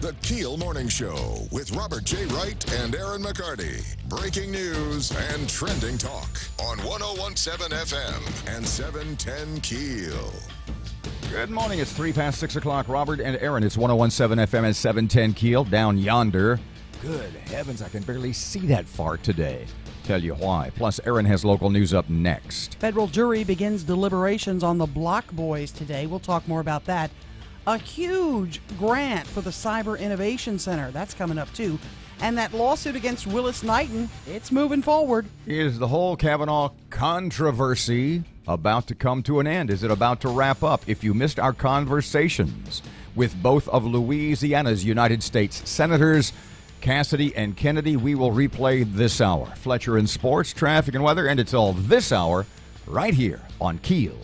The KEEL Morning Show with Robert J. Wright and Erin McCarty. Breaking news and trending talk on 101.7 FM and 710 KEEL. Good morning. It's 3 past 6 o'clock. Robert and Erin. It's 101.7 FM and 710 KEEL down yonder. Good heavens, I can barely see that far today. Tell you why. Plus, Erin has local news up next. Federal jury begins deliberations on the Block Boys today. We'll talk more about that. A huge grant for the Cyber Innovation Center. That's coming up, too. And that lawsuit against Willis Knighton, it's moving forward. Is the whole Kavanaugh controversy about to come to an end? Is it about to wrap up? If you missed our conversations with both of Louisiana's United States Senators, Cassidy and Kennedy, we will replay this hour. Fletcher in sports, traffic, and weather, and it's all this hour right here on KEEL.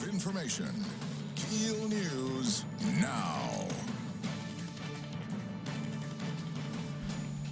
Information. KEEL News now.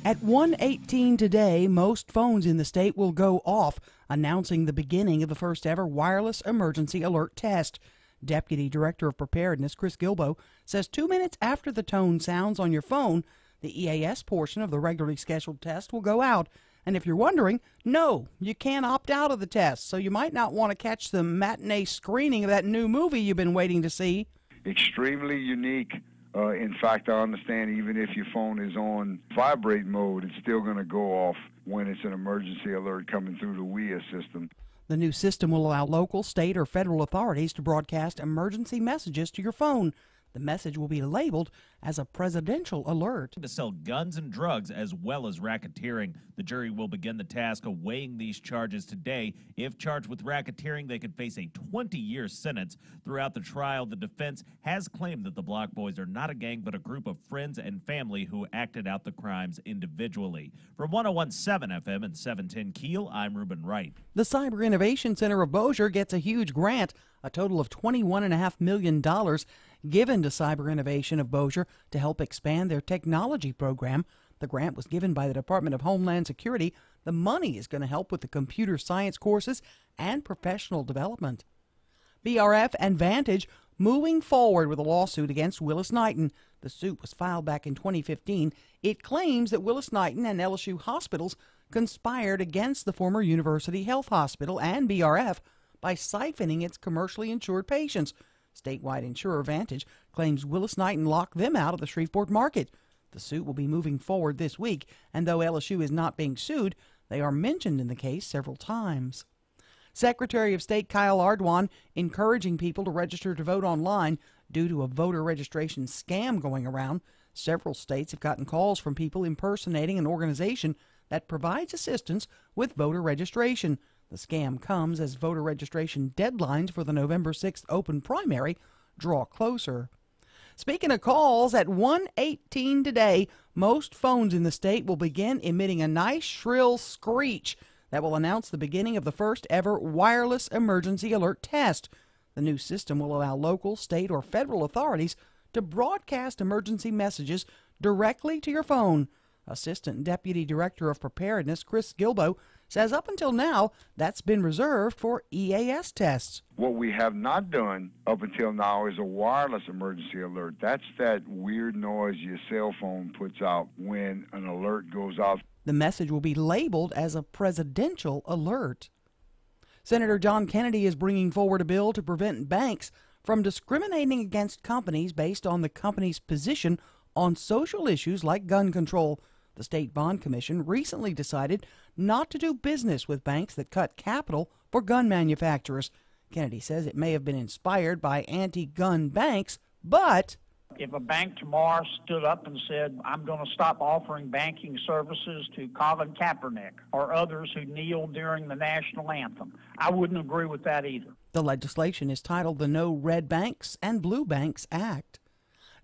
At 1:18 today, most phones in the state will go off, announcing the beginning of the first ever wireless emergency alert test. Deputy Director of Preparedness Chris Gilbo says 2 minutes after the tone sounds on your phone, the EAS portion of the regularly scheduled test will go out. And if you're wondering, no, you can't opt out of the test, so you might not want to catch the matinee screening of that new movie you've been waiting to see. Extremely unique. In fact, I understand even if your phone is on vibrate mode, it's still going to go off when it's an emergency alert coming through the WIA system. The new system will allow local, state, or federal authorities to broadcast emergency messages to your phone. The message will be labeled as a presidential alert. To sell guns and drugs as well as racketeering. The jury will begin the task of weighing these charges today. If charged with racketeering, they could face a 20-year sentence. Throughout the trial, the defense has claimed that the Block Boys are not a gang, but a group of friends and family who acted out the crimes individually. From 101.7 FM and 710 KEEL, I'm Reuben Wright. The Cyber Innovation Center of Bossier gets a huge grant, a total of $21.5 million given to Cyber Innovation of Bossier to help expand their technology program. The grant was given by the Department of Homeland Security. The money is going to help with the computer science courses and professional development. BRF and Vantage moving forward with a lawsuit against Willis Knighton. The suit was filed back in 2015. It claims that Willis Knighton and LSU hospitals conspired against the former University Health Hospital and BRF by siphoning its commercially insured patients. Statewide insurer Vantage claims Willis Knighton locked them out of the Shreveport market. The suit will be moving forward this week, and though LSU is not being sued, they are mentioned in the case several times. Secretary of State Kyle Ardoin encouraging people to register to vote online due to a voter registration scam going around. Several states have gotten calls from people impersonating an organization that provides assistance with voter registration. The scam comes as voter registration deadlines for the November 6th open primary draw closer. Speaking of calls, at 1:18 today, most phones in the state will begin emitting a nice shrill screech that will announce the beginning of the first ever wireless emergency alert test. The new system will allow local, state, or federal authorities to broadcast emergency messages directly to your phone. Assistant Deputy Director of Preparedness Chris Gilbo says up until now, that's been reserved for EAS tests. What we have not done up until now is a wireless emergency alert. That's that weird noise your cell phone puts out when an alert goes out. The message will be labeled as a presidential alert. Senator John Kennedy is bringing forward a bill to prevent banks from discriminating against companies based on the company's position on social issues like gun control. The State Bond Commission recently decided not to do business with banks that cut capital for gun manufacturers. Kennedy says it may have been inspired by anti-gun banks, but if a bank tomorrow stood up and said, I'm going to stop offering banking services to Colin Kaepernick or others who kneel during the national anthem, I wouldn't agree with that either. The legislation is titled the No Red Banks and Blue Banks Act.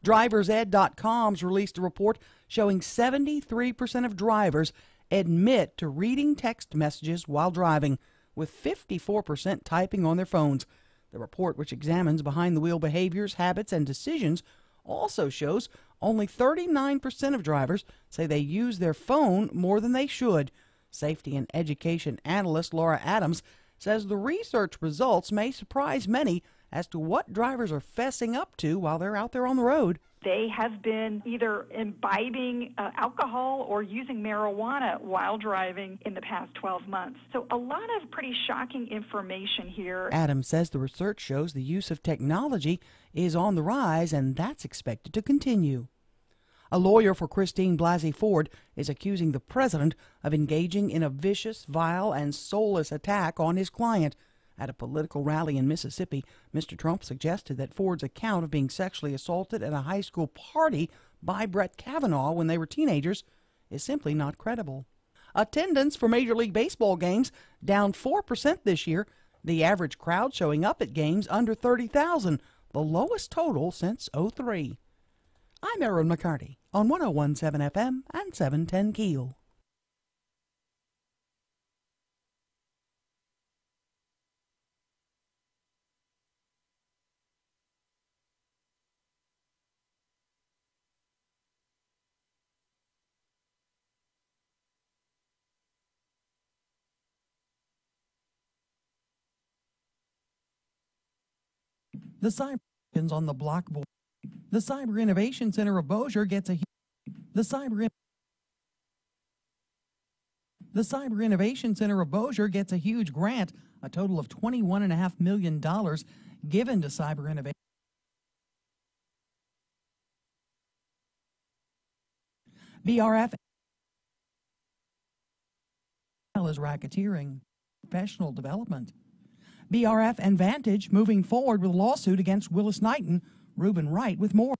DriversEd.com's released a report showing 73% of drivers admit to reading text messages while driving, with 54% typing on their phones. The report, which examines behind-the-wheel behaviors, habits, and decisions, also shows only 39% of drivers say they use their phone more than they should. Safety and education analyst Laura Adams says the research results may surprise many as to what drivers are fessing up to while they're out there on the road. They have been either imbibing alcohol or using marijuana while driving in the past 12 months. So a lot of pretty shocking information here. Adams says the research shows the use of technology is on the rise, and that's expected to continue. A lawyer for Christine Blasey Ford is accusing the president of engaging in a vicious, vile, and soulless attack on his client. At a political rally in Mississippi, Mr. Trump suggested that Ford's account of being sexually assaulted at a high school party by Brett Kavanaugh when they were teenagers is simply not credible. Attendance for Major League Baseball games down 4% this year. The average crowd showing up at games under 30,000, the lowest total since '03. I'm Erin McCarty on 101.7 FM and 710 KEEL. The Cyber on the Blockboard. The Cyber Innovation Center of Bossier gets a The Cyber Innovation Center of Bossier gets a huge grant, a total of $21.5 million given to cyber innovation. BRF is racketeering, professional development. BRF and Vantage moving forward with a lawsuit against Willis Knighton. Reuben Wright with more.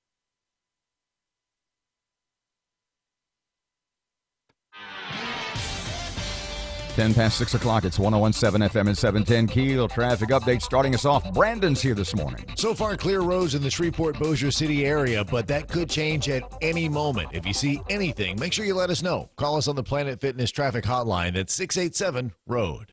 Ten past 6 o'clock. It's 101.7 FM and 710 KEEL. Traffic update starting us off. Brandon's here this morning. So far, clear roads in the Shreveport-Bossier City area, but that could change at any moment. If you see anything, make sure you let us know. Call us on the Planet Fitness traffic hotline at 687-ROAD.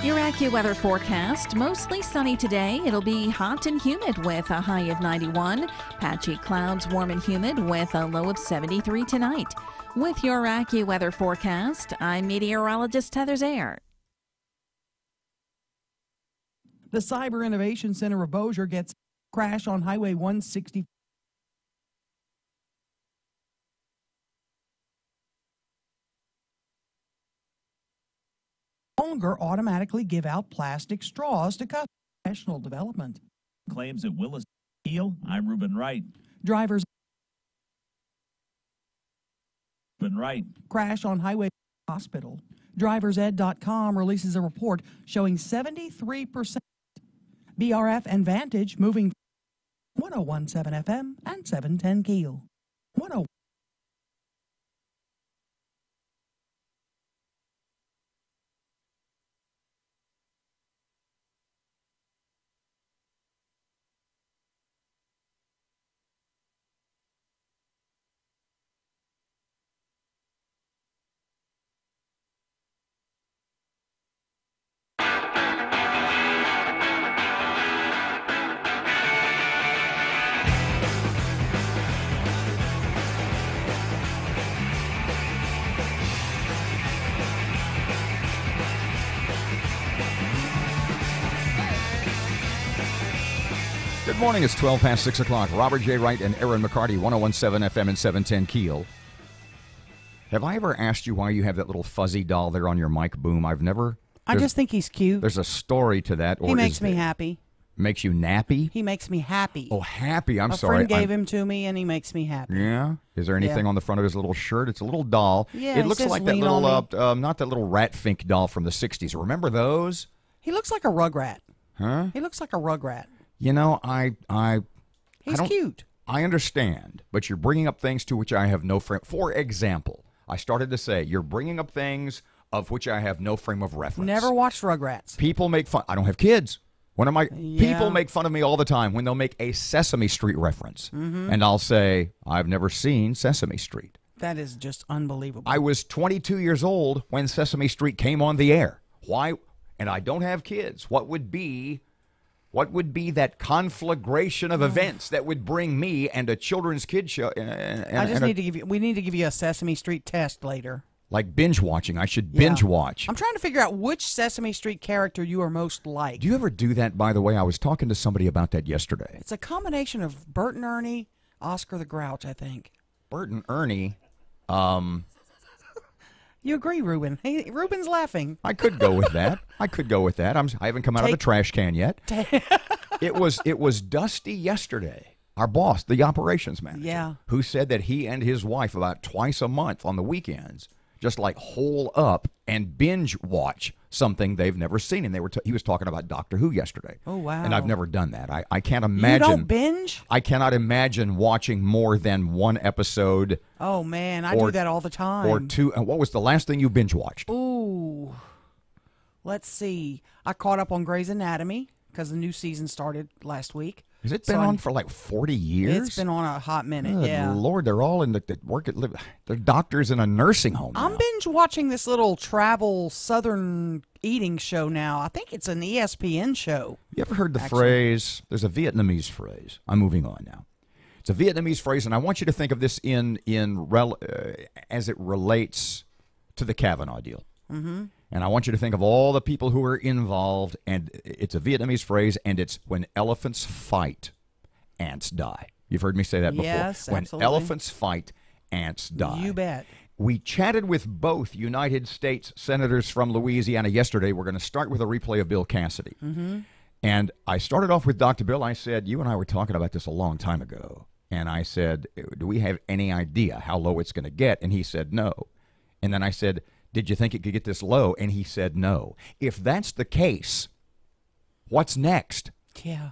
Your AccuWeather forecast, mostly sunny today. It'll be hot and humid with a high of 91. Patchy clouds, warm and humid with a low of 73 tonight. With your AccuWeather forecast, I'm meteorologist Heather Zayer. The Cyber Innovation Center of Bossier gets crash on Highway 160. Longer automatically give out plastic straws to customers. Professional development. Claims at Willis KEEL. I'm Reuben Wright. Drivers Reuben Wright. Crash on Highway Hospital. DriversEd.com releases a report showing 73% BRF and Vantage moving 101.7 FM and 710 KEEL. 101. Good morning. It's 12 past 6 o'clock. Robert J. Wright and Erin McCarty, 101.7 FM and 710 KEEL. Have I ever asked you why you have that little fuzzy doll there on your mic boom? I've never. I just think he's cute. There's a story to that. He makes me happy. Makes you nappy? He makes me happy. Oh, happy. I'm a sorry. A friend gave him to me, and he makes me happy. Yeah? Is there anything on the front of his little shirt? It's a little doll. Yeah, it looks like that little, not that little Rat Fink doll from the 60s. Remember those? He looks like a Rugrat. Huh? He looks like a Rugrat. You know, He's cute. I understand, but you're bringing up things to which I have no frame. For example, I started to say you're bringing up things of which I have no frame of reference. Never watched Rugrats. People make fun. I don't have kids. One of my people make fun of me all the time when they'll make a Sesame Street reference. And I'll say, I've never seen Sesame Street. That is just unbelievable. I was 22 years old when Sesame Street came on the air. Why? And I don't have kids. What would be that conflagration of events that would bring me and a children's kid show? We need to give you a Sesame Street test later. Like binge watching. I should binge watch. I'm trying to figure out which Sesame Street character you are most like. Do you ever do that, by the way? I was talking to somebody about that yesterday. It's a combination of Bert and Ernie, Oscar the Grouch, I think. Bert and Ernie. You agree, Ruben? Hey, Ruben's laughing. I could go with that. I haven't come out of the trash can yet. It was Dusty yesterday, our boss, the operations manager, who said that he and his wife about twice a month on the weekends just like hole up and binge watch something they've never seen. And he was talking about Doctor Who yesterday. Oh, wow. And I've never done that. I can't imagine. You don't binge? I cannot imagine watching more than one episode. Oh, man, I do that all the time. Or two. And what was the last thing you binge watched? Ooh. Let's see. I caught up on Grey's Anatomy because the new season started last week. Has it been on for like 40 years? It's been on a hot minute, Good Lord, they're all in they're doctors in a nursing home now. I'm binge watching this little travel southern eating show now. I think it's an ESPN show. You ever heard the phrase, there's a Vietnamese phrase. I'm moving on now. It's a Vietnamese phrase, and I want you to think of this as it relates to the Kavanaugh deal. Mm-hmm. And I want you to think of all the people who are involved, and it's a Vietnamese phrase, and it's when elephants fight, ants die. You've heard me say that before. Yes, when absolutely. Elephants fight, ants die. You bet. We chatted with both United States senators from Louisiana yesterday. We're going to start with a replay of Bill Cassidy. Mm-hmm. And I started off with Dr. Bill. I said, you and I were talking about this a long time ago. And I said, do we have any idea how low it's going to get? And he said, no. And then I said, did you think it could get this low? And he said no. If that's the case, what's next? Yeah.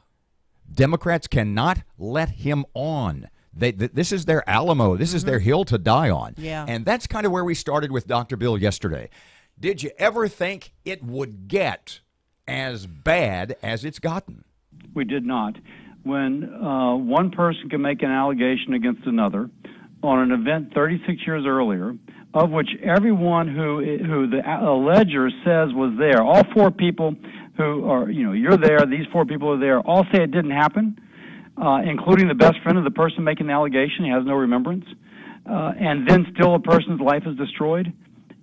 Democrats cannot let him on. This is their Alamo. This is their hill to die on. Yeah. And that's kind of where we started with Dr. Bill yesterday. Did you ever think it would get as bad as it's gotten? We did not. When one person can make an allegation against another on an event 36 years earlier, of which everyone who the alleger says was there, all four people who are, you're there, these four people are there, all say it didn't happen, including the best friend of the person making the allegation. He has no remembrance. And then still a person's life is destroyed.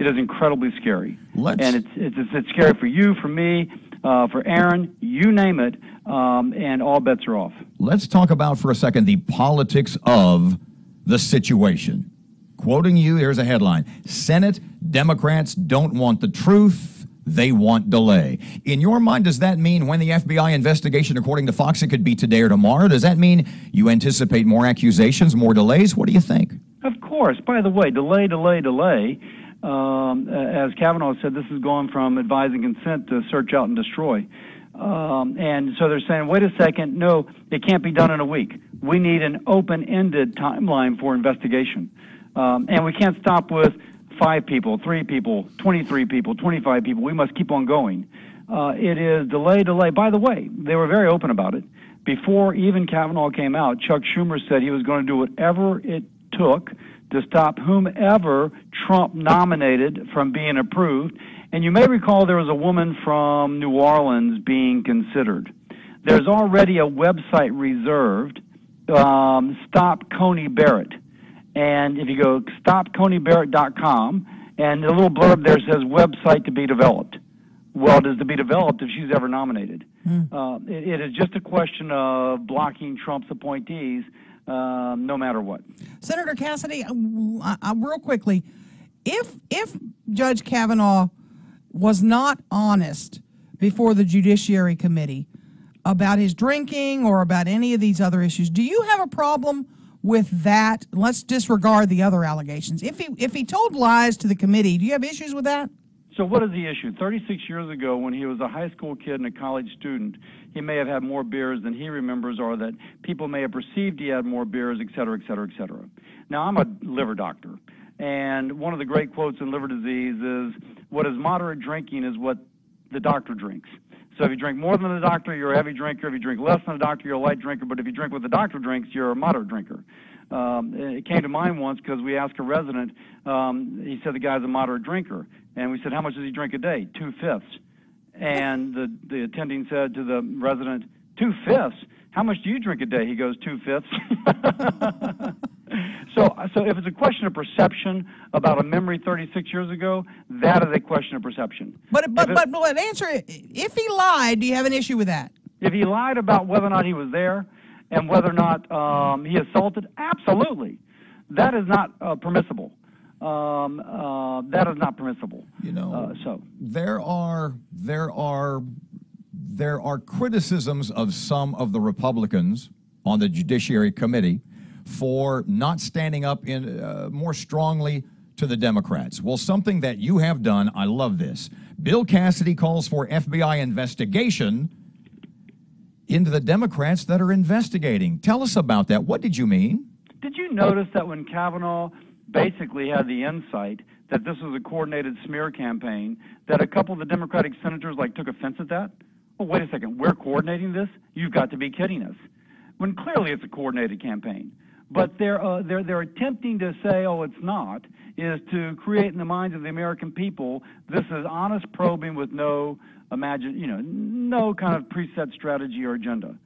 It is incredibly scary. And it's scary for you, for me, for Erin, you name it, and all bets are off. Let's talk about for a second the politics of the situation. Quoting you, here's a headline. Senate Democrats don't want the truth. They want delay. In your mind, does that mean when the FBI investigation, according to Fox, it could be today or tomorrow? Does that mean you anticipate more accusations, more delays? What do you think? Of course. By the way, delay. As Kavanaugh said, this is going from advise and consent to search out and destroy. And so they're saying, wait a second, no, it can't be done in a week. We need an open-ended timeline for investigation. And we can't stop with 5 people, 3 people, 23 people, 25 people. We must keep on going. It is delay. By the way, they were very open about it. Before even Kavanaugh came out, Chuck Schumer said he was going to do whatever it took to stop whomever Trump nominated from being approved. And you may recall there was a woman from New Orleans being considered. There's already a website reserved, Stop Coney Barrett. And if you go stopconeybarrett.com, and the little blurb there says website to be developed. Well, it is to be developed if she's ever nominated. It is just a question of blocking Trump's appointees no matter what. Senator Cassidy, real quickly, if Judge Kavanaugh was not honest before the Judiciary Committee about his drinking or about any of these other issues, do you have a problem with that? Let's disregard the other allegations. If he told lies to the committee, do you have issues with that? So what is the issue? 36 years ago, when he was a high school kid and a college student, he may have had more beers than he remembers, or that people may have perceived he had more beers, et cetera, et cetera, et cetera. Now, I'm a liver doctor, and one of the great quotes in liver disease is, what is moderate drinking is what the doctor drinks. So if you drink more than the doctor, you're a heavy drinker. If you drink less than the doctor, you're a light drinker. But if you drink what the doctor drinks, you're a moderate drinker. It came to mind once because we asked a resident, he said the guy's a moderate drinker. And we said, how much does he drink a day? 2/5. And the attending said to the resident, 2/5? How much do you drink a day? He goes, 2/5. So if it's a question of perception about a memory 36 years ago, that is a question of perception. But answer it. If he lied, do you have an issue with that? If he lied about whether or not he was there and whether or not he assaulted, absolutely. That is not permissible. That is not permissible. There are criticisms of some of the Republicans on the Judiciary Committee for not standing up more strongly to the Democrats. Well, something that you have done, I love this. Bill Cassidy calls for FBI investigation into the Democrats that are investigating. Tell us about that. What did you mean? Did you notice that when Kavanaugh basically had the insight that this was a coordinated smear campaign, that a couple of the Democratic senators took offense at that? Oh, wait a second, we're coordinating this? You've got to be kidding us. When clearly it's a coordinated campaign. But they're attempting to say, oh, it's not, is to create in the minds of the American people this is honest probing with no no kind of preset strategy or agenda.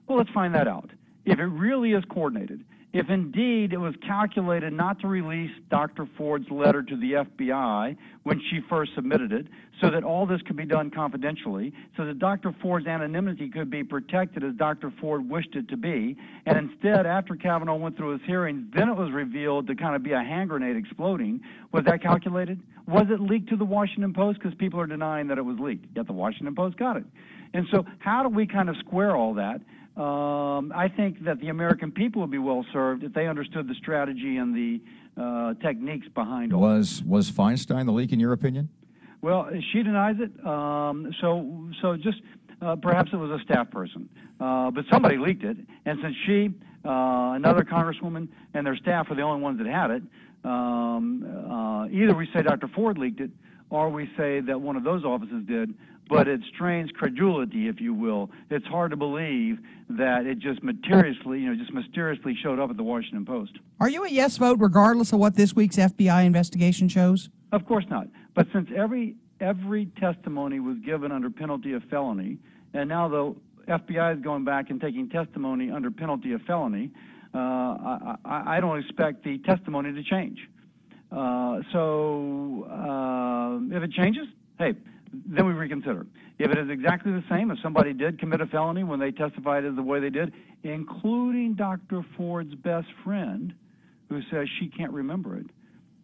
Well, let's find that out. If it really is coordinated, if indeed it was calculated not to release Dr. Ford's letter to the FBI when she first submitted it, so that all this could be done confidentially, so that Dr. Ford's anonymity could be protected as Dr. Ford wished it to be, and instead, after Kavanaugh went through his hearings, then it was revealed to kind of be a hand grenade exploding. Was that calculated? Was it leaked to the Washington Post? Because people are denying that it was leaked, yet the Washington Post got it. And so how do we kind of square all that? I think that the American people would be well served if they understood the strategy and the techniques behind all Was Feinstein the leak, in your opinion? Well, she denies it. So just perhaps it was a staff person, but somebody leaked it. And since she, another congresswoman, and their staff were the only ones that had it, either we say Dr. Ford leaked it, or we say that one of those offices did. But it strains credulity, if you will. It's hard to believe that it just mysteriously showed up at the Washington Post. Are you a yes vote regardless of what this week's FBI investigation shows? Of course not. But since every testimony was given under penalty of felony, and now the FBI is going back and taking testimony under penalty of felony, I don't expect the testimony to change. If it changes, hey, then we reconsider. If it is exactly the same, if somebody did commit a felony when they testified as the way they did, including Dr. Ford's best friend, who says she can't remember it,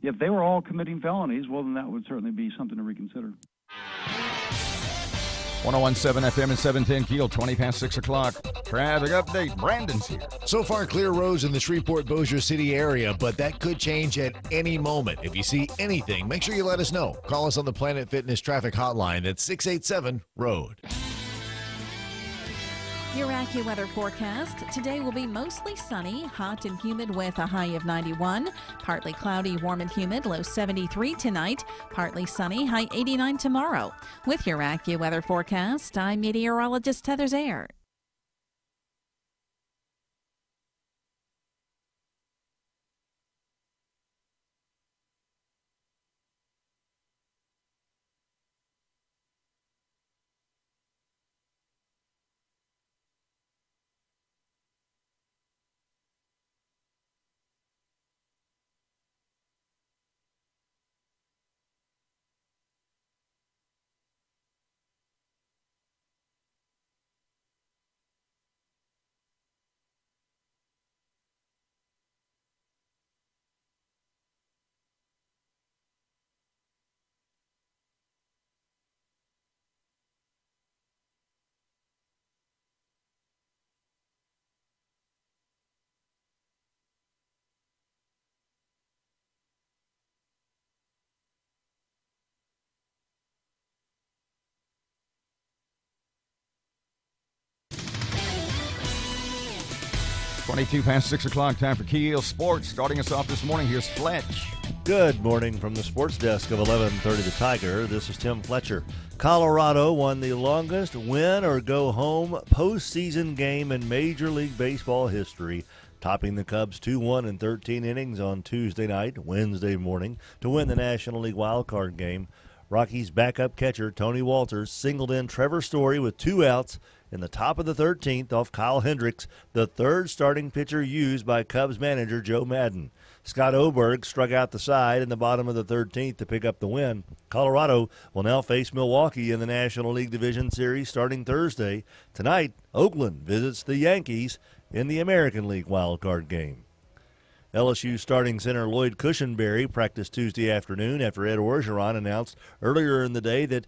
if they were all committing felonies, well, then that would certainly be something to reconsider. 101.7 FM and 710 KEEL, 20 past 6 o'clock. Traffic update. Brandon's here. So far, clear roads in the Shreveport-Bossier City area, but that could change at any moment. If you see anything, make sure you let us know. Call us on the Planet Fitness traffic hotline at 687-ROAD. Your AccuWeather forecast. Today will be mostly sunny, hot and humid with a high of 91. Partly cloudy, warm and humid, low 73 tonight. Partly sunny, high 89 tomorrow. With your AccuWeather forecast, I'm meteorologist Heather Zayer. Twenty-two past 6 o'clock, time for KEEL Sports. Starting us off this morning, here's Fletch. Good morning from the sports desk of 1130 The Tiger. This is Tim Fletcher. Colorado won the longest win or go home postseason game in Major League Baseball history, topping the Cubs 2-1 in 13 innings on Tuesday night, Wednesday morning, to win the National League wildcard game. Rockies' backup catcher Tony Walters singled in Trevor Story with 2 outs in the top of the 13th off Kyle Hendricks, the third starting pitcher used by Cubs manager Joe Maddon. Scott Oberg struck out the side in the bottom of the 13th to pick up the win. Colorado will now face Milwaukee in the National League Division Series starting Thursday. Tonight, Oakland visits the Yankees in the American League wildcard game. LSU starting center Lloyd Cushenberry practiced Tuesday afternoon after Ed Orgeron announced earlier in the day that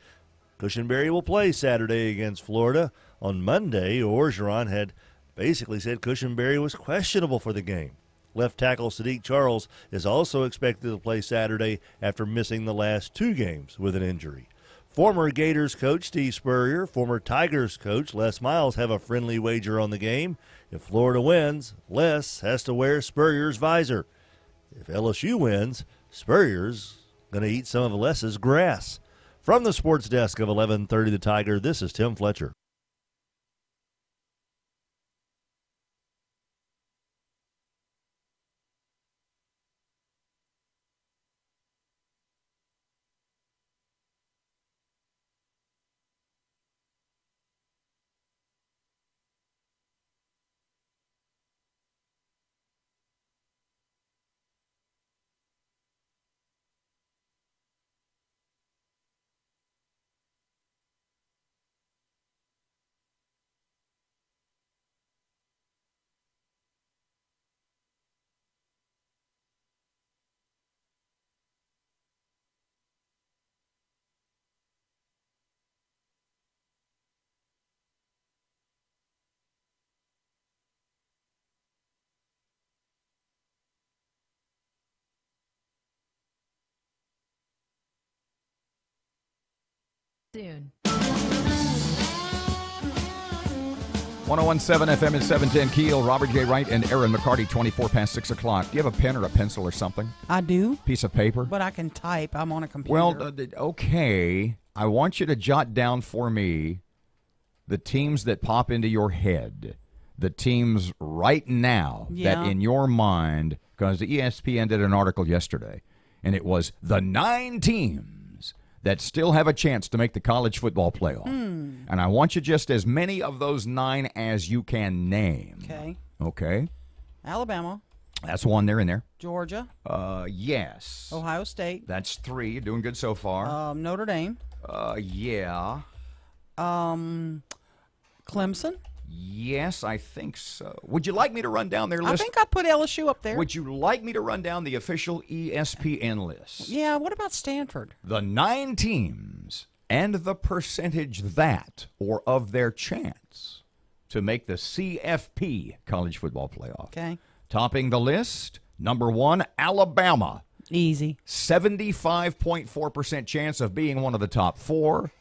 Cushenberry will play Saturday against Florida. On Monday, Orgeron had basically said Cushenberry was questionable for the game. Left tackle Sadiq Charles is also expected to play Saturday after missing the last 2 games with an injury. Former Gators coach Steve Spurrier, former Tigers coach Les Miles have a friendly wager on the game. If Florida wins, Les has to wear Spurrier's visor. If LSU wins, Spurrier's going to eat some of Les's grass. From the sports desk of 1130 The Tiger, this is Tim Fletcher. Soon. 1017 FM and 710 Keel, Robert J. Wright and Erin McCarty, 24 past 6 o'clock. Do you have a pen or a pencil or something? I do. Piece of paper? But I can type. I'm on a computer. Well, okay. I want you to jot down for me the teams that pop into your head. The teams right now that in your mind, because the ESPN did an article yesterday, and it was the 9 teams that still have a chance to make the college football playoff. And I want you just as many of those 9 as you can name. Okay. Okay. Alabama. That's one there in there. Georgia. Yes. Ohio State. That's 3. You're doing good so far. Notre Dame. Yeah. Clemson. Yes, I think so. Would you like me to run down their list? I think I put LSU up there. Would you like me to run down the official ESPN list? Yeah, what about Stanford? The 9 teams and the percentage that, or of their chance, to make the CFP college football playoff. Okay. Topping the list, number 1, Alabama. Easy. 75.4% chance of being one of the top 4.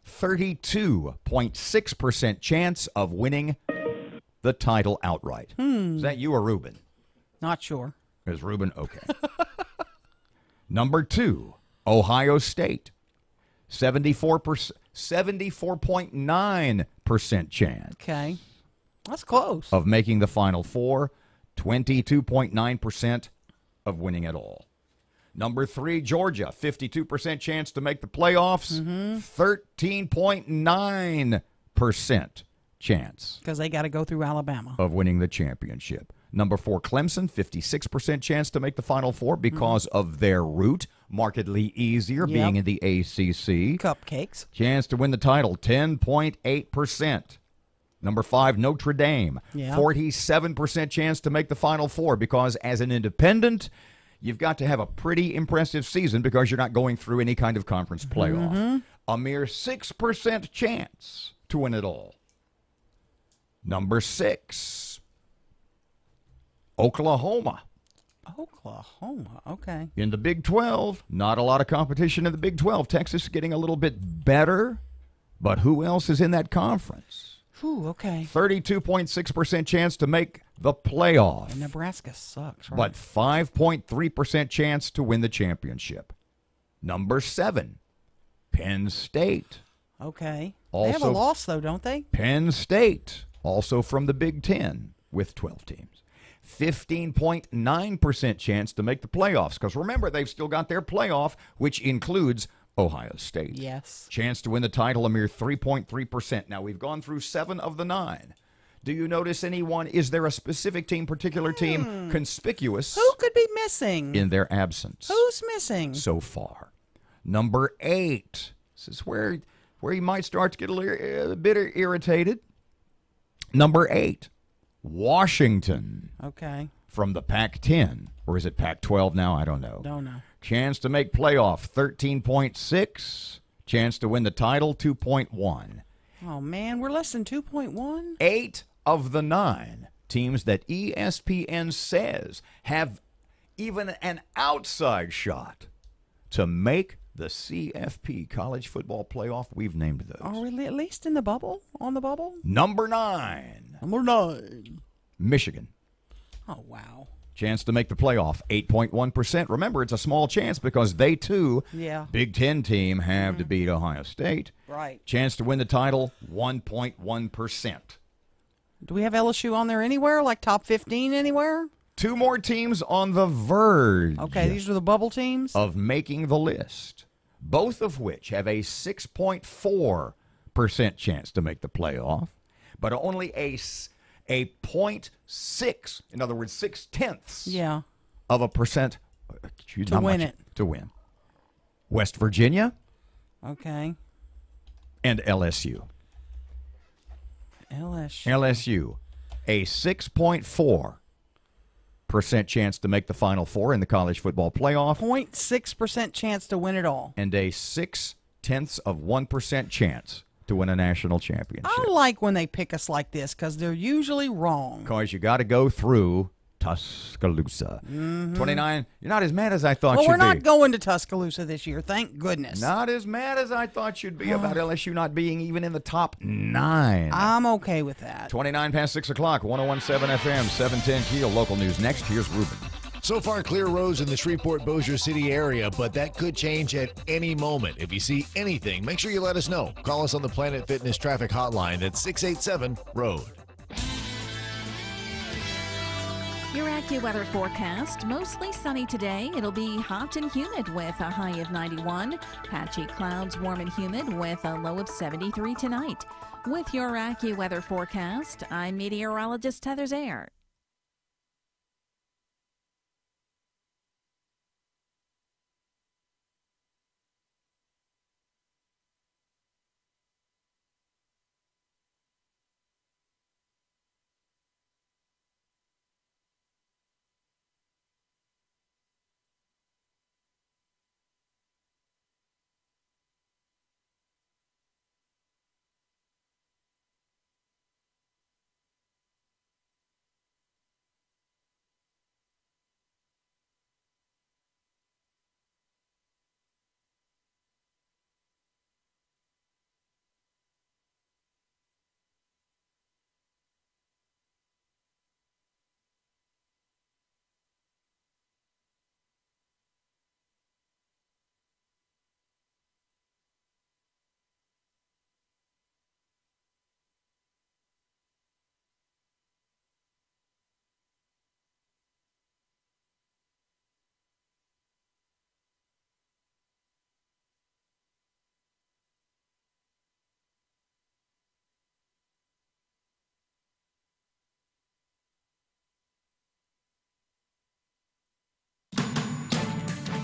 32.6% chance of winning the title outright. Is that you or Ruben? Not sure. Is Ruben? Okay. Number 2, Ohio State. 74.9% chance. Okay. That's close. Of making the Final Four. 22.9% of winning it all. Number 3, Georgia, 52% chance to make the playoffs, 13.9% chance. Because they got to go through Alabama. Of winning the championship. Number 4, Clemson, 56% chance to make the Final Four because of their route, markedly easier, being in the ACC. Cupcakes. Chance to win the title, 10.8%. Number 5, Notre Dame, 47% chance to make the Final Four because as an independent, you've got to have a pretty impressive season because you're not going through any kind of conference playoff. A mere 6% chance to win it all. Number 6, Oklahoma. Oklahoma, okay. In the Big 12, not a lot of competition in the Big 12. Texas is getting a little bit better, but who else is in that conference? Ooh, okay. 32.6% chance to make the playoff. And Nebraska sucks, right? But 5.3% chance to win the championship. Number 7, Penn State. Okay. Also, they have a loss, though, don't they? Penn State, also from the Big Ten, with 12 teams. 15.9% chance to make the playoffs. Because remember, they've still got their playoff, which includes Ohio State. Yes. Chance to win the title, a mere 3.3%. Now, we've gone through 7 of the 9. Do you notice anyone? Is there a specific team, particular team, conspicuous? Who could be missing? In their absence. Who's missing? So far. Number 8. This is where you might start to get a bit irritated. Number 8. Washington. Okay. From the Pac-10. Or is it Pac-12 now? I don't know. Don't know. Chance to make playoff, 13.6. Chance to win the title, 2.1. Oh, man, we're less than 2.1? 8 of the 9 teams that ESPN says have even an outside shot to make the CFP college football playoff, we've named those. Are we at least in the bubble? On the bubble? Number 9. Number 9. Michigan. Oh, wow. Chance to make the playoff, 8.1%. Remember, it's a small chance because they, too, Big Ten team, have to beat Ohio State. Right. Chance to win the title, 1.1%. Do we have LSU on there anywhere, like top 15 anywhere? 2 more teams on the verge. Okay, these are the bubble teams? Of making the list, both of which have a 6.4% chance to make the playoff, but only a 0.6, in other words, 0.6 of a percent to win it. To win. West Virginia. Okay. And LSU. LSU, a 6.4% chance to make the Final Four in the college football playoff. 0.6% chance to win it all. And a 0.6% chance to win a national championship. I like when they pick us like this because they're usually wrong. Because you got to go through Tuscaloosa. 29. You're not as mad as I thought you'd be. Well, we're not going to Tuscaloosa this year, thank goodness. Not as mad as I thought you'd be about LSU not being even in the top 9. I'm okay with that. 29 past 6 o'clock, 101.7 FM, 710 KEEL. Local news next. Here's Ruben. So far, clear roads in the Shreveport-Bossier City area, but that could change at any moment. If you see anything, make sure you let us know. Call us on the Planet Fitness traffic hotline at 687-ROAD. Your AccuWeather forecast, mostly sunny today. It'll be hot and humid with a high of 91. Patchy clouds, warm and humid with a low of 73 tonight. With your AccuWeather forecast, I'm meteorologist Heather Zayer.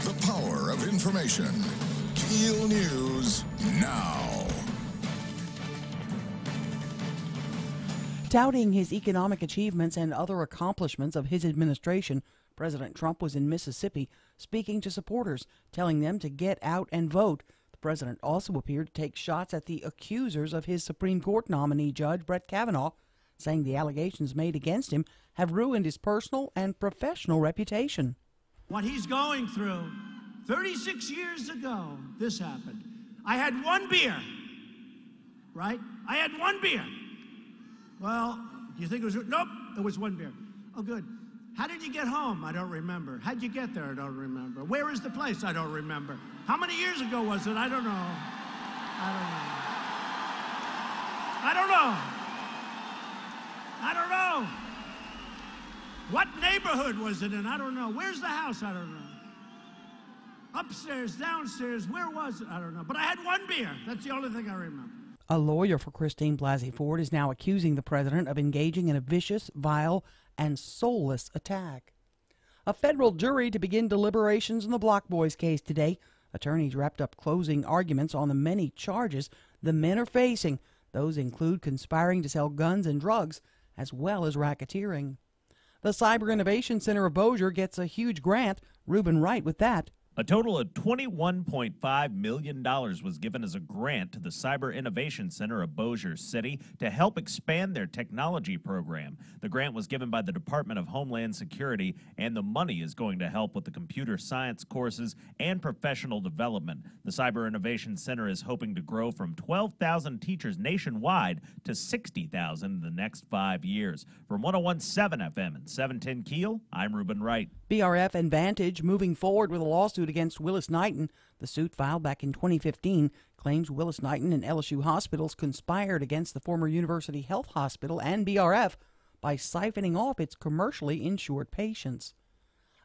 The power of information. KEEL News now. Touting his economic achievements and other accomplishments of his administration, President Trump was in Mississippi speaking to supporters, telling them to get out and vote. The president also appeared to take shots at the accusers of his Supreme Court nominee, Judge Brett Kavanaugh, saying the allegations made against him have ruined his personal and professional reputation. What he's going through, 36 years ago, this happened. I had one beer, right? I had one beer. Well, do you think it was, nope, It was one beer. Oh, good. How did you get home? I don't remember. How'd you get there? I don't remember. Where is the place? I don't remember. How many years ago was it? I don't know. I don't know. I don't know. What neighborhood was it in? I don't know. Where's the house? I don't know. Upstairs, downstairs, where was it? I don't know. But I had one beer. That's the only thing I remember. A lawyer for Christine Blasey Ford is now accusing the president of engaging in a vicious, vile, and soulless attack. A federal jury to begin deliberations in the Block Boys case today. Attorneys wrapped up closing arguments on the many charges the men are facing. Those include conspiring to sell guns and drugs, as well as racketeering. The Cyber Innovation Center of Bossier gets a huge grant. Reuben Wright with that. A total of $21.5 million was given as a grant to the Cyber Innovation Center of Bossier City to help expand their technology program. The grant was given by the Department of Homeland Security, and the money is going to help with the computer science courses and professional development. The Cyber Innovation Center is hoping to grow from 12,000 teachers nationwide to 60,000 in the next 5 years. From 101.7 FM and 710 KEEL, I'm Reuben Wright. BRF and Vantage moving forward with a lawsuit against Willis Knighton. The suit filed back in 2015 claims Willis Knighton and LSU hospitals conspired against the former University Health Hospital and BRF by siphoning off its commercially insured patients.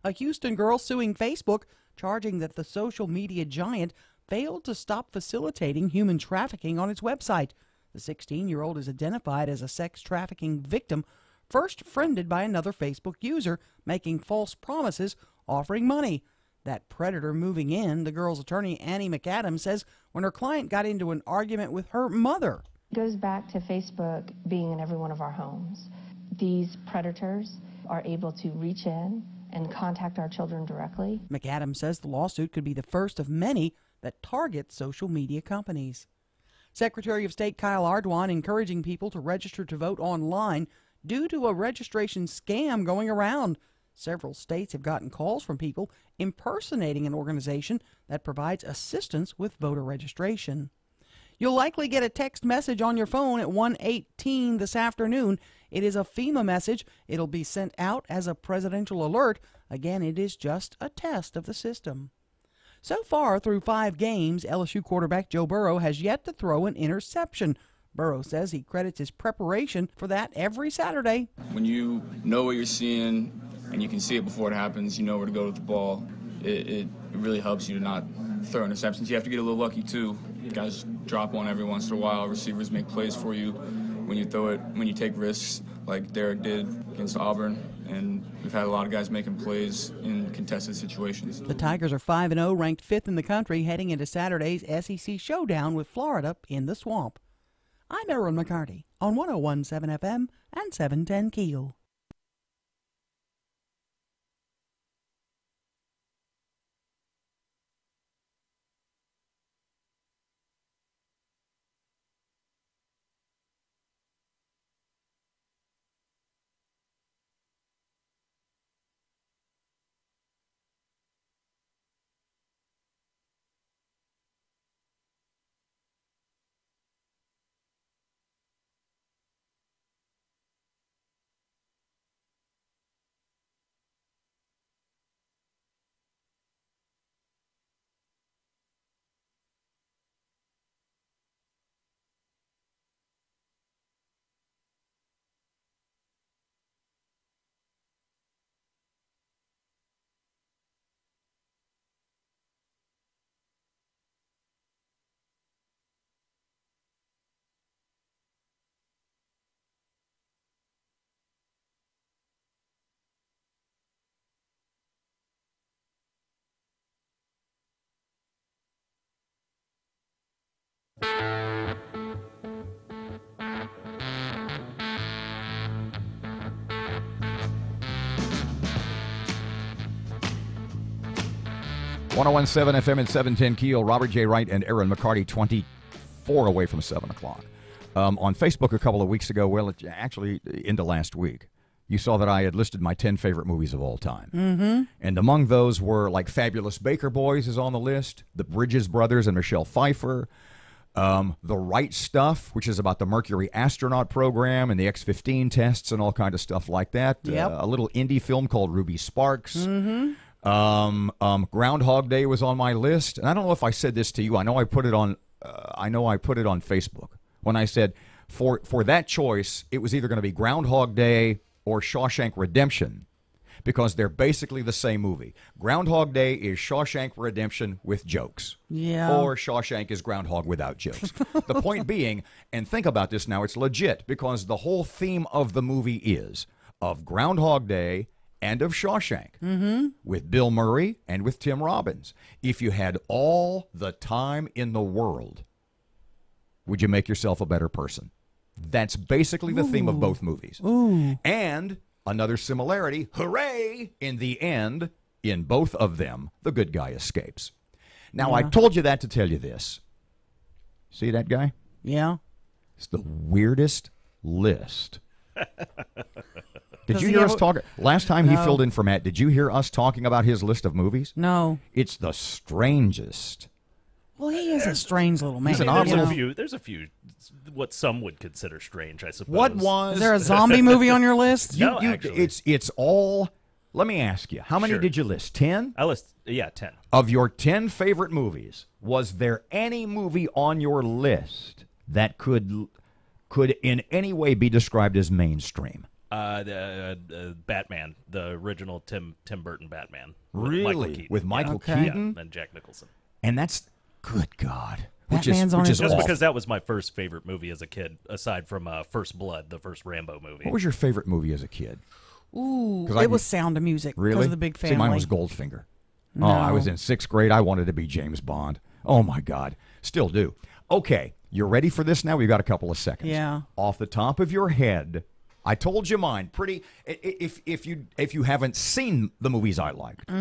A Houston girl suing Facebook, charging that the social media giant failed to stop facilitating human trafficking on its website. The 16-year-old is identified as a sex trafficking victim first friended by another Facebook user, making false promises, offering money. That predator moving in, the girl's attorney, Annie McAdams, says when her client got into an argument with her mother. It goes back to Facebook being in every one of our homes. These predators are able to reach in and contact our children directly. McAdams says the lawsuit could be the first of many that target social media companies. Secretary of State Kyle Ardoin encouraging people to register to vote online due to a registration scam going around. Several states have gotten calls from people impersonating an organization that provides assistance with voter registration. You'll likely get a text message on your phone at 1:18 this afternoon. It is a FEMA message. It'll be sent out as a presidential alert. Again, it is just a test of the system. So far, through 5 games, LSU quarterback Joe Burrow has yet to throw an interception. Burrow says he credits his preparation for that every Saturday. When you know what you're seeing and you can see it before it happens, you know where to go with the ball, it really helps you to not throw interceptions. You have to get a little lucky, too. Guys drop one every once in a while. Receivers make plays for you when you throw it, when you take risks like Derek did against Auburn. And we've had a lot of guys making plays in contested situations. The Tigers are 5-0, ranked 5th in the country, heading into Saturday's SEC showdown with Florida in the Swamp. I'm Erin McCarty on 101.7 FM and 710 KEEL. .101.7 FM and 710 KEEL. Robert J. Wright and Erin McCarty, 24 away from 7 o'clock. On Facebook a couple of weeks ago, well, actually into last week, you saw that I had listed my 10 favorite movies of all time. Mm-hmm. And among those were like Fabulous Baker Boys is on the list, The Bridges Brothers and Michelle Pfeiffer, The Right Stuff, which is about the Mercury astronaut program and the X-15 tests and all kind of stuff like that. Yep. A little indie film called Ruby Sparks. Mm-hmm. Groundhog Day was on my list, and I don't know if I said this to you. I know I put it on. I put it on Facebook when I said for that choice, it was either going to be Groundhog Day or Shawshank Redemption, because they're basically the same movie. Groundhog Day is Shawshank Redemption with jokes. Yeah. Or Shawshank is Groundhog without jokes. The point being, and think about this now, it's legit, because the whole theme of the movie is of Groundhog Day and of Shawshank, with Bill Murray and with Tim Robbins. If you had all the time in the world, would you make yourself a better person? That's basically the theme of both movies. Ooh. And another similarity, hooray, in the end, in both of them, the good guy escapes. Now, I told you that to tell you this. See that guy? Yeah. It's the weirdest list. Did Does you he hear have us a- talk? Last time he No. filled in for Matt, did you hear us talking about his list of movies? No. It's the strangest. Well, he is a strange little man. He's an I odd mean, little... there's a few, what some would consider strange, I suppose. What was... Is there a zombie movie on your list? No, actually. It's all... Let me ask you, how many Sure. did you list? 10? I list, 10. Of your 10 favorite movies, was there any movie on your list that could in any way be described as mainstream? The Batman, the original Tim Burton Batman. Really? Michael Keaton. With Michael Okay. Keaton? Yeah, and Jack Nicholson. And that's... Good God. Batman's on which his is list. Just awful. because that was my first favorite movie as a kid, aside from First Blood, the first Rambo movie. What was your favorite movie as a kid? Ooh, 'Cause I it was can- Sound of Music. Really? Because of the big family. See, mine was Goldfinger. No. Oh, I was in 6th grade. I wanted to be James Bond. Oh, my God. Still do. Okay, you're ready for this now? We've got a couple of seconds. Yeah. Off the top of your head, I told you mine. Pretty. If you haven't seen the movies I liked,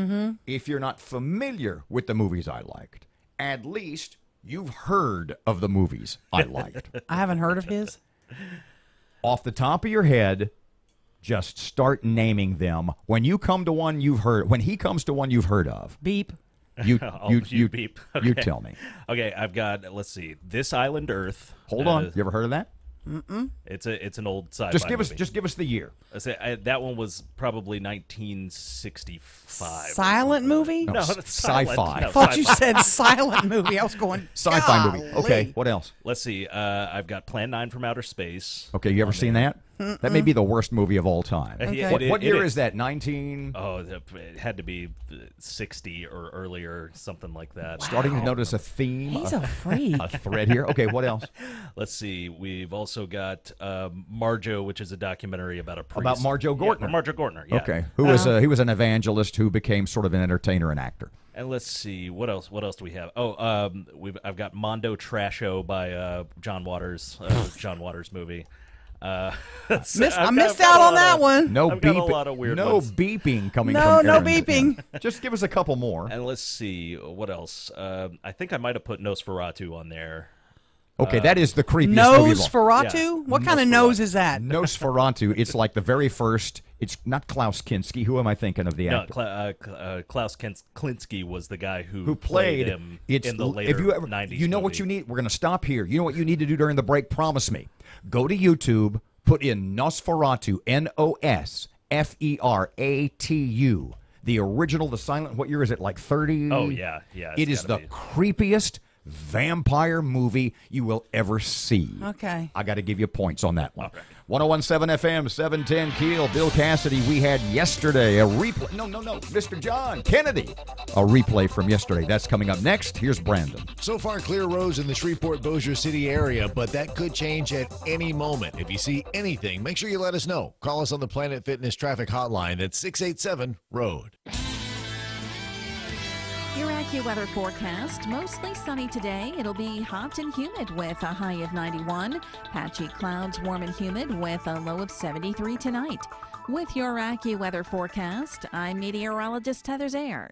if you're not familiar with the movies I liked, at least you've heard of the movies I liked. I haven't heard of his. Off the top of your head, just start naming them. When you come to one you've heard, when he comes to one you've heard of, Beep. you beep. You Okay. tell me. Okay, I've got, let's see, This Island Earth. Hold on. You ever heard of that? It's an old sci-fi Just movie. give us the year. That one was probably 1965. Silent movie? No, No, s- that's silent. sci-fi. No, I thought you sci-fi. said silent movie. I was going, Sci-fi movie. golly. Okay, what else? Let's see. I've got Plan 9 from Outer Space. Okay, you ever seen that? That may be the worst movie of all time. Okay. What year is that? 19? Oh, it had to be 60 or earlier, something like that. Starting to notice a theme. He's a freak. A thread here. Okay, what else? Let's see. We've also got Marjo, which is a documentary about a priest. About Marjo Gortner. Yeah, Marjo Gortner. Yeah. Okay, who was he was an evangelist who became sort of an entertainer and actor. And let's see what else. What else do we have? Oh, I've got Mondo Trasho by John Waters. John Waters movie. I missed out on that one. No I've got a beeping. lot of weird no ones. beeping coming No, from no Erin. beeping. Just give us a couple more. And let's see what else. I think I might have put Nosferatu on there. Okay, that is the creepiest movie of all. Nosferatu? Yeah. What kind of nose is that? Nosferatu. It's like the very first. It's not Klaus Kinski. Who am I thinking of? The No, actor Klaus Klinsky was the guy who played him it's, in the later if you ever, 90s You know what movie. you need? We're going to stop here. You know what you need to do during the break? Promise me. Go to YouTube, put in Nosferatu, Nosferatu, the original, the silent, what year is it, like 30? Oh, yeah. It's It is the gotta be. creepiest vampire movie you will ever see. Okay. I got to give you points on that one. 1017 FM, 710 Keel. Bill Cassidy, we had yesterday a replay. No. Mr. John Kennedy. A replay from yesterday. That's coming up next. Here's Brandon. So far, clear roads in the Shreveport-Bossier City area, but that could change at any moment. If you see anything, make sure you let us know. Call us on the Planet Fitness traffic hotline at 687-ROAD. Your AccuWeather forecast, mostly sunny today. It'll be hot and humid with a high of 91. Patchy clouds, warm and humid with a low of 73 tonight. With your AccuWeather forecast, I'm meteorologist Heather Zayer.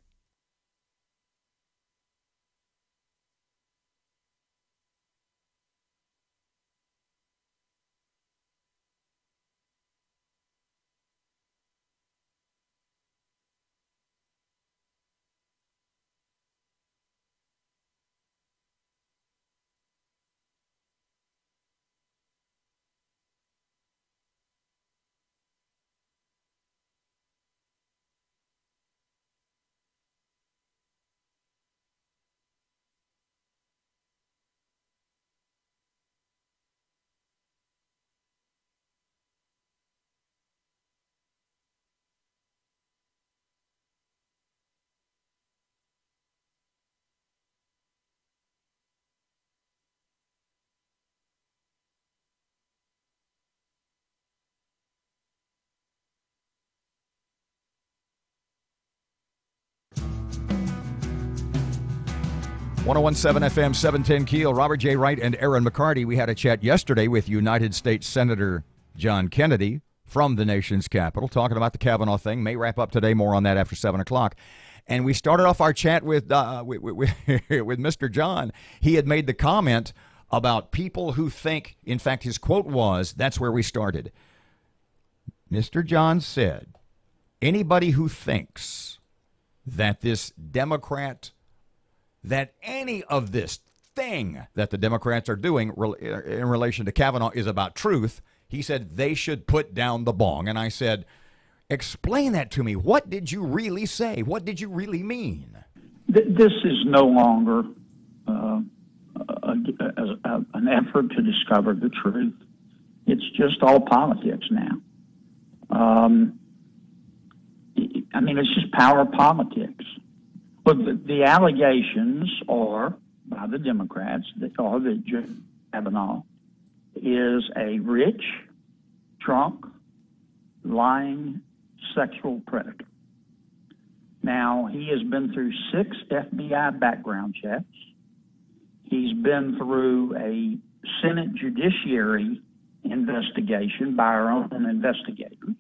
1017 FM, 710 Keel. Robert J. Wright and Erin McCarty. We had a chat yesterday with United States Senator John Kennedy from the nation's capital, talking about the Kavanaugh thing. May wrap up today. More on that after 7 o'clock. And we started off our chat with Mr. John. He had made the comment about people who think, in fact, his quote was, that's where we started. Mr. John said, anybody who thinks that this Democrat, that any of this thing that the Democrats are doing in relation to Kavanaugh is about truth, he said they should put down the bong. And I said, explain that to me. What did you really say? What did you really mean? This is no longer an effort to discover the truth. It's just all politics now. I mean, it's just power politics. But the allegations are by the Democrats that Kavanaugh is a rich, drunk, lying sexual predator. Now, he has been through 6 FBI background checks. He's been through a Senate Judiciary investigation by our own investigators.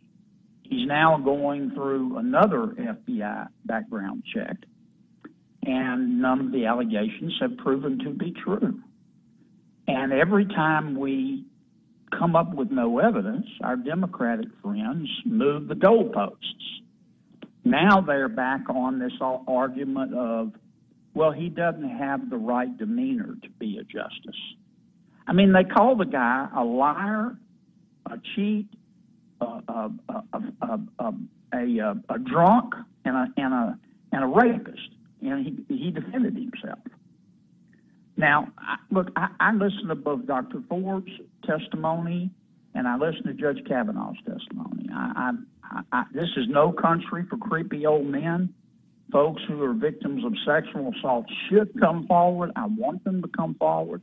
He's now going through another FBI background check, and none of the allegations have proven to be true. And every time we come up with no evidence, our Democratic friends move the goalposts. Now they're back on this argument of, well, he doesn't have the right demeanor to be a justice. I mean, they call the guy a liar, a cheat, a drunk, and a rapist, and he defended himself. Now, I listened to both Dr. Ford's testimony and I listened to Judge Kavanaugh's testimony. This is no country for creepy old men. Folks who are victims of sexual assault should come forward. I want them to come forward.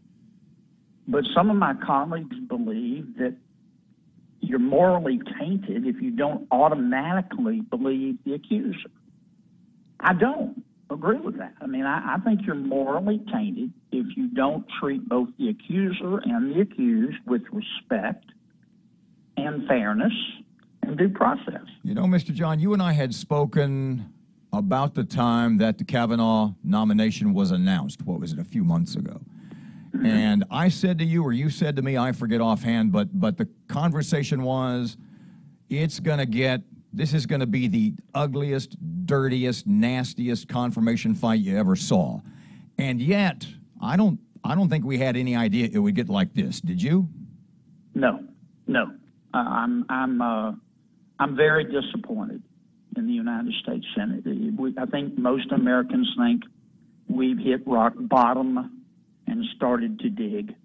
But some of my colleagues believe that you're morally tainted if you don't automatically believe the accuser. I don't agree with that. I mean, I think you're morally tainted if you don't treat both the accuser and the accused with respect and fairness and due process. You know, Mr. John, you and I had spoken about the time that the Kavanaugh nomination was announced. What was it, a few months ago? And I said to you, or you said to me, I forget offhand, but the conversation was, this is going to be the ugliest, dirtiest, nastiest confirmation fight you ever saw. And yet, I don't think we had any idea it would get like this. Did you? No. I'm very disappointed in the United States Senate. I think most Americans think we've hit rock bottom and started to dig.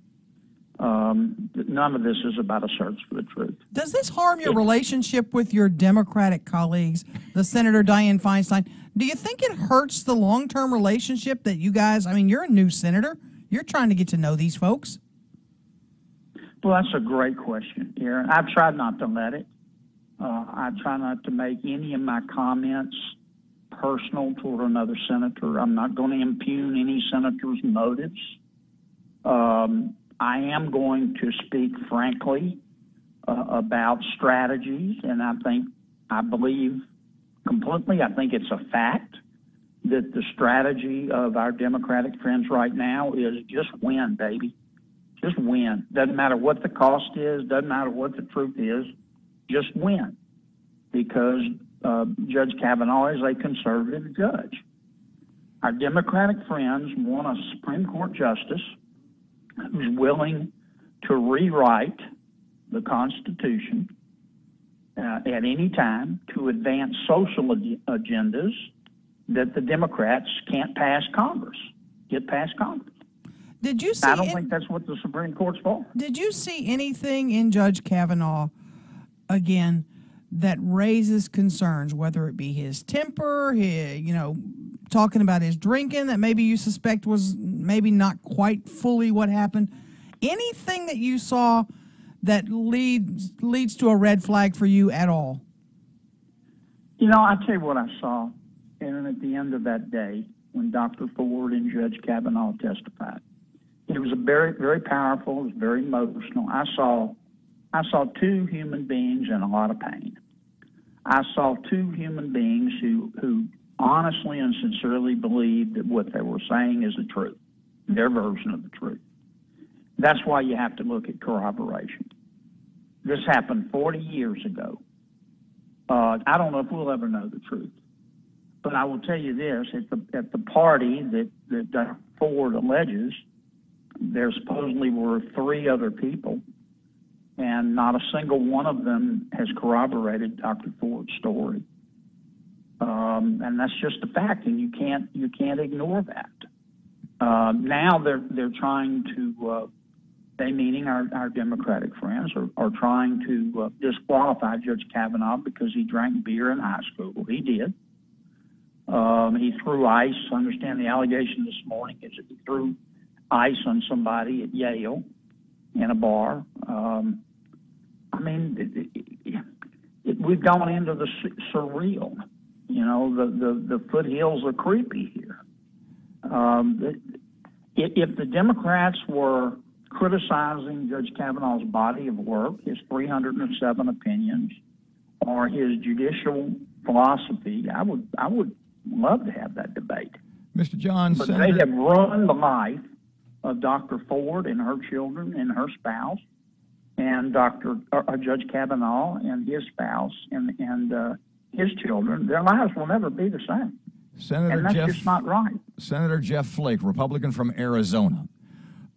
None of this is about a search for the truth. Does this harm your relationship with your Democratic colleagues, the Senator Dianne Feinstein? Do you think it hurts the long-term relationship that you guys, I mean, you're a new senator. You're trying to get to know these folks. Well, that's a great question, Erin. I've tried not to let it. I try not to make any of my comments personal toward another senator. I'm not going to impugn any senator's motives. I am going to speak frankly about strategies, and I believe completely, I think it's a fact that the strategy of our Democratic friends right now is just win, baby. Just win. Doesn't matter what the cost is, doesn't matter what the truth is, just win. Because Judge Kavanaugh is a conservative judge. Our Democratic friends want a Supreme Court justice who's willing to rewrite the Constitution at any time to advance social agendas that the Democrats can't get past Congress. Did you see? I don't think that's what the Supreme Court's for. Did you see anything in Judge Kavanaugh, again, that raises concerns, whether it be his temper, talking about his drinking that maybe you suspect was maybe not quite fully what happened? Anything that you saw that leads to a red flag for you at all? I'll tell you what I saw, Erin, at the end of that day. when Dr. Ford and Judge Kavanaugh testified. It was a very, very powerful. It was very emotional. I saw two human beings in a lot of pain. I saw two human beings who honestly and sincerely believed that what they were saying is the truth, their version of the truth. That's why you have to look at corroboration. This happened 40 years ago. I don't know if we'll ever know the truth, but I will tell you this: at the party that Dr. Ford alleges, there supposedly were 3 other people, and not a single one of them has corroborated Dr. Ford's story. And that's just a fact, and you can't ignore that. Now they're trying to, they meaning our Democratic friends, are trying to disqualify Judge Kavanaugh because he drank beer in high school. He did. He threw ice. I understand the allegation this morning is that he threw ice on somebody at Yale in a bar. I mean, we've gone into the surreal. You know, the foothills are creepy here. If the Democrats were criticizing Judge Kavanaugh's body of work, his 307 opinions, or his judicial philosophy, I would love to have that debate. Mr. John, but Senator, they have ruined the life of Dr. Ford and her children and her spouse, and Judge Kavanaugh and his spouse and his children. Their lives will never be the same. And that's just not right. Senator Jeff Flake, Republican from Arizona.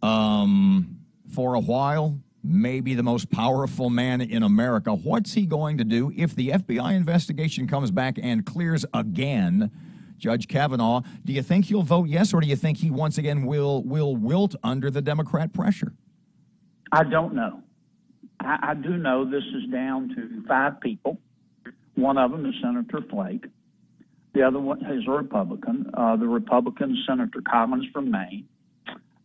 For a while, maybe the most powerful man in America. What's he going to do if the FBI investigation comes back and clears again Judge Kavanaugh? Do you think he'll vote yes, or do you think he once again will wilt under the Democrat pressure? I don't know. I do know this is down to 5 people. One of them is Senator Flake. The other one is a Republican. The Republican, Senator Collins from Maine,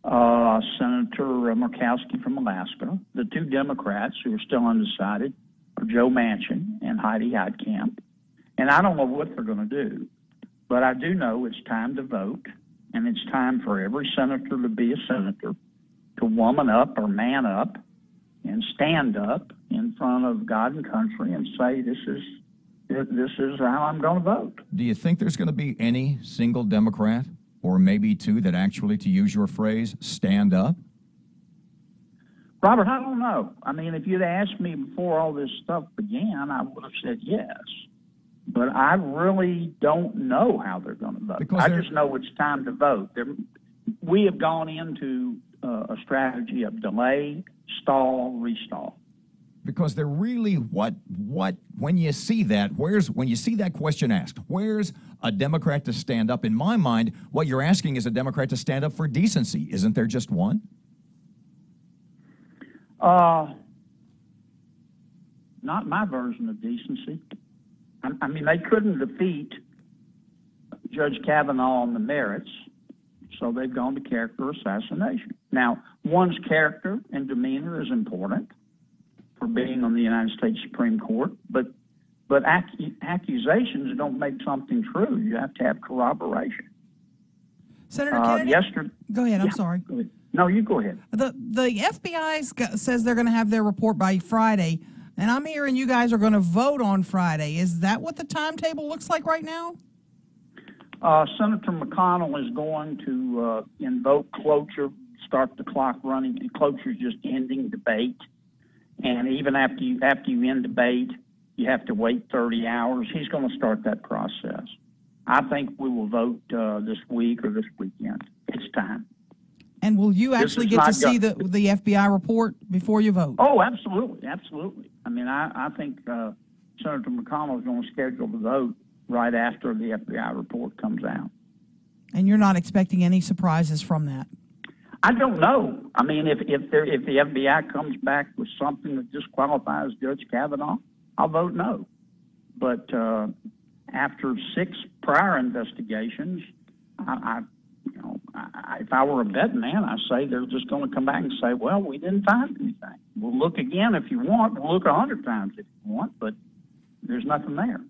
Senator Murkowski from Alaska. The 2 Democrats who are still undecided are Joe Manchin and Heidi Heitkamp. And I don't know what they're going to do, but I do know it's time to vote, and it's time for every senator to be a senator, to woman up or man up and stand up in front of God and country and say, this is how I'm going to vote. Do you think there's going to be any single Democrat, or maybe 2, that actually, to use your phrase, stand up? Robert, I don't know. I mean, if you'd asked me before all this stuff began, I would have said yes. But I really don't know how they're going to vote. I just know it's time to vote. We have gone into a strategy of delay, stall, restall. Because they're really when you see that, when you see that question asked, where's a Democrat to stand up? In my mind, what you're asking is a Democrat to stand up for decency. Isn't there just one? Not my version of decency. I mean, they couldn't defeat Judge Kavanaugh on the merits, so they've gone to character assassination. Now, one's character and demeanor is important for being on the United States Supreme Court, but accusations don't make something true. You have to have corroboration. Senator Kennedy, go ahead. I'm sorry. Go ahead. No, you go ahead. The FBI says they're going to have their report by Friday, and I'm hearing you guys are going to vote on Friday. Is that what the timetable looks like right now? Senator McConnell is going to invoke cloture, start the clock running, and cloture is just ending debate. And even after you end debate, you have to wait 30 hours. He's going to start that process. I think we will vote this week or this weekend. It's time. And will you actually get to see the FBI report before you vote? Oh, absolutely, absolutely. I mean, I think Senator McConnell is going to schedule the vote right after the FBI report comes out. And you're not expecting any surprises from that? I don't know. I mean, if the FBI comes back with something that disqualifies Judge Kavanaugh, I'll vote no. But after 6 prior investigations, if I were a betting man, I say they're just going to come back and say, well, we didn't find anything. We'll look again if you want. We'll look 100 times if you want, but there's nothing there.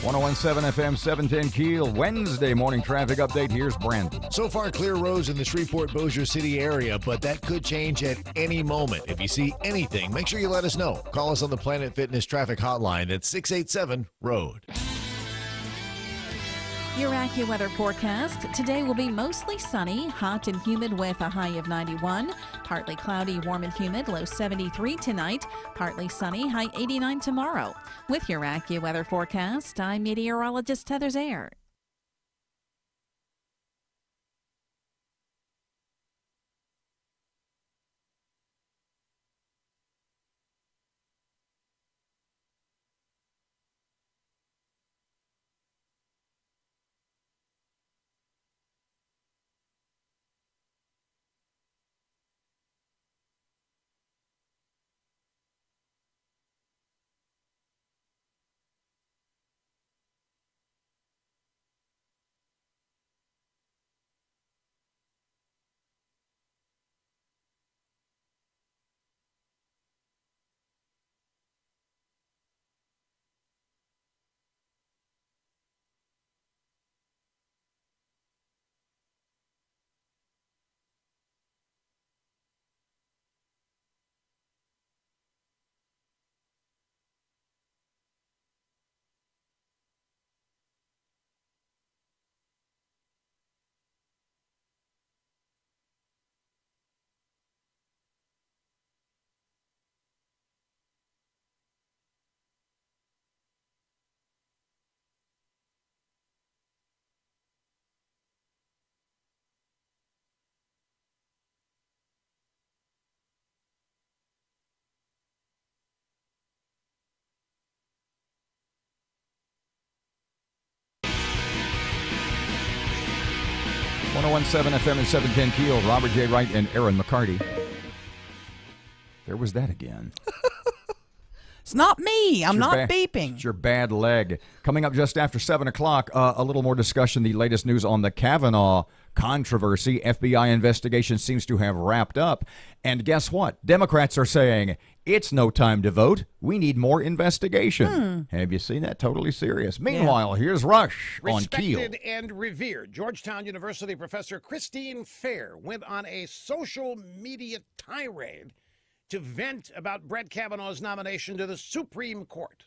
1017 FM 710 Keel, Wednesday morning traffic update. Here's Brandon. So far, clear roads in the Shreveport-Bossier City area, but that could change at any moment. If you see anything, make sure you let us know. Call us on the Planet Fitness traffic hotline at 687-ROAD. Your AccuWeather forecast. Today will be mostly sunny, hot and humid with a high of 91. Partly cloudy, warm and humid, low 73 tonight. Partly sunny, high 89 tomorrow. With your AccuWeather forecast, I'm meteorologist Heather Zayer. .117 FM and 710 Keel, Robert J. Wright and Erin McCarty. There was that again. It's not me. I'm not bad, beeping. It's your bad leg. Coming up just after 7 o'clock, a little more discussion, the latest news on the Kavanaugh controversy. FBI investigation seems to have wrapped up. And guess what? Democrats are saying, it's no time to vote. We need more investigation. Have you seen that? Totally serious. Meanwhile, here's Rush on Keel. Respected and revered Georgetown University professor Christine Fair went on a social media tirade to vent about Brett Kavanaugh's nomination to the Supreme Court.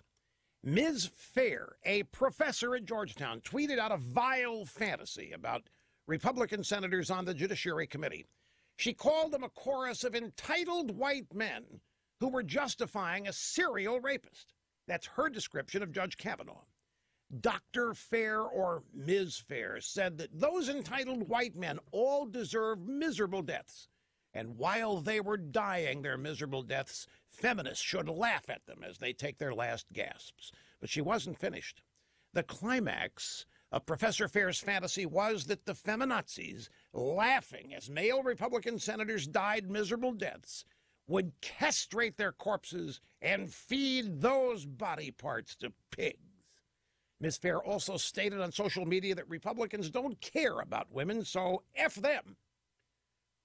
Ms. Fair, a professor at Georgetown, tweeted out a vile fantasy about Republican senators on the Judiciary Committee. She called them a chorus of entitled white men who were justifying a serial rapist. That's her description of Judge Kavanaugh. Dr. Fair, or Ms. Fair, said that those entitled white men all deserve miserable deaths. And while they were dying their miserable deaths, feminists should laugh at them as they take their last gasps. But she wasn't finished. The climax of Professor Fair's fantasy was that the feminazis, laughing as male Republican senators died miserable deaths, would castrate their corpses and feed those body parts to pigs. Ms. Fair also stated on social media that Republicans don't care about women, so F them.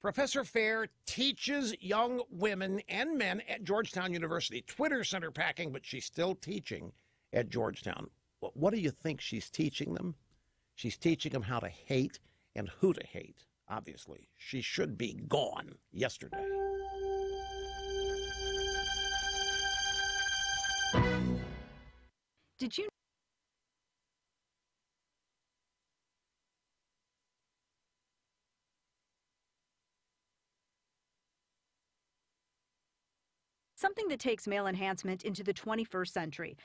Professor Fair teaches young women and men at Georgetown University. Twitter sent her packing, but she's still teaching at Georgetown. What do you think she's teaching them? She's teaching them how to hate and who to hate, obviously. She should be gone yesterday. Did you something that takes male enhancement into the 21st century?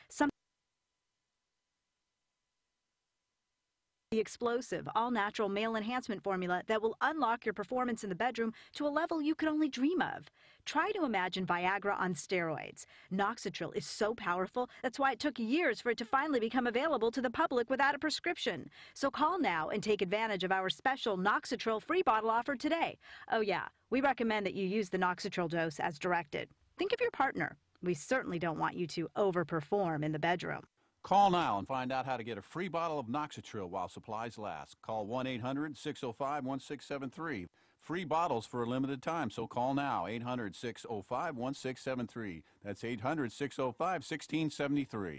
The explosive, all-natural male enhancement formula that will unlock your performance in the bedroom to a level you could only dream of. Try to imagine Viagra on steroids. Noxitril is so powerful, that's why it took years for it to finally become available to the public without a prescription. So call now and take advantage of our special Noxitril free bottle offer today. Oh yeah, we recommend that you use the Noxitril dose as directed. Think of your partner. We certainly don't want you to overperform in the bedroom. Call now and find out how to get a free bottle of Noxitril while supplies last. Call 1-800-605-1673. Free bottles for a limited time, so call now. 800-605-1673. That's 800-605-1673.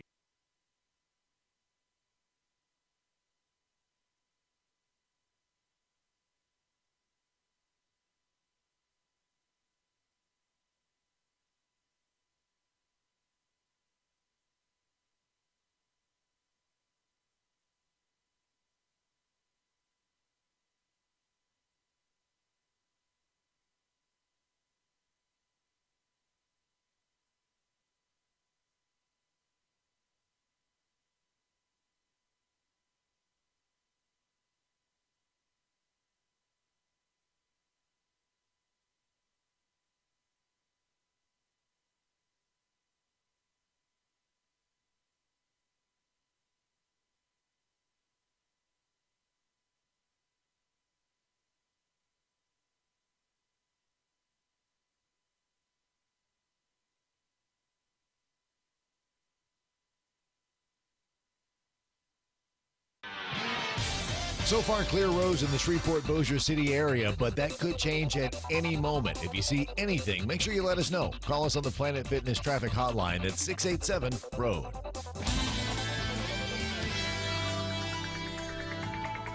So far, clear roads in the Shreveport-Bossier City area, but that could change at any moment. If you see anything, make sure you let us know. Call us on the Planet Fitness traffic hotline at 687-ROAD.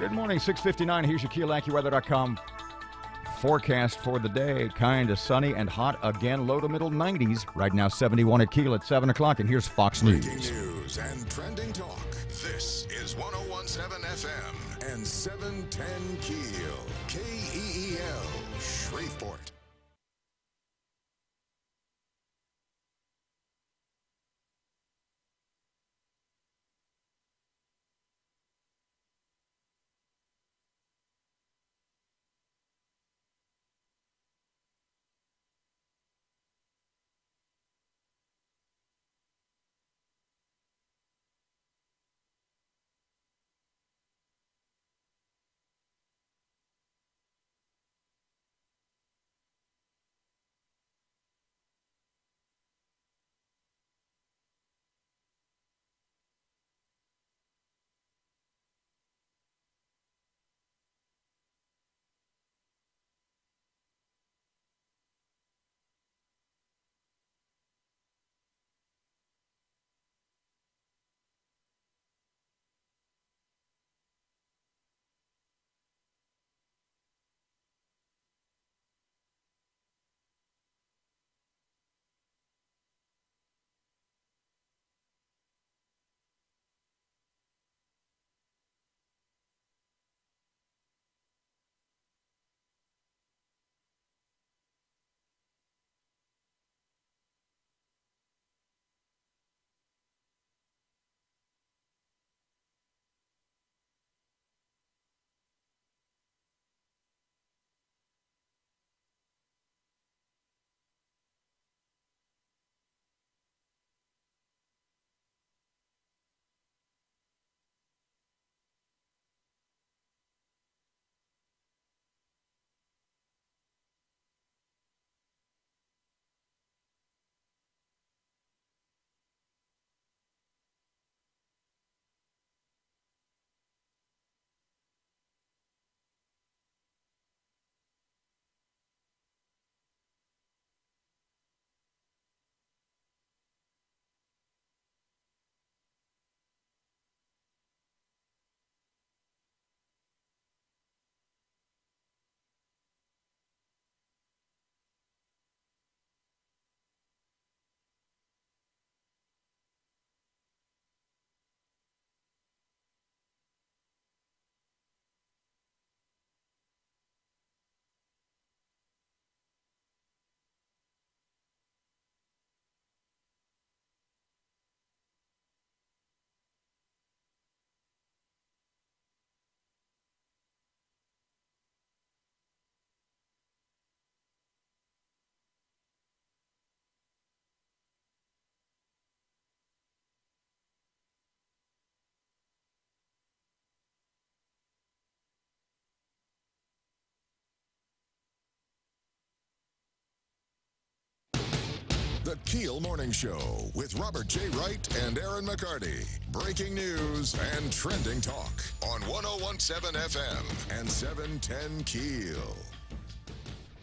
Good morning, 6:59. Here's your KEEL forecast for the day. Kind of sunny and hot again, low to middle 90s. Right now, 71 at KEEL at 7 o'clock. And here's Fox News. Breaking news and trending talk. This is 101.7 FM and 710 KEEL. KEEL, Shreveport. The KEEL Morning Show with Robert J. Wright and Erin McCarty. Breaking news and trending talk on 101.7 FM and 710 KEEL.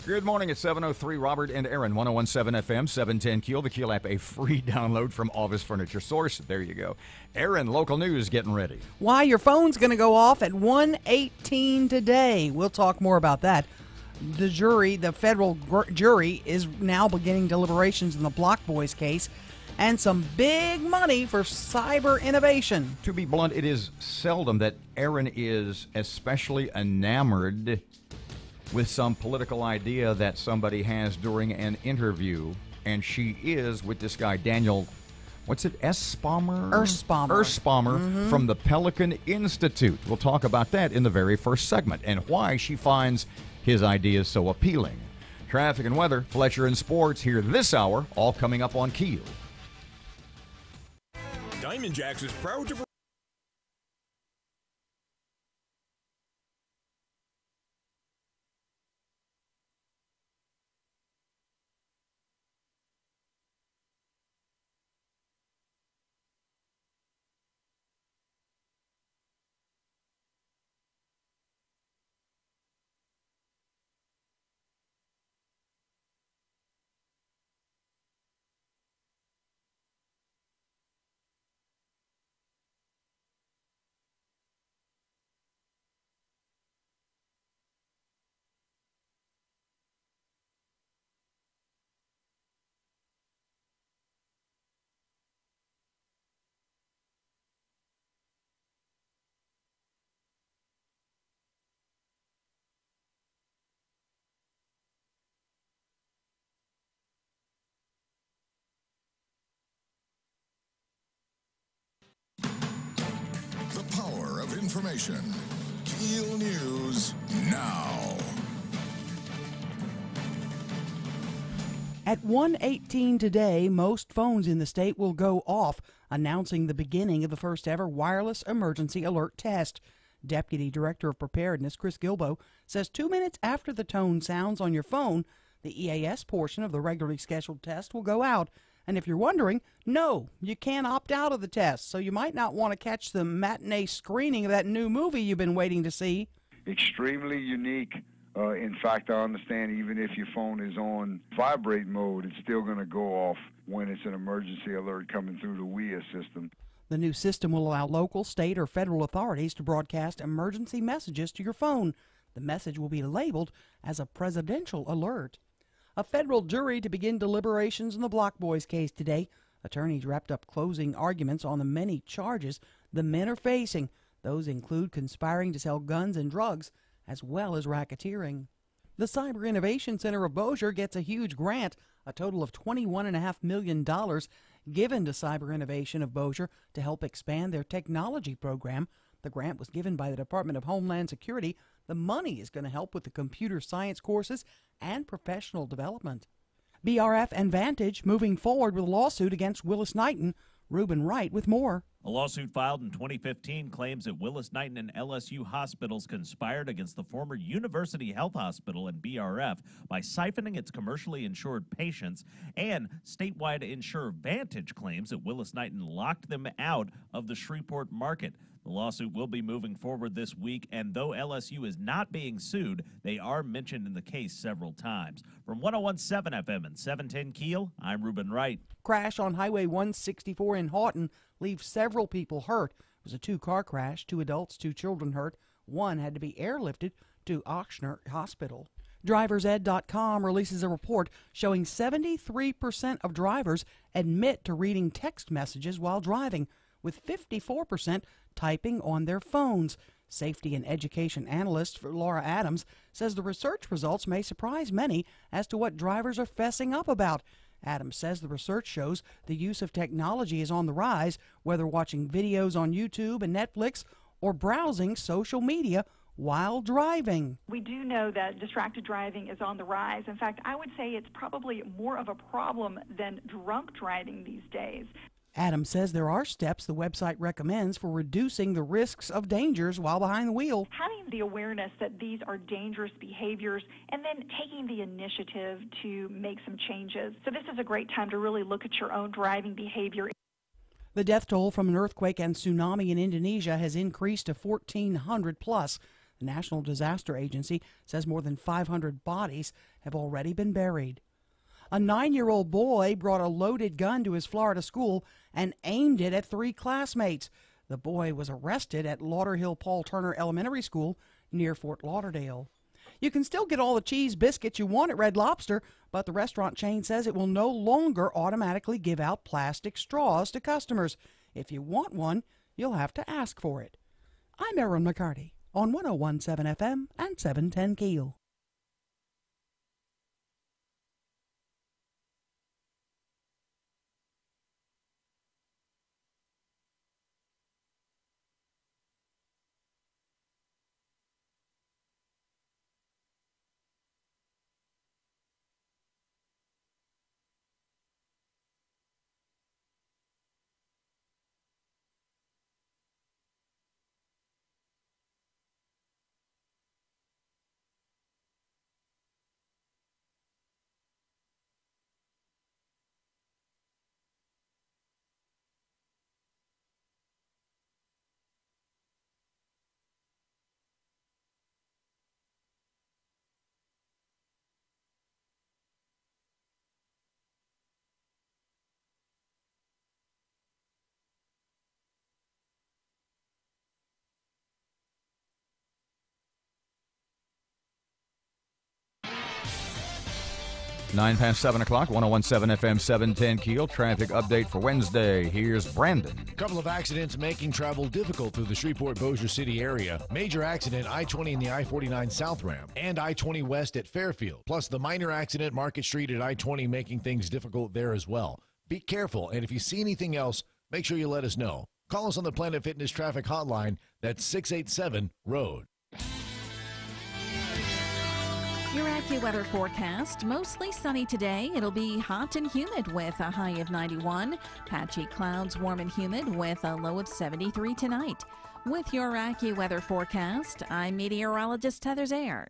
Good morning at 7:03. Robert and Erin, 101.7 FM, 710 KEEL. The KEEL app, a free download from Avis Furniture Source. There you go. Erin, local news getting ready. Why your phone's going to go off at 1:18 today. We'll talk more about that. The federal jury is now beginning deliberations in the Block Boys case, and some big money for cyber innovation. To be blunt, it is seldom that Erin is especially enamored with some political idea that somebody has during an interview, and she is with this guy, Daniel, what's it, Erspamer? Erspamer. From the Pelican Institute. We'll talk about that in the very first segment, and why she finds his ideas so appealing. Traffic and weather, Fletcher and sports here this hour, all coming up on KEEL. Diamond Jacks is proud to information. KEEL News now. At 1:18 today, most phones in the state will go off, announcing the beginning of the first ever wireless emergency alert test. Deputy Director of Preparedness Chris Gilbo says 2 minutes after the tone sounds on your phone, the EAS portion of the regularly scheduled test will go out. And if you're wondering, no, you can't opt out of the test, so you might not want to catch the matinee screening of that new movie you've been waiting to see. Extremely unique. In fact, I understand even if your phone is on vibrate mode, it's still going to go off when it's an emergency alert coming through the WIA system. The new system will allow local, state, or federal authorities to broadcast emergency messages to your phone. The message will be labeled as a presidential alert. A federal jury to begin deliberations in the Block Boys case today. Attorneys wrapped up closing arguments on the many charges the men are facing. Those include conspiring to sell guns and drugs, as well as racketeering. The Cyber Innovation Center of Bossier gets a huge grant, a total of $21.5 million given to Cyber Innovation of Bossier to help expand their technology program. The grant was given by the Department of Homeland Security. The money is going to help with the computer science courses and professional development. BRF and Vantage moving forward with a lawsuit against Willis-Knighton. Reuben Wright with more. A lawsuit filed in 2015 claims that Willis-Knighton and LSU hospitals conspired against the former University Health Hospital and BRF by siphoning its commercially insured patients, and statewide insurer Vantage claims that Willis-Knighton locked them out of the Shreveport market. The lawsuit will be moving forward this week, and though LSU is not being sued, they are mentioned in the case several times. From 101.7 FM and 710 KEEL, I'm Reuben Wright. Crash on Highway 164 in Houghton leaves several people hurt. It was a two-car crash, 2 adults, 2 children hurt. One had to be airlifted to Ochsner Hospital. DriversEd.com releases a report showing 73% of drivers admit to reading text messages while driving, with 54% typing on their phones. Safety and education analyst Laura Adams says the research results may surprise many as to what drivers are fessing up about. Adams says the research shows the use of technology is on the rise, whether watching videos on YouTube and Netflix or browsing social media while driving. We do know that distracted driving is on the rise. In fact, I would say it's probably more of a problem than drunk driving these days. Adams says there are steps the website recommends for reducing the risks of dangers while behind the wheel. Having the awareness that these are dangerous behaviors and then taking the initiative to make some changes. So this is a great time to really look at your own driving behavior. The death toll from an earthquake and tsunami in Indonesia has increased to 1,400 plus. The National Disaster Agency says more than 500 bodies have already been buried. A 9-year-old boy brought a loaded gun to his Florida school and aimed it at 3 classmates. The boy was arrested at Lauderhill Paul Turner Elementary School near Fort Lauderdale. You can still get all the cheese biscuits you want at Red Lobster, but the restaurant chain says it will no longer automatically give out plastic straws to customers. If you want one, you'll have to ask for it. I'm Erin McCarty on 101.7 FM and 710 KEEL. Nine past 7 o'clock, 101.7 FM, 710 KEEL. Traffic update for Wednesday. Here's Brandon. A couple of accidents making travel difficult through the Shreveport-Bossier City area. Major accident, I-20 in the I-49 South ramp and I-20 West at Fairfield. Plus the minor accident, Market Street at I-20, making things difficult there as well. Be careful, and if you see anything else, make sure you let us know. Call us on the Planet Fitness traffic hotline. That's 687-ROAD. Your AccuWeather forecast, mostly sunny today. It'll be hot and humid with a high of 91. Patchy clouds, warm and humid with a low of 73 tonight. With your AccuWeather forecast, I'm meteorologist Heather Zayer.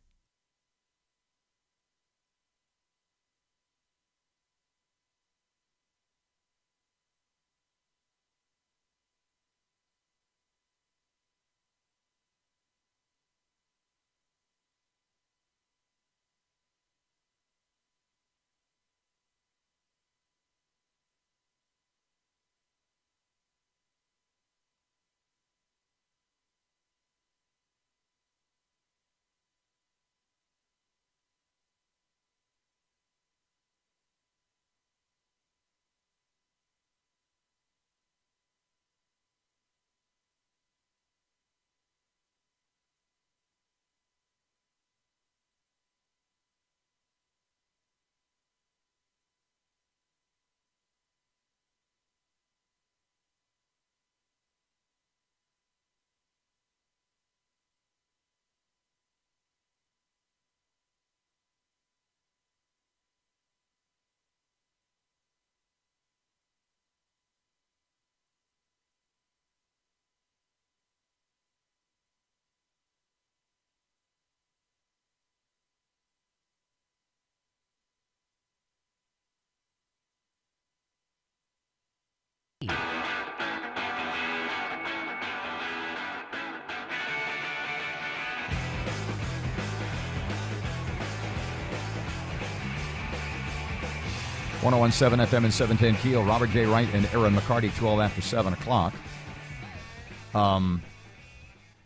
.101.7 FM and 710 KEEL. Robert J. Wright and Erin McCarty, 12 after 7 o'clock.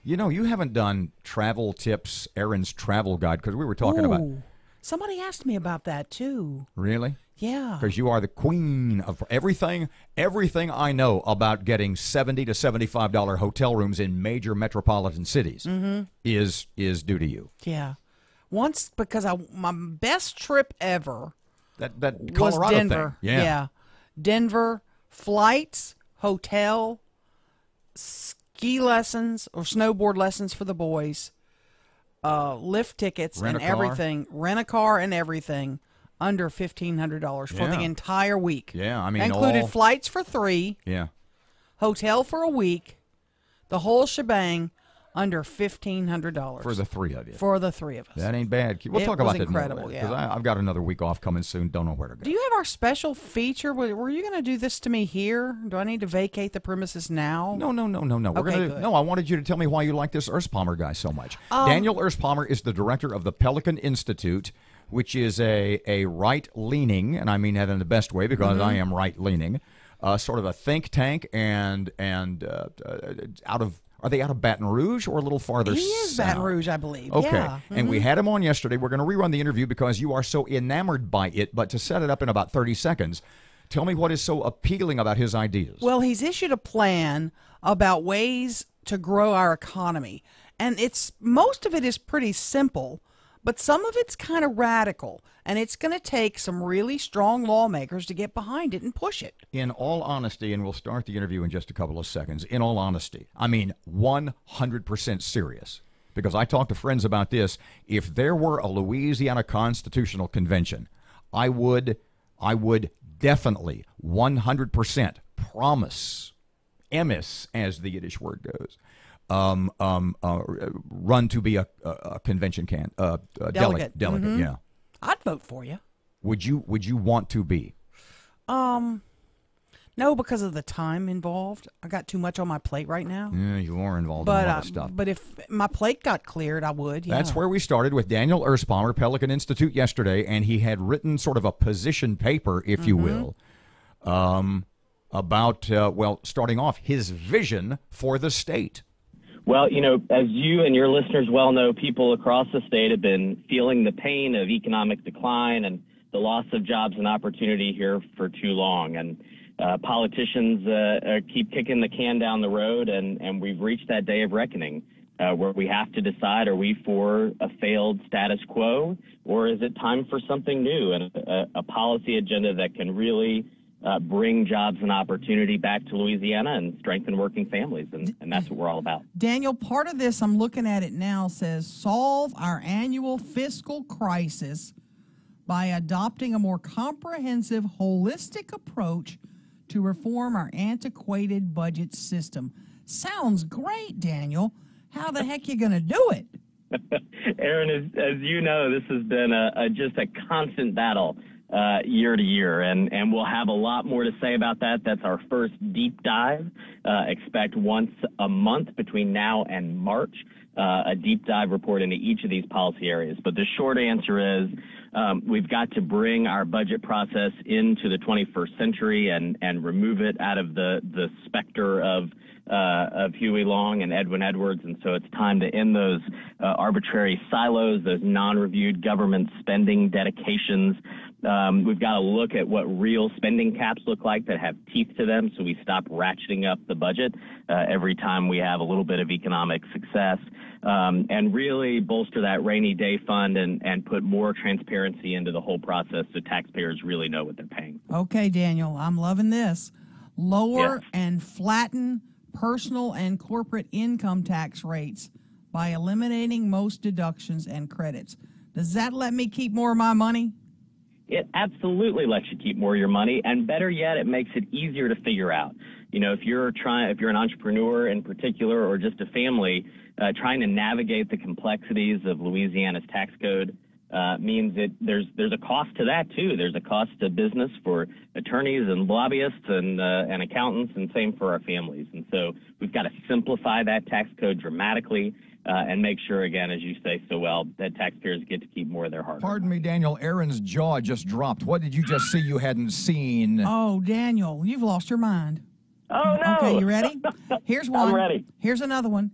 You know, you haven't done travel tips, Erin's travel guide, because we were talking about... Somebody asked me about that, too. Really? Yeah. Because you are the queen of everything. Everything I know about getting $70 to $75 hotel rooms in major metropolitan cities is due to you. Yeah. Once, because my best trip ever... That Colorado was Denver. thing. Yeah. Denver, flights, hotel, ski lessons or snowboard lessons for the boys, lift tickets and everything, rent a car and everything under $1,500 for the entire week. Yeah, I mean, included flights for 3. Yeah. Hotel for a week, the whole shebang. Under $1,500 for the 3 of you. For the 3 of us. That ain't bad. We'll talk about that incredible, because I've got another week off coming soon. Don't know where to go. Do you have our special feature? Were you going to do this to me here? Do I need to vacate the premises now? No. Okay, good. No, I wanted you to tell me why you like this Erspalmer guy so much. Daniel Erspalmer is the director of the Pelican Institute, which is a right-leaning, and I mean that in the best way because I am right-leaning, sort of a think tank and out of. Are they out of Baton Rouge or a little farther south? He is Baton Rouge, I believe. Okay. Yeah. And we had him on yesterday. We're going to rerun the interview because you are so enamored by it. But to set it up in about 30 seconds, tell me what is so appealing about his ideas. Well, he's issued a plan about ways to grow our economy. And most of it is pretty simple, but some of it's kind of radical. And it's going to take some really strong lawmakers to get behind it and push it. In all honesty, and we'll start the interview in just a couple of seconds, in all honesty, I mean 100% serious, because I talked to friends about this. If there were a Louisiana Constitutional Convention, I would definitely 100% promise, emis, as the Yiddish word goes, run to be a convention delegate. Yeah. I'd vote for you. Would you want to be? No, because of the time involved. I got too much on my plate right now. Yeah, you are involved in a lot of stuff. But if my plate got cleared, I would. Yeah. That's where we started with Daniel Erspalmer, Pelican Institute, yesterday, and he had written sort of a position paper, if you will, about, starting off, his vision for the state. Well, you know, as you and your listeners well know, people across the state have been feeling the pain of economic decline and the loss of jobs and opportunity here for too long. And politicians keep kicking the can down the road, and we've reached that day of reckoning where we have to decide, are we for a failed status quo, or is it time for something new and a policy agenda that can really bring jobs and opportunity back to Louisiana and strengthen working families, and that's what we're all about. Daniel, part of this, I'm looking at it now, says solve our annual fiscal crisis by adopting a more comprehensive, holistic approach to reform our antiquated budget system. Sounds great, Daniel. How the heck you going to do it? Erin, as you know, this has been just a constant battle year to year, and we'll have a lot more to say about that. That's our first deep dive. Expect once a month between now and March, a deep dive report into each of these policy areas. But the short answer is we've got to bring our budget process into the 21st century and remove it out of the specter of Huey Long and Edwin Edwards. And so it's time to end those arbitrary silos, those non-reviewed government spending dedications. We've got to look at what real spending caps look like that have teeth to them, so we stop ratcheting up the budget every time we have a little bit of economic success, and really bolster that rainy day fund and put more transparency into the whole process so taxpayers really know what they're paying. Okay, Daniel, I'm loving this. Lower and flatten personal and corporate income tax rates by eliminating most deductions and credits. Does that let me keep more of my money? It absolutely lets you keep more of your money, and better yet, it makes it easier to figure out. You know, if you're an entrepreneur in particular, or just a family, trying to navigate the complexities of Louisiana's tax code means that there's a cost to that too. There's a cost to business for attorneys and lobbyists and accountants, and same for our families. And so we've got to simplify that tax code dramatically. And make sure, again, as you say so well, that taxpayers get to keep more of their hard-earned. Pardon me, Daniel. Erin's jaw just dropped. What did you just see you hadn't seen? Oh, Daniel, you've lost your mind. Oh, no. Okay, you ready? Here's one. I'm ready. Here's another one.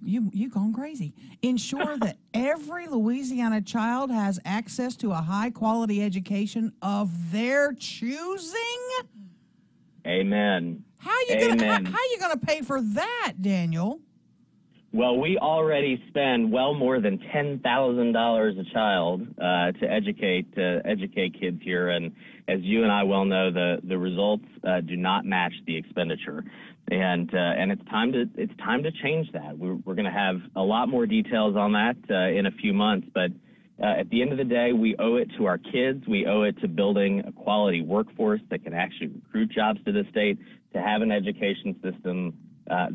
You've gone crazy. Ensure that every Louisiana child has access to a high-quality education of their choosing? Amen. How you gonna pay for that, Daniel? Well, we already spend well more than $10,000 a child to educate kids here, and as you and I well know, the results do not match the expenditure, and it's time to change that. We're going to have a lot more details on that in a few months, but at the end of the day, we owe it to our kids. We owe it to building a quality workforce that can actually recruit jobs to the state, to have an education system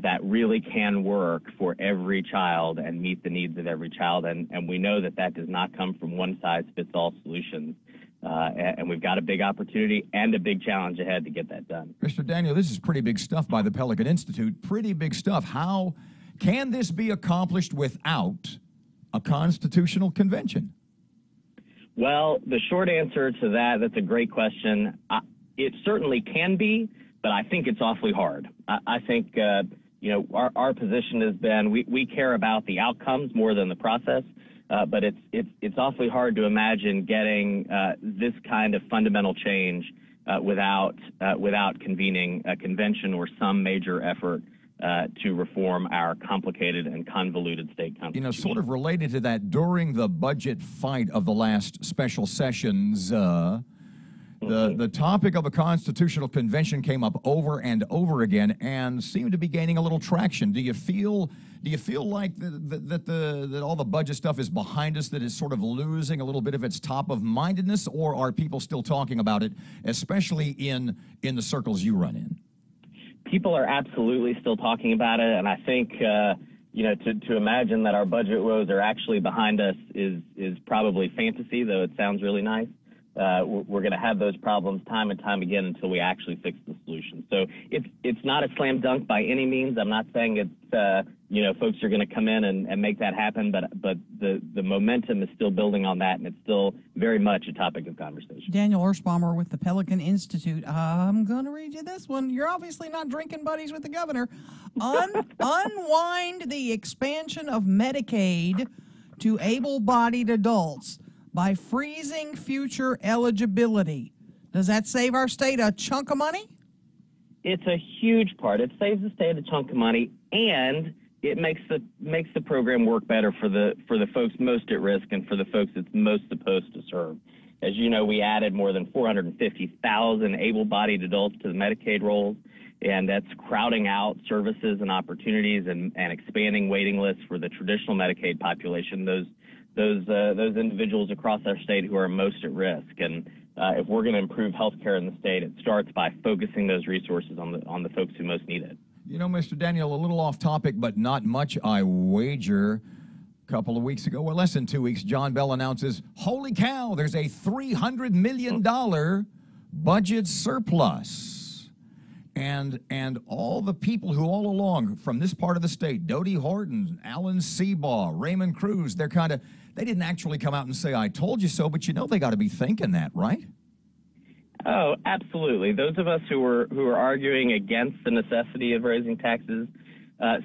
that really can work for every child and meet the needs of every child. And we know that does not come from one-size-fits-all solutions. And we've got a big opportunity and a big challenge ahead to get that done. Mr. Daniel, this is pretty big stuff by the Pelican Institute. Pretty big stuff. How can this be accomplished without a constitutional convention? Well, the short answer to that's a great question. It certainly can be, but I think it's awfully hard. I think, our position has been we care about the outcomes more than the process, but it's awfully hard to imagine getting this kind of fundamental change without convening a convention or some major effort to reform our complicated and convoluted state constitution. You know, sort of related to that, during the budget fight of the last special sessions, the topic of a constitutional convention came up over and over again and seemed to be gaining a little traction. Do you feel like that all the budget stuff is behind us, that is sort of losing a little bit of its top of mindedness, or are people still talking about it, especially in the circles you run in? People are absolutely still talking about it, and I think to imagine that our budget woes are actually behind us is probably fantasy, though it sounds really nice. We're going to have those problems time and time again until we actually fix the solution. So it's not a slam dunk by any means. I'm not saying it's folks are going to come in and make that happen, but the momentum is still building on that, and it's still very much a topic of conversation. Daniel Ersbaumer with the Pelican Institute. I'm going to read you this one. You're obviously not drinking buddies with the governor. Unwind the expansion of Medicaid to able-bodied adults by freezing future eligibility. Does that save our state a chunk of money? It's a huge part. It saves the state a chunk of money, and it makes the program work better for the folks most at risk and for the folks it's most supposed to serve. As you know, we added more than 450,000 able-bodied adults to the Medicaid rolls, and that's crowding out services and opportunities and expanding waiting lists for the traditional Medicaid population, those individuals across our state who are most at risk. And if we're going to improve health care in the state, it starts by focusing those resources on the folks who most need it. You know, Mr. Daniel, a little off topic, but not much, I wager. A couple of weeks ago, or less than 2 weeks, John Bell announces, holy cow, there's a $300 million budget surplus. And all the people who all along from this part of the state, Dodie Horton, Alan Seabaugh, Raymond Cruz, they didn't actually come out and say, I told you so, but you know they got to be thinking that, right? Oh, absolutely. Those of us who are arguing against the necessity of raising taxes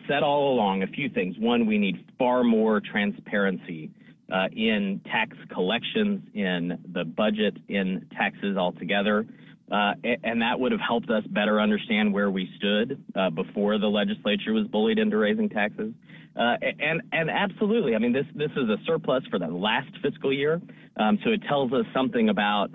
said all along a few things. One, we need far more transparency in tax collections, in the budget, in taxes altogether. And that would have helped us better understand where we stood before the legislature was bullied into raising taxes. And absolutely, I mean, this is a surplus for the last fiscal year. So it tells us something about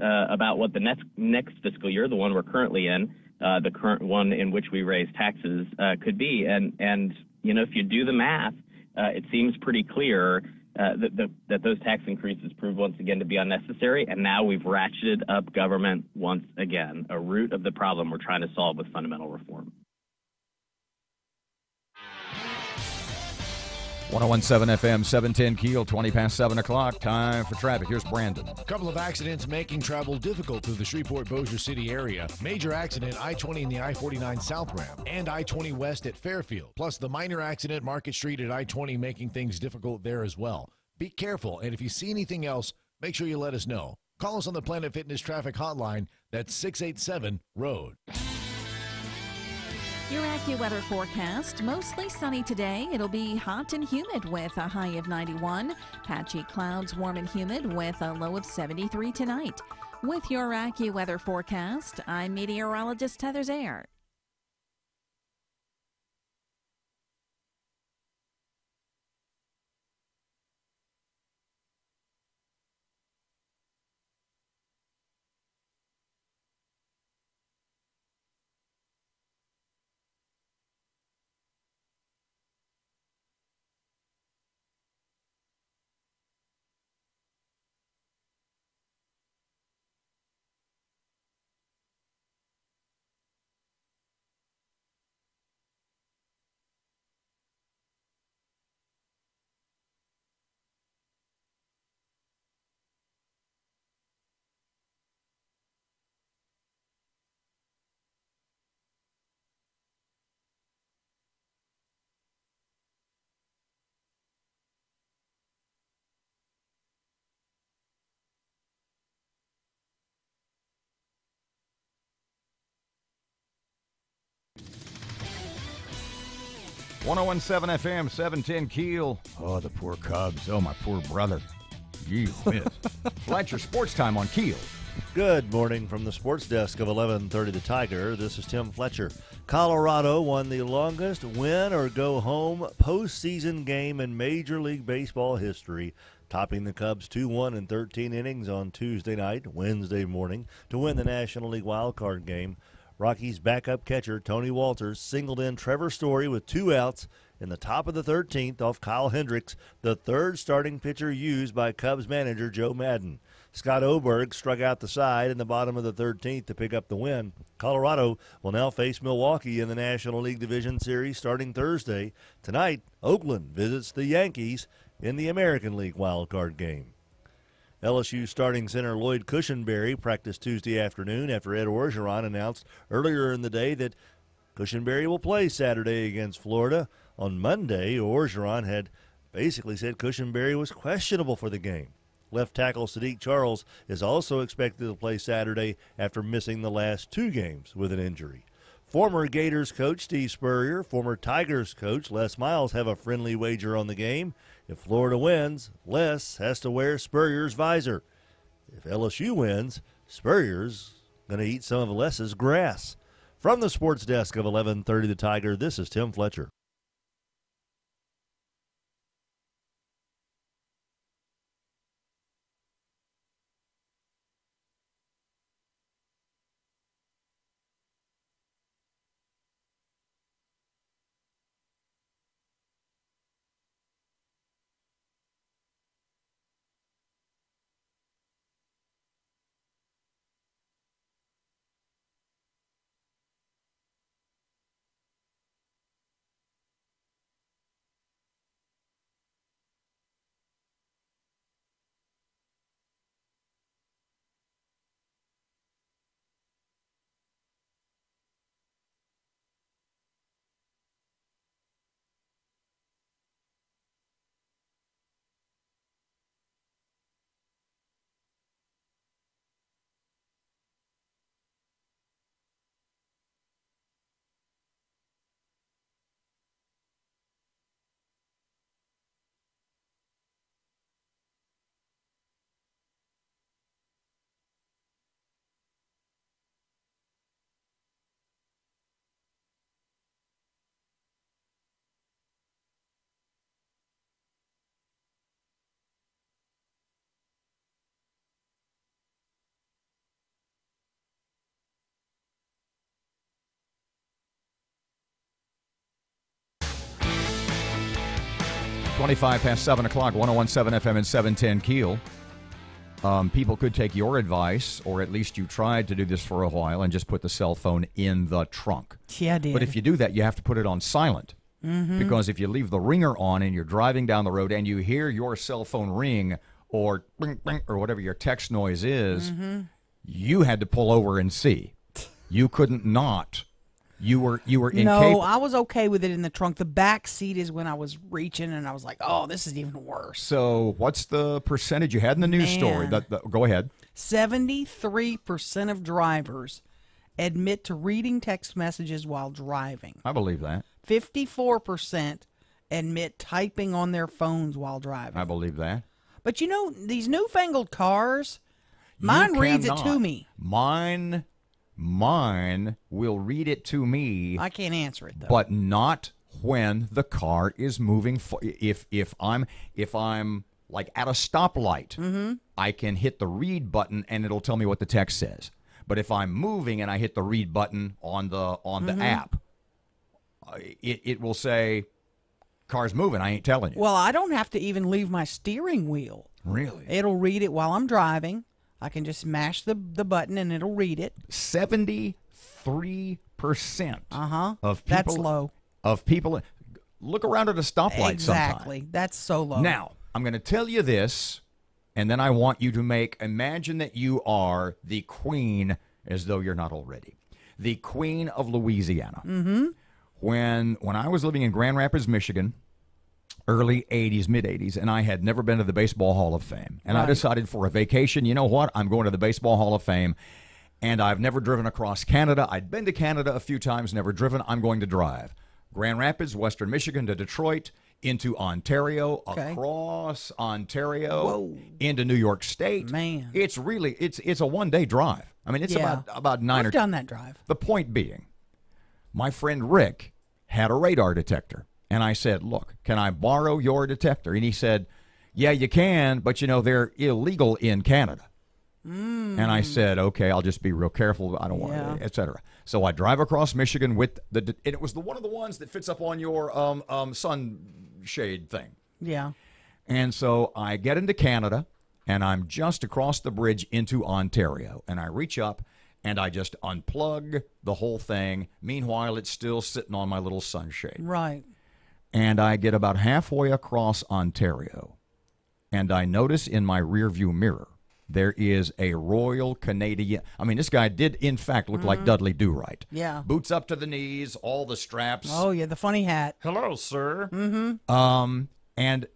what the next fiscal year, the one we're currently in, the current one in which we raise taxes, could be. And you know, if you do the math, it seems pretty clear that those tax increases prove once again to be unnecessary, and now we've ratcheted up government once again, a root of the problem we're trying to solve with fundamental reform. 1017 FM, 710 Keel, 20 past 7 o'clock. Time for traffic. Here's Brandon. A couple of accidents making travel difficult through the Shreveport-Bossier City area. Major accident, I-20 in the I-49 South ramp and I-20 West at Fairfield. Plus the minor accident, Market Street at I-20, making things difficult there as well. Be careful, and if you see anything else, make sure you let us know. Call us on the Planet Fitness traffic hotline. That's 687-ROAD. Your AccuWeather forecast, mostly sunny today. It'll be hot and humid with a high of 91. Patchy clouds, warm and humid with a low of 73 tonight. With your AccuWeather forecast, I'm meteorologist Heather Zayer. .1017 FM, 710 Keel. Oh, the poor Cubs. Oh, my poor brother. Gee whiz. Fletcher, sports time on Keel. Good morning from the sports desk of 1130 The Tiger. This is Tim Fletcher. Colorado won the longest win-or-go-home postseason game in Major League Baseball history, topping the Cubs 2-1 in 13 innings on Tuesday night, Wednesday morning, to win the National League wildcard game. Rockies' backup catcher, Tony Walters, singled in Trevor Story with 2 outs in the top of the 13th off Kyle Hendricks, the third starting pitcher used by Cubs manager Joe Maddon. Scott Oberg struck out the side in the bottom of the 13th to pick up the win. Colorado will now face Milwaukee in the National League Division Series starting Thursday. Tonight, Oakland visits the Yankees in the American League wildcard game. LSU starting center Lloyd Cushenberry practiced Tuesday afternoon after Ed Orgeron announced earlier in the day that Cushenberry will play Saturday against Florida. On Monday, Orgeron had basically said Cushenberry was questionable for the game. Left tackle Sadiq Charles is also expected to play Saturday after missing the last 2 games with an injury. Former Gators coach Steve Spurrier, former Tigers coach Les Miles have a friendly wager on the game. If Florida wins, Les has to wear Spurrier's visor. If LSU wins, Spurrier's going to eat some of Les's grass. From the sports desk of 1130 The Tiger, this is Tim Fletcher. 25 past 7 o'clock, 101.7 FM and 710 Keel. People could take your advice, or at least you tried to do this for a while, and just put the cell phone in the trunk. Yeah, I did. But if you do that, you have to put it on silent. Mm-hmm. Because if you leave the ringer on and you're driving down the road and you hear your cell phone ring or bing, bing, or whatever your text noise is, you had to pull over and see. You couldn't not. You were incapable. No, I was okay with it in the trunk. The back seat is when I was reaching, and I was like, oh, this is even worse. So what's the percentage you had in the news story? Go ahead. 73% of drivers admit to reading text messages while driving. I believe that. 54% admit typing on their phones while driving. I believe that. But you know, these newfangled cars, mine reads it to me. Mine will read it to me. I can't answer it though. But not when the car is moving. If I'm like at a stoplight, I can hit the read button and it'll tell me what the text says. But if I'm moving and I hit the read button on the app, it will say car's moving. I ain't telling you. Well, I don't have to even leave my steering wheel. Really? It'll read it while I'm driving. I can just mash the button and it'll read it. 73% of people. That's low. Of people. Look around at a stoplight Exactly. sometime. That's so low. Now, I'm going to tell you this, and then I want you to imagine that you are the queen, as though you're not already. The queen of Louisiana. Mm-hmm. When I was living in Grand Rapids, Michigan, early 80s, mid-80s, and I had never been to the Baseball Hall of Fame. And I decided for a vacation, you know what? I'm going to the Baseball Hall of Fame, and I've never driven across Canada. I'd been to Canada a few times, never driven. I'm going to drive. Grand Rapids, Western Michigan to Detroit, into Ontario, across Ontario, into New York State. Man. It's really, it's a one-day drive. I mean, it's about 9 I've done that drive. The point being, my friend Rick had a radar detector. And I said, look, can I borrow your detector? And he said, yeah, you can, but, they're illegal in Canada. And I said, okay, I'll just be real careful. I don't want to, et cetera. So I drive across Michigan with and it was one of the ones that fits up on your sunshade thing. Yeah. And so I get into Canada, and I'm just across the bridge into Ontario. And I reach up, and I just unplug the whole thing. Meanwhile, it's still sitting on my little sunshade. Right. And I get about halfway across Ontario, and I notice in my rearview mirror there is a Royal Canadian. I mean, this guy did, in fact, look like Dudley Do-Right. Yeah. Boots up to the knees, all the straps. Oh, yeah, the funny hat. Hello, sir. Mm-hmm. And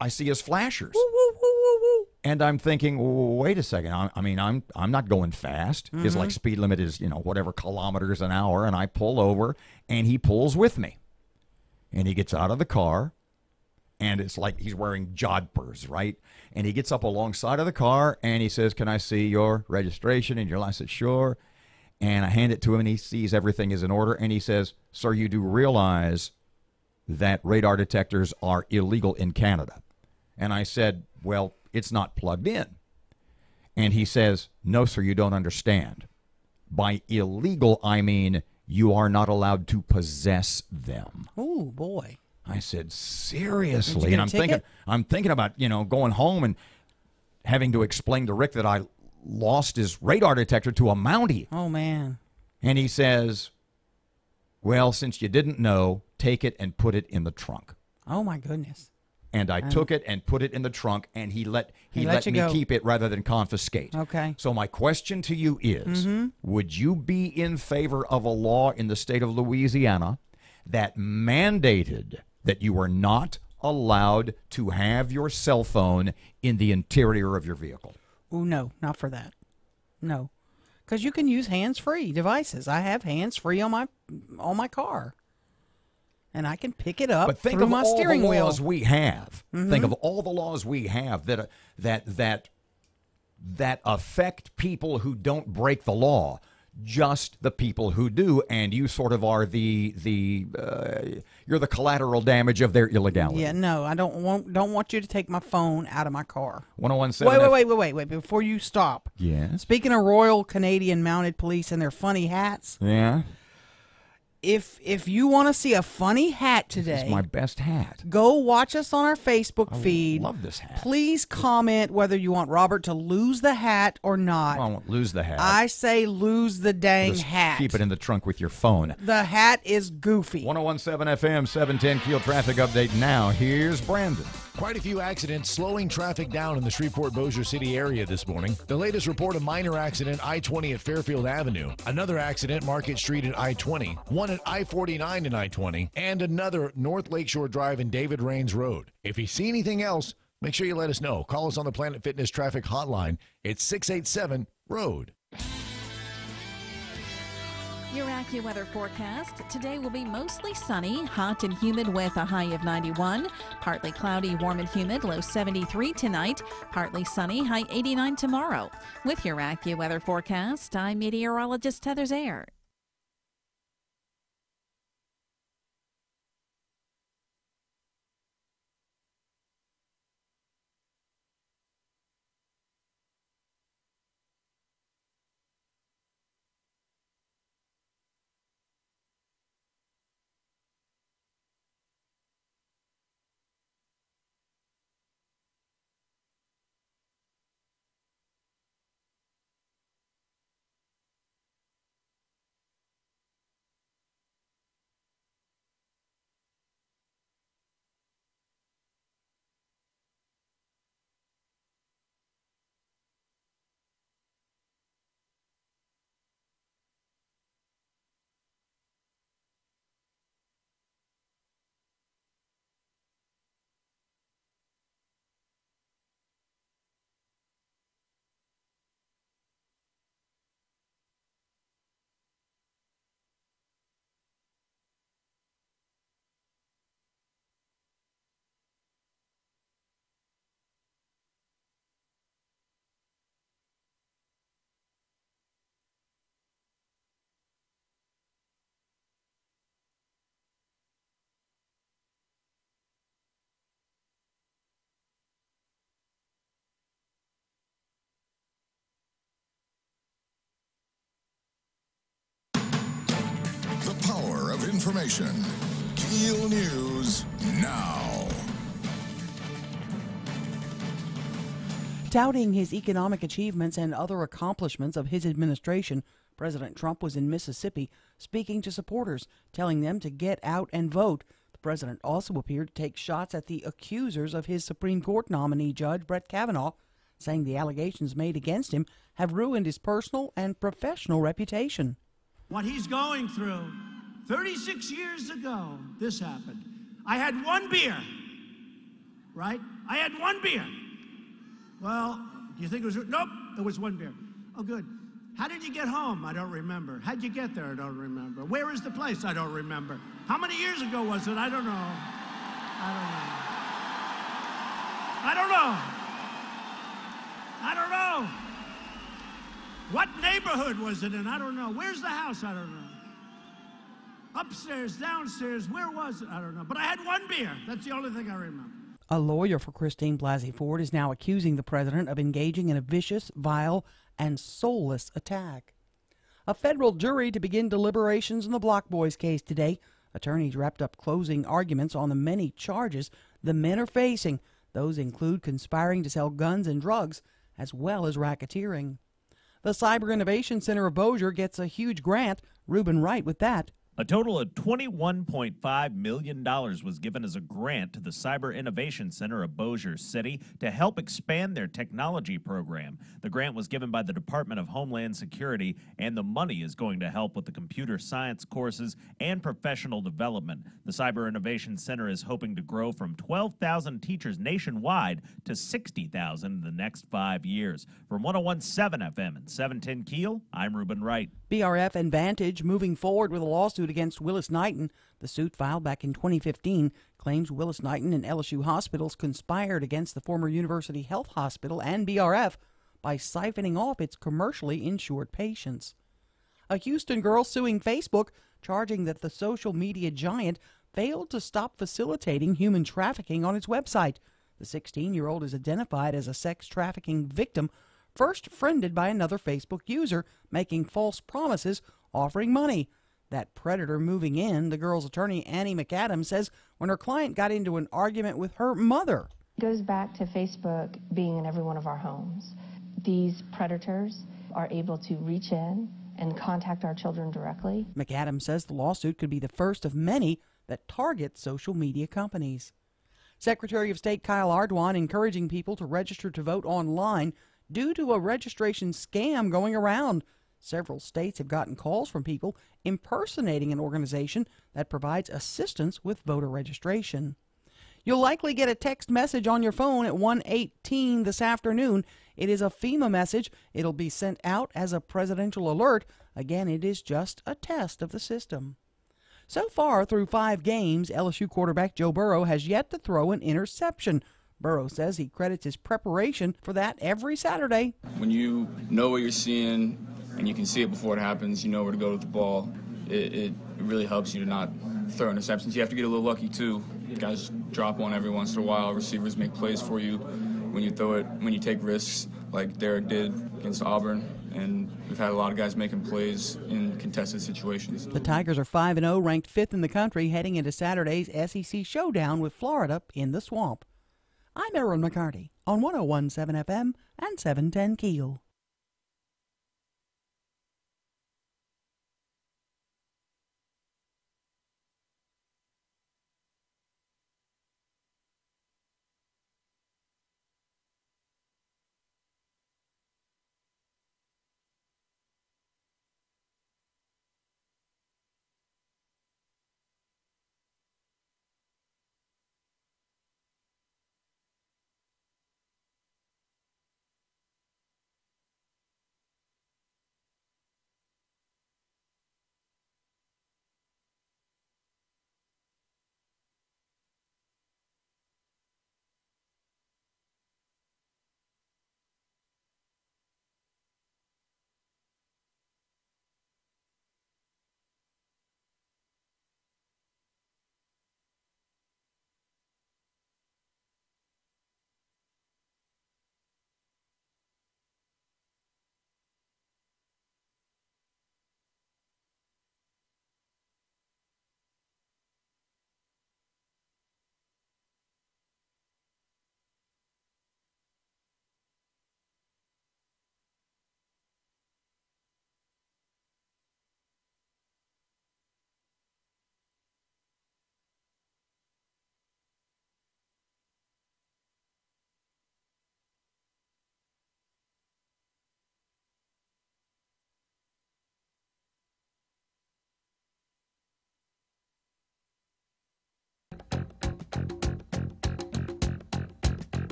I see his flashers. Woo, woo, woo, woo, woo. And I'm thinking, wait a second. I'm not going fast. His speed limit is, whatever kilometers an hour. And I pull over, and he pulls with me. And he gets out of the car, and it's like he's wearing jodhpurs, right? And he gets up alongside of the car, and he says, can I see your registration and your license? I said, sure. And I hand it to him, and he sees everything is in order. And he says, sir, you do realize that radar detectors are illegal in Canada. And I said, well, it's not plugged in. And he says, no, sir, you don't understand. By illegal, I mean you are not allowed to possess them. Oh, boy. I said, seriously? Did you And get a ticket? I'm thinking about, going home and having to explain to Rick that I lost his radar detector to a Mountie. Oh, man. And he says, well, since you didn't know, take it and put it in the trunk. Oh, my goodness. And I took it and put it in the trunk, and he let me go. keep it rather than confiscate. Okay. So my question to you is, would you be in favor of a law in the state of Louisiana that mandated that you were not allowed to have your cell phone in the interior of your vehicle? Oh, no, not for that. No. Because you can use hands-free devices. I have hands-free on my car. And I can pick it up through my steering wheel. Think of all the laws we have. Think of all the laws we have that affect people who don't break the law, just the people who do, and you sort of are you're the collateral damage of their illegality. Yeah, no, I don't want you to take my phone out of my car. 101.7. Wait, before you stop. Yes. Speaking of Royal Canadian Mounted Police and their funny hats. Yeah. If you want to see a funny hat today, This is my best hat. go watch us on our Facebook I feed. love this hat. Please comment whether you want Robert to lose the hat or not. I won't lose the hat. I say lose the dang Just hat. keep it in the trunk with your phone. The hat is goofy. 1017 FM, 710 Keel traffic update now. Here's Brandon. Quite a few accidents slowing traffic down in the Shreveport-Bossier City area this morning. The latest report, a minor accident, I-20 at Fairfield Avenue. Another accident, Market Street at I-20. One at I-49 and I-20. And another, North Lakeshore Drive and David Rains Road. If you see anything else, make sure you let us know. Call us on the Planet Fitness traffic hotline. It's 687-ROAD. Your AccuWeather forecast. Today will be mostly sunny, hot and humid with a high of 91. Partly cloudy, warm and humid, low 73 tonight. Partly sunny, high 89 tomorrow. With your AccuWeather forecast, I'm meteorologist Heather Zayer. The power of information. KEEL News now. Touting his economic achievements and other accomplishments of his administration, President Trump was in Mississippi speaking to supporters, telling them to get out and vote. The president also appeared to take shots at the accusers of his Supreme Court nominee, Judge Brett Kavanaugh, saying the allegations made against him have ruined his personal and professional reputation. What he's going through, 36 years ago, this happened. I had one beer, right? I had one beer. Well, do you think it was? Nope, it was one beer. Oh, good. How did you get home? I don't remember. How'd you get there? I don't remember. Where is the place? I don't remember. How many years ago was it? I don't know. I don't know. I don't know. What neighborhood was it in? I don't know. Where's the house? I don't know. Upstairs, downstairs, where was it? I don't know. But I had one beer. That's the only thing I remember. A lawyer for Christine Blasey Ford is now accusing the president of engaging in a vicious, vile, and soulless attack. A federal jury to begin deliberations in the Block Boys case today. Attorneys wrapped up closing arguments on the many charges the men are facing. Those include conspiring to sell guns and drugs, as well as racketeering. The Cyber Innovation Center of Bossier gets a huge grant. Reuben Wright with that. A total of $21.5 million was given as a grant to the Cyber Innovation Center of Bossier City to help expand their technology program. The grant was given by the Department of Homeland Security, and the money is going to help with the computer science courses and professional development. The Cyber Innovation Center is hoping to grow from 12,000 teachers nationwide to 60,000 in the next 5 years. From 1017 FM and 710 Keel, I'm Reuben Wright. BRF and Vantage moving forward with a lawsuit against Willis Knighton. The suit filed back in 2015 claims Willis Knighton and LSU hospitals conspired against the former University Health Hospital and BRF by siphoning off its commercially insured patients. A Houston girl suing Facebook, charging that the social media giant failed to stop facilitating human trafficking on its website. The 16-year-old is identified as a sex trafficking victim first friended by another Facebook user, making false promises, offering money. that predator moving in. The girl's attorney, Annie McAdams, says when her client got into an argument with her mother. It goes back to Facebook being in every one of our homes. These predators are able to reach in and contact our children directly. McAdams says the lawsuit could be the first of many that target social media companies. Secretary of State Kyle Ardoin encouraging people to register to vote online due to a registration scam going around. Several states have gotten calls from people impersonating an organization that provides assistance with voter registration. You'll likely get a text message on your phone at 1:18 this afternoon. It is a FEMA message. It'll be sent out as a presidential alert. Again, it is just a test of the system. So far, through 5 games, LSU quarterback Joe Burrow has yet to throw an interception. Burrow says he credits his preparation for that every Saturday. When you know what you're seeing and you can see it before it happens, you know where to go with the ball, it really helps you to not throw interceptions. You have to get a little lucky, too. Guys drop one every once in a while. Receivers make plays for you when you throw it, when you take risks like Derek did against Auburn. And we've had a lot of guys making plays in contested situations. The Tigers are 5-0, ranked 5th in the country, heading into Saturday's SEC showdown with Florida in the Swamp. I'm Erin McCarty on 101.7 FM and 710 KEEL.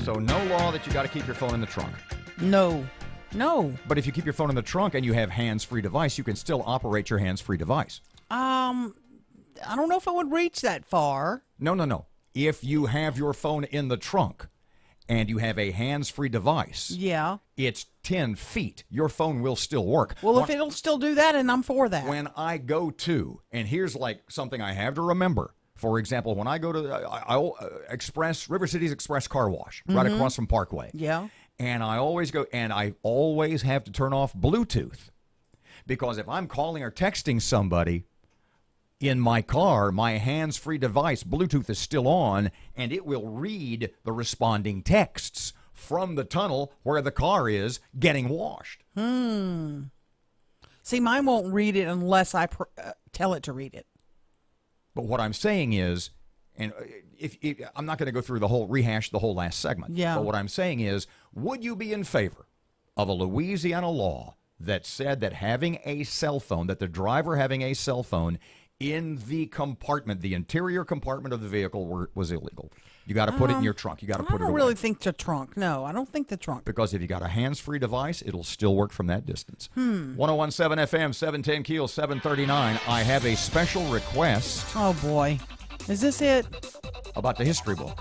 So no law that you got to keep your phone in the trunk. No. But if you keep your phone in the trunk and you have hands-free device, you can still operate your hands-free device. I don't know if I would reach that far. No. If you have your phone in the trunk and you have a hands-free device, yeah, it's 10 feet. Your phone will still work. Well, if it'll still do that, and I'm for that. When I go to, and here's like something I have to remember. For example, when I go to River City's Express Car Wash, right across from Parkway. Yeah. And I always go, and I always have to turn off Bluetooth. Because if I'm calling or texting somebody in my car, my hands-free device, Bluetooth is still on, and it will read the responding texts from the tunnel where the car is getting washed. See, mine won't read it unless I tell it to read it. But what I'm saying is, and if I'm not going to go through rehash the whole last segment. Yeah. But what I'm saying is, would you be in favor of a Louisiana law that said that having a cell phone, that the driver having a cell phone in the compartment, the interior compartment of the vehicle was illegal? You got to put it in your trunk. You got to put it away. I don't really think the trunk. No, I don't think the trunk. Because if you got a hands-free device, it'll still work from that distance. 101.7 FM, 710 KEEL, 739. I have a special request. Oh, boy. Is this it? About the history book.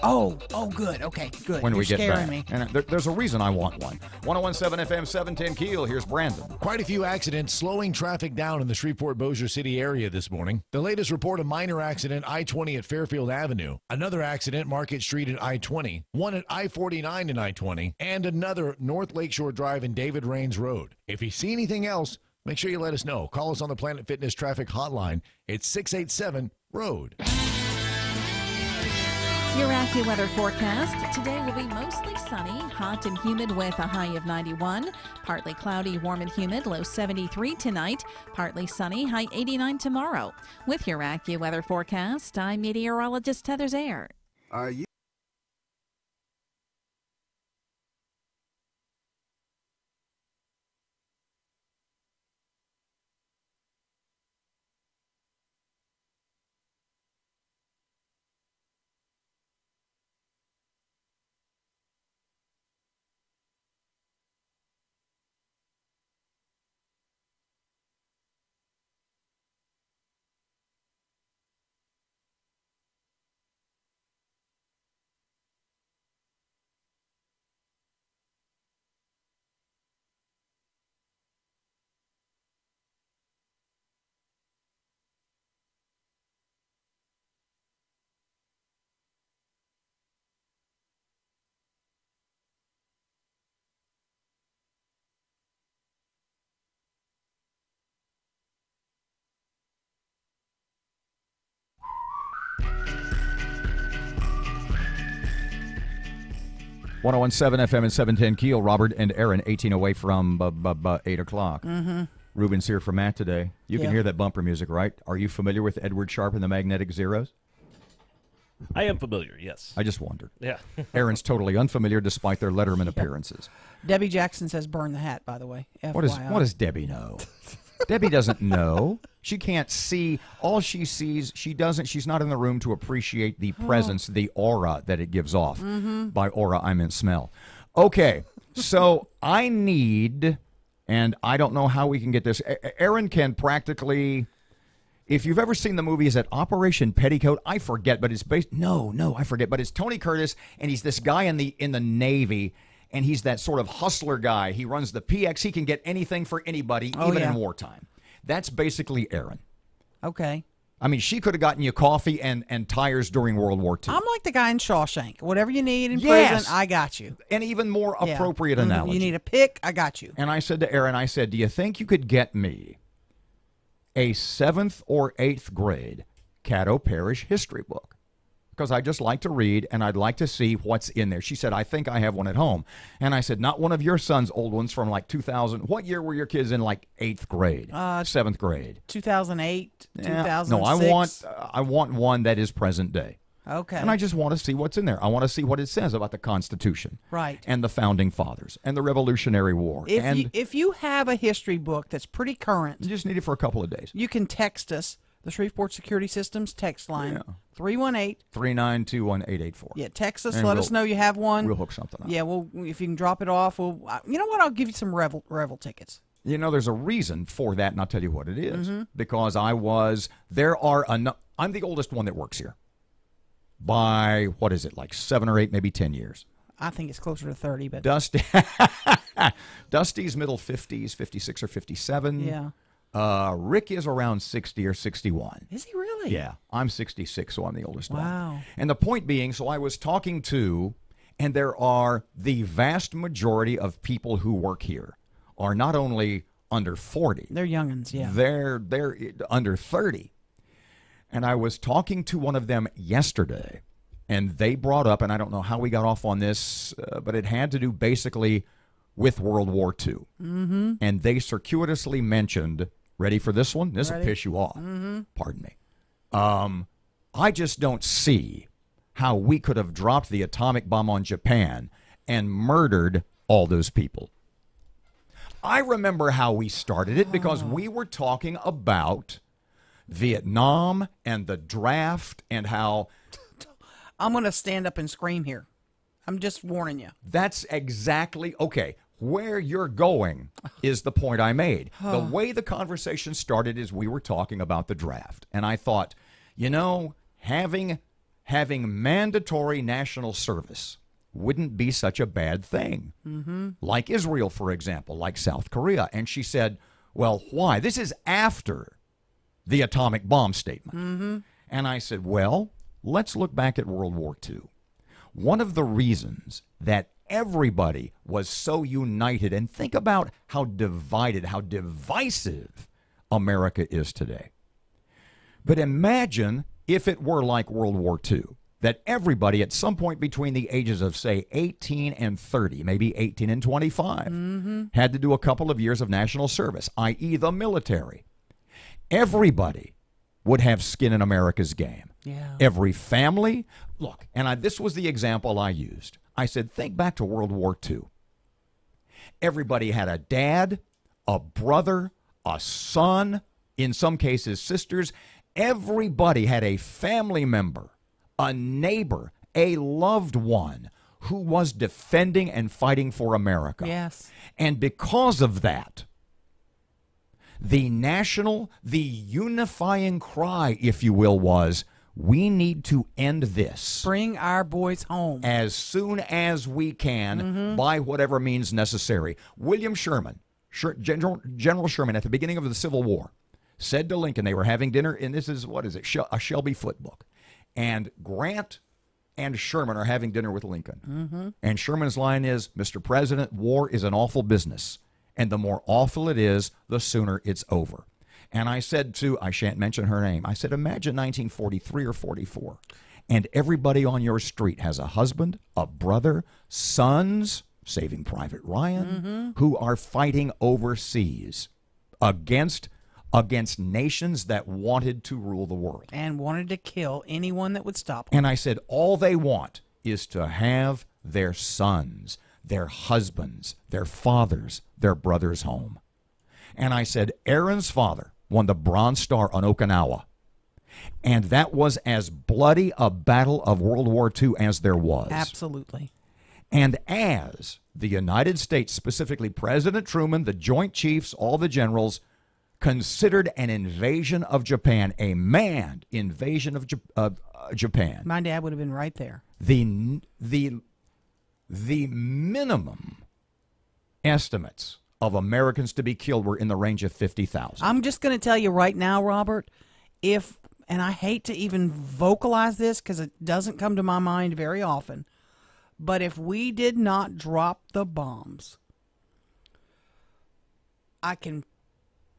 Oh, good. Okay, good. When You're we get scaring back. me. And there's a reason I want one. 101.7 FM, 710 KEEL. Here's Brandon. Quite a few accidents slowing traffic down in the Shreveport-Bossier City area this morning. The latest report, a minor accident, I-20 at Fairfield Avenue. Another accident, Market Street at I-20. One at I-49 and I-20. And another North Lakeshore Drive and David Rains Road. If you see anything else, Make sure you let us know. Call us on the Planet Fitness Traffic Hotline. It's 687-ROAD. Your AccuWeather forecast. Today will be mostly sunny, hot and humid with a high of 91. Partly cloudy, warm and humid, low 73 tonight. Partly sunny, high 89 tomorrow. With your AccuWeather forecast, I'm meteorologist Heather Zayer. Are you? .107 FM and 710 Keel. Robert and Erin, 18 away from 8 o'clock. Mm-hmm. Ruben's here for Matt today. You can hear that bumper music, right? Are you familiar with Edward Sharpe and the Magnetic Zeros? I am familiar, yes. I just wondered. Yeah. Erin's totally unfamiliar despite their Letterman appearances. Debbie Jackson says burn the hat, by the way. What does Debbie know? Debbie doesn't know. She can't see. All she sees, she's not in the room to appreciate the presence, the aura that it gives off. Mm-hmm. By aura, I meant smell. Okay, so I need, and I don't know how we can get this. Erin can practically, if you've ever seen the movie, is it Operation Petticoat? I forget, but it's based, I forget, but it's Tony Curtis, and he's this guy in the Navy, and he's that sort of hustler guy. He runs the PX. He can get anything for anybody, even in wartime. That's basically Erin. Okay. I mean, she could have gotten you coffee and tires during World War II. I'm like the guy in Shawshank. Whatever you need in prison, I got you. An even more appropriate analogy. You need a pick, I got you. And I said to Erin, do you think you could get me a 7th or 8th grade Caddo Parish history book? Because I just like to read, and I'd like to see what's in there. She said, I think I have one at home. And I said, not one of your son's old ones from like 2000. What year were your kids in like 8th grade, 7th grade? 2008, 2006. No, I want one that is present day. Okay. And I just want to see what's in there. I want to see what it says about the Constitution. Right. And the Founding Fathers and the Revolutionary War. If you have a history book that's pretty current. You just need it for a couple of days. You can text us. The Shreveport Security Systems text line, 318-392-1884. Yeah, text us. And let us know you have one. We'll hook something up. Yeah, if you can drop it off, you know what? I'll give you some Revel tickets. You know, there's a reason for that, and I'll tell you what it is. Mm-hmm. Because I'm the oldest one that works here by, what is it, like 7 or 8, maybe 10 years. I think it's closer to 30, but Dusty's middle 50s, 56 or 57. Yeah. Rick is around 60 or 61. Is he really? Yeah. I'm 66, so I'm the oldest one. Wow. And the point being, so I was talking to, and there are the vast majority of people who work here are not only under 40. They're youngins, yeah. They're under 30. And I was talking to one of them yesterday, and they brought up, and I don't know how we got off on this, but it had to do basically with World War II. Mm-hmm. And they circuitously mentioned, ready for this one? This will piss you off. Mm-hmm. Pardon me. I just don't see how we could have dropped the atomic bomb on Japan and murdered all those people. I remember how we started it because we were talking about Vietnam and the draft and how... I'm going to stand up and scream here. I'm just warning you. That's exactly... Okay, where you're going is the point I made. The way the conversation started is we were talking about the draft. And I thought, you know, having mandatory national service wouldn't be such a bad thing. Mm-hmm. Like Israel, for example, like South Korea. And she said, well, why? This is after the atomic bomb statement. Mm-hmm. And I said, well, let's look back at World War II. One of the reasons that everybody was so united. And think about how divided, how divisive America is today. But imagine if it were like World War II, that everybody at some point between the ages of, say, 18 and 30, maybe 18 and 25, had to do a couple of years of national service, i.e. the military. Everybody would have skin in America's game. Yeah. Every family. Look, and this was the example I used. I said, think back to World War II. Everybody had a dad, a brother, a son, in some cases sisters. Everybody had a family member, a neighbor, a loved one who was defending and fighting for America. Yes. And because of that, the unifying cry, if you will, was, we need to end this. Bring our boys home. As soon as we can, by whatever means necessary. William Sherman, General Sherman, at the beginning of the Civil War, said to Lincoln, they were having dinner, and this is, a Shelby Foote book. And Grant and Sherman are having dinner with Lincoln. And Sherman's line is, Mr. President, war is an awful business. And the more awful it is, the sooner it's over. And I said to, I shan't mention her name, I said, imagine 1943 or 44, and everybody on your street has a husband, a brother, sons, Saving Private Ryan, who are fighting overseas against nations that wanted to rule the world. And wanted to kill anyone that would stop them. And I said, all they want is to have their sons, their husbands, their fathers, their brothers home. And I said, Erin's father won the Bronze Star on Okinawa. And that was as bloody a battle of World War II as there was. Absolutely. And as the United States, specifically President Truman, the Joint Chiefs, all the generals, considered an invasion of Japan, a manned invasion of Japan. My dad would have been right there. The minimum estimates of Americans to be killed were in the range of 50,000. I'm just going to tell you right now, Robert, and I hate to even vocalize this because it doesn't come to my mind very often, but if we did not drop the bombs, I can,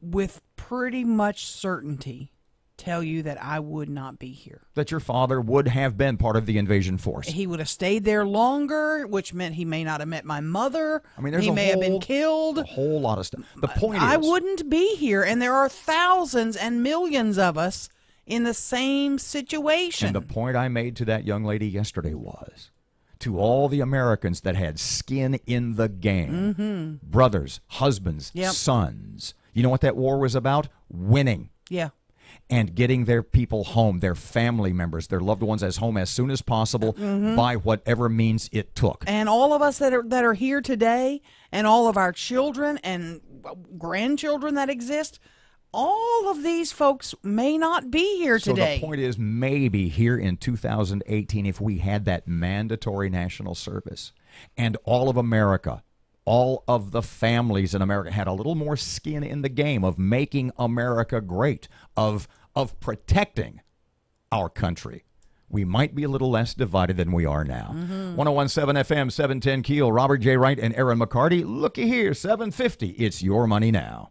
with pretty much certainty, tell you that I would not be here. That your father would have been part of the invasion force. He would have stayed there longer, which meant he may not have met my mother. I mean, he may have been killed. A whole lot of stuff. The point is, I wouldn't be here, and there are thousands and millions of us in the same situation. And the point I made to that young lady yesterday was, to all the Americans that had skin in the game, brothers, husbands, sons, you know what that war was about? Winning. Yeah. And getting their people home, their family members, their loved ones as home as soon as possible by whatever means it took. And all of us that are here today, and all of our children and grandchildren that exist, all of these folks may not be here today. So the point is, maybe here in 2018, if we had that mandatory national service and all of America, all of the families in America had a little more skin in the game of making America great, of protecting our country, we might be a little less divided than we are now. 101.7 FM, 710 Keel, Robert J. Wright and Erin McCarty. Looky here, 750. It's your money now.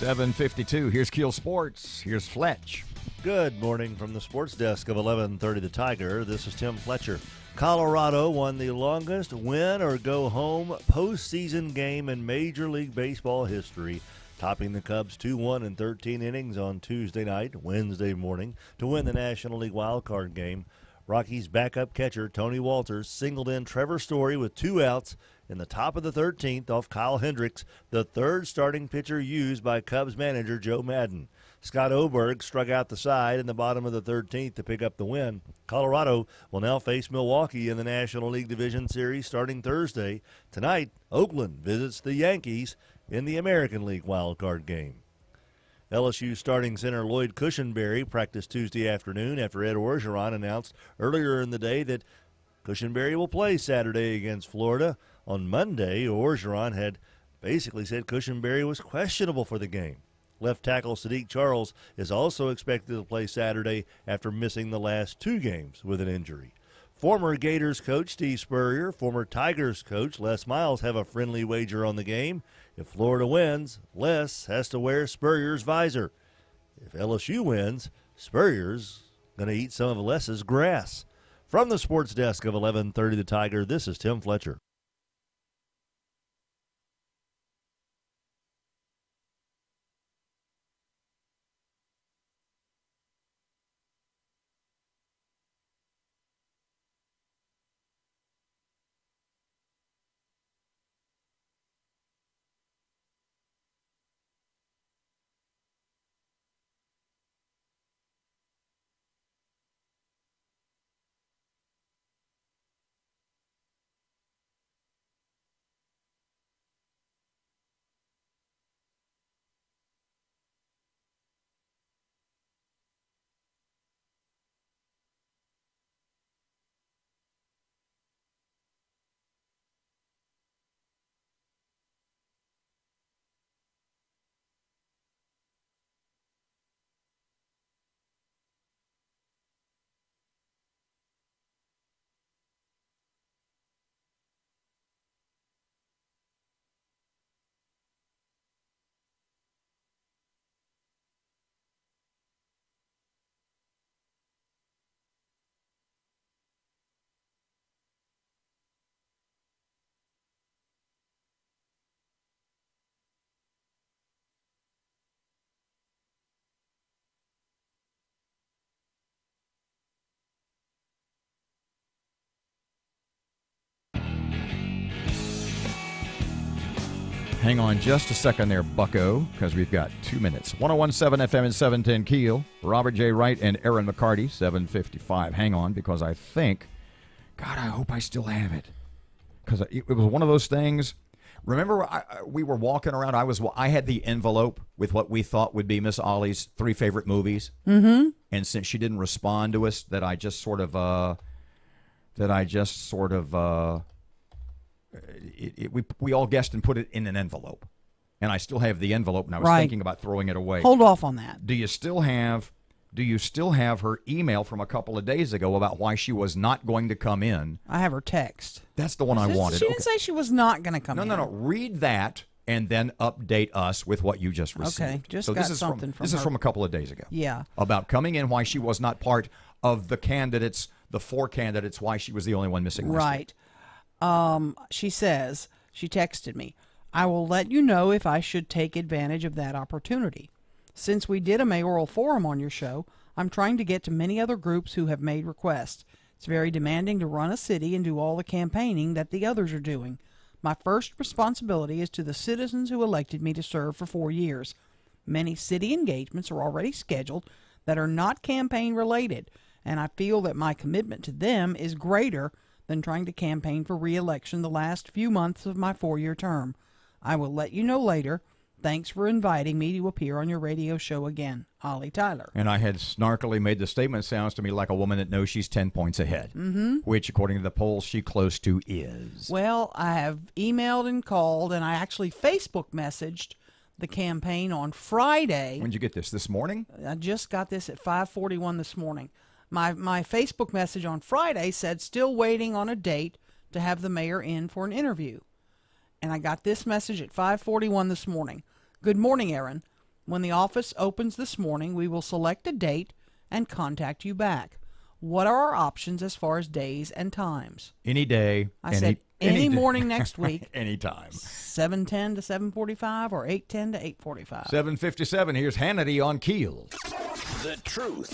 7:52. Here's Keel Sports. Here's Fletch. Good morning from the sports desk of 1130 The Tiger. This is Tim Fletcher. Colorado won the longest win or go home postseason game in Major League Baseball history, topping the Cubs 2-1 in 13 innings on Tuesday night, Wednesday morning, to win the National League wildcard game. Rockies' backup catcher Tony Walters singled in Trevor Story with 2 outs in the top of the 13th off Kyle Hendricks, the third starting pitcher used by Cubs manager Joe Maddon. Scott Oberg struck out the side in the bottom of the 13th to pick up the win. Colorado will now face Milwaukee in the National League Division Series starting Thursday. Tonight, Oakland visits the Yankees in the American League wildcard game. LSU starting center Lloyd Cushenberry practiced Tuesday afternoon after Ed Orgeron announced earlier in the day that Cushenberry will play Saturday against Florida. On Monday, Orgeron had basically said Cushenberry was questionable for the game. Left tackle Sadiq Charles is also expected to play Saturday after missing the last 2 games with an injury. Former Gators coach Steve Spurrier, former Tigers coach Les Miles have a friendly wager on the game. If Florida wins, Les has to wear Spurrier's visor. If LSU wins, Spurrier's going to eat some of Les's grass. From the sports desk of 1130 The Tiger, this is Tim Fletcher. Hang on just a second there, bucko, because we've got 2 minutes. 101.7 FM and 710 Keel. Robert J. Wright and Erin McCarty, 7:55. Hang on, because I think, God, I hope I still have it. Because it was one of those things. Remember, we were walking around. I had the envelope with what we thought would be Miss Ollie's 3 favorite movies. Mm-hmm. And since she didn't respond to us, we all guessed and put it in an envelope. And I still have the envelope, and I was thinking about throwing it away. Hold off on that. Do you still have her email from a couple of days ago about why she was not going to come in? I have her text. That's the one I wanted. She didn't say she was not going to come in. No. Read that and then update us with what you just received. Okay, just so got something from her. This is from a couple of days ago. Yeah. About coming in, why she was not part of the candidates, the 4 candidates, why she was the only one missing. Right. She says, she texted me, I will let you know if I should take advantage of that opportunity. Since we did a mayoral forum on your show, I'm trying to get to many other groups who have made requests. It's very demanding to run a city and do all the campaigning that the others are doing. My first responsibility is to the citizens who elected me to serve for 4 years. Many city engagements are already scheduled that are not campaign related, and I feel that my commitment to them is greater than trying to campaign for re-election the last few months of my 4-year term. I will let you know later. Thanks for inviting me to appear on your radio show again. Ollie Tyler. And I had snarkily made the statement, sounds to me like a woman that knows she's 10 points ahead, which, according to the polls, she close to is. Well, I have emailed and called, and I actually Facebook messaged the campaign on Friday. When did you get this morning? I just got this at 5:41 this morning. My Facebook message on Friday said, still waiting on a date to have the mayor in for an interview. And I got this message at 5:41 this morning. Good morning, Erin. When the office opens this morning, we will select a date and contact you back. What are our options as far as days and times? Any day. I said any day. morning next week. Anytime. 7:10 to 7:45 or 8:10 to 8:45. 7:57. Here's Hannity on KEEL. The truth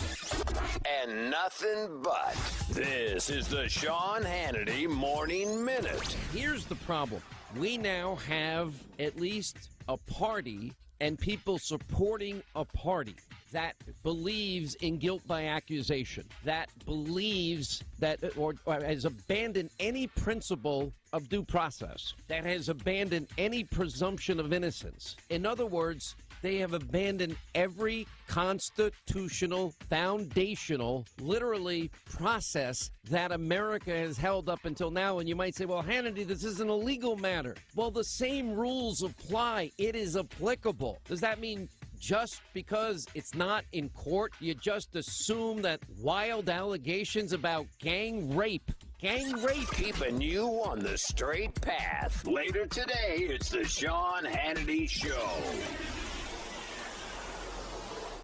and nothing but. This is the Sean Hannity Morning Minute. Here's the problem. We now have at least a party and people supporting a party that believes in guilt by accusation, that believes that or has abandoned any principle of due process, that has abandoned any presumption of innocence. In other words, they have abandoned every constitutional, foundational, literally process that America has held up until now. And you might say, well, Hannity, this isn't a legal matter. Well, the same rules apply. It is applicable. Does that mean just because it's not in court, you just assume that wild allegations about gang rape, keeping you on the straight path. Later today, it's the Sean Hannity Show.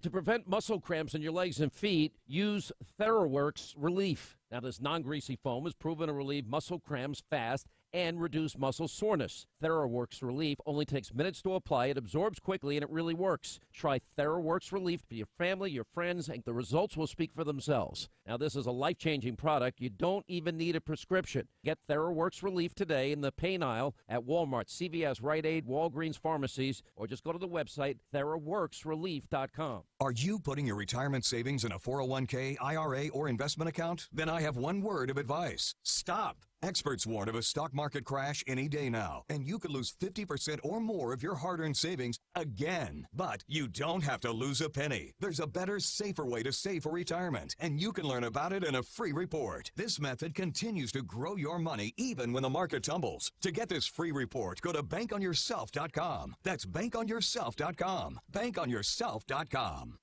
To prevent muscle cramps in your legs and feet, use TheraWorks Relief. Now, this non-greasy foam is proven to relieve muscle cramps fast and reduce muscle soreness. TheraWorks Relief only takes minutes to apply. It absorbs quickly, and it really works. Try TheraWorks Relief for your family, your friends, and the results will speak for themselves. Now, this is a life-changing product. You don't even need a prescription. Get TheraWorks Relief today in the pain aisle at Walmart, CVS, Rite Aid, Walgreens pharmacies, or just go to the website, TheraWorksRelief.com. Are you putting your retirement savings in a 401k, IRA, or investment account? Then I have one word of advice. Stop. Experts warn of a stock market crash any day now, and you could lose 50% or more of your hard-earned savings again. But you don't have to lose a penny. There's a better, safer way to save for retirement, and you can learn about it in a free report. This method continues to grow your money even when the market tumbles. To get this free report, go to bankonyourself.com. That's bankonyourself.com. Bankonyourself.com.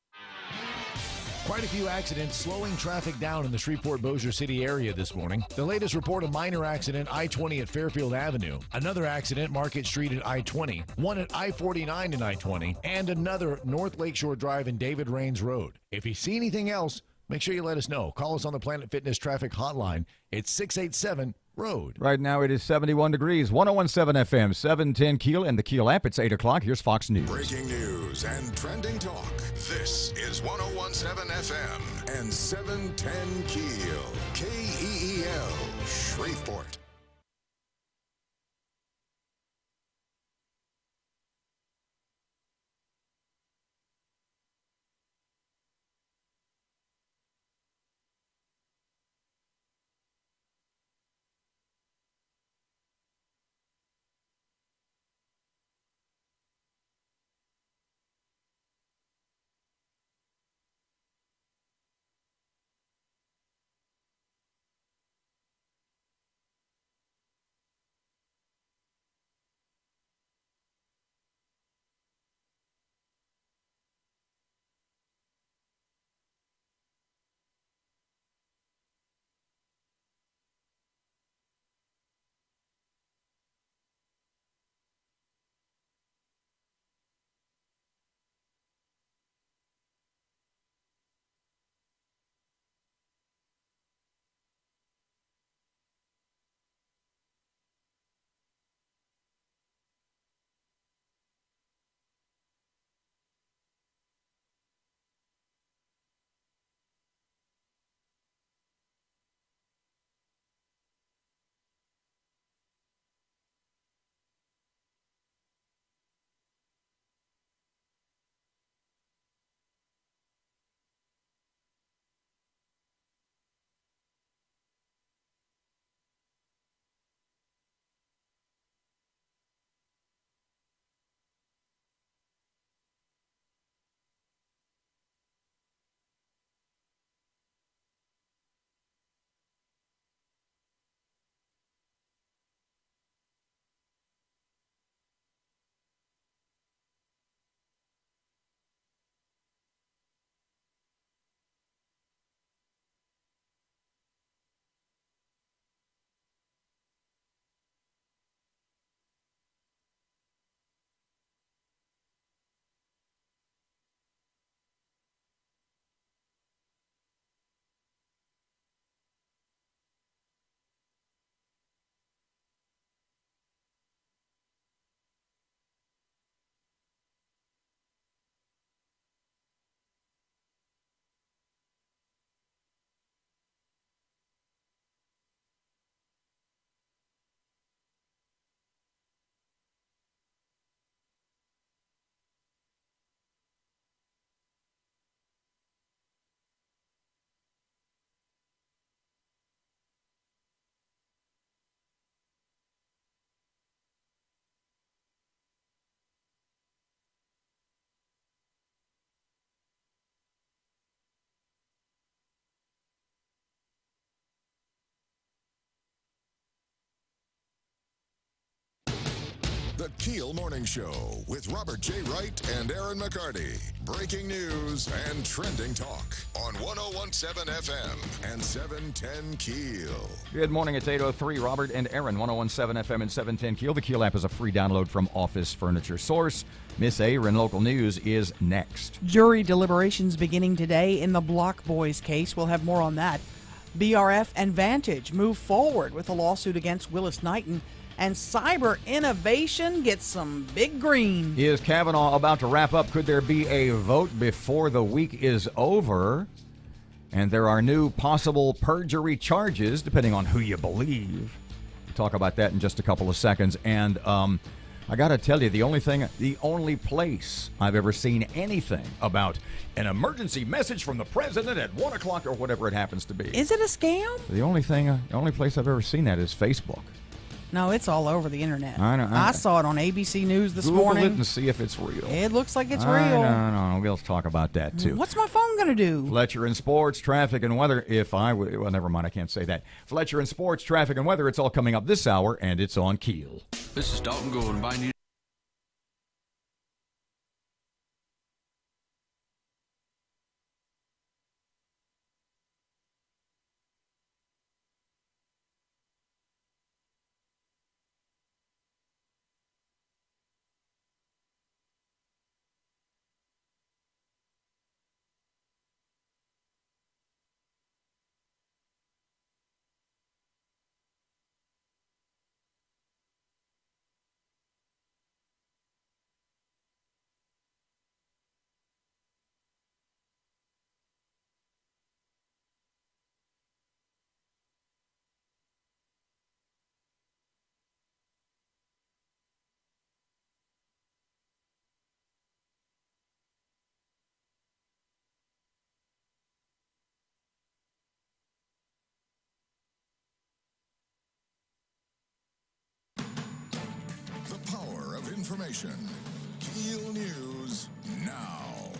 Quite a few accidents slowing traffic down in the Shreveport-Bossier City area this morning. The latest report, a minor accident, I-20 at Fairfield Avenue. Another accident, Market Street at I-20. One at I-49 and I-20. And another, North Lakeshore Drive and David Rains Road. If you see anything else, make sure you let us know. Call us on the Planet Fitness Traffic Hotline. It's 687-ROAD. Right now it is 71 degrees, 101.7 FM, 710 KEEL, and the KEEL app. It's 8 o'clock. Here's Fox News. Breaking news and trending talk. This is 101.7 FM and 710 KEEL. KEEL, Shreveport. The KEEL Morning Show with Robert J. Wright and Erin McCarty. Breaking news and trending talk on 101.7 FM and 710 KEEL. Good morning. It's 8:03. Robert and Erin, 101.7 FM and 710 KEEL. The KEEL app is a free download from Office Furniture Source. Miss Erin, local news is next. Jury deliberations beginning today in the Block Boys case. We'll have more on that. BRF and Vantage move forward with a lawsuit against Willis Knighton. And cyber innovation gets some big green. Is Kavanaugh about to wrap up? Could there be a vote before the week is over? And there are new possible perjury charges, depending on who you believe. We'll talk about that in just a couple of seconds. And I got to tell you, the only place I've ever seen anything about an emergency message from the president at 1 o'clock or whatever it happens to be. Is it a scam? The only place I've ever seen that is Facebook. No, it's all over the internet. I know. I saw it on ABC News this morning. Google it and see if it's real. It looks like it's real. No. We'll talk about that, too. What's my phone going to do? Fletcher in sports, traffic, and weather. Well, never mind. I can't say that. Fletcher in sports, traffic, and weather. It's all coming up this hour, and it's on KEEL. This is Dalton Gould inviting you. The power of information. KEEL News now.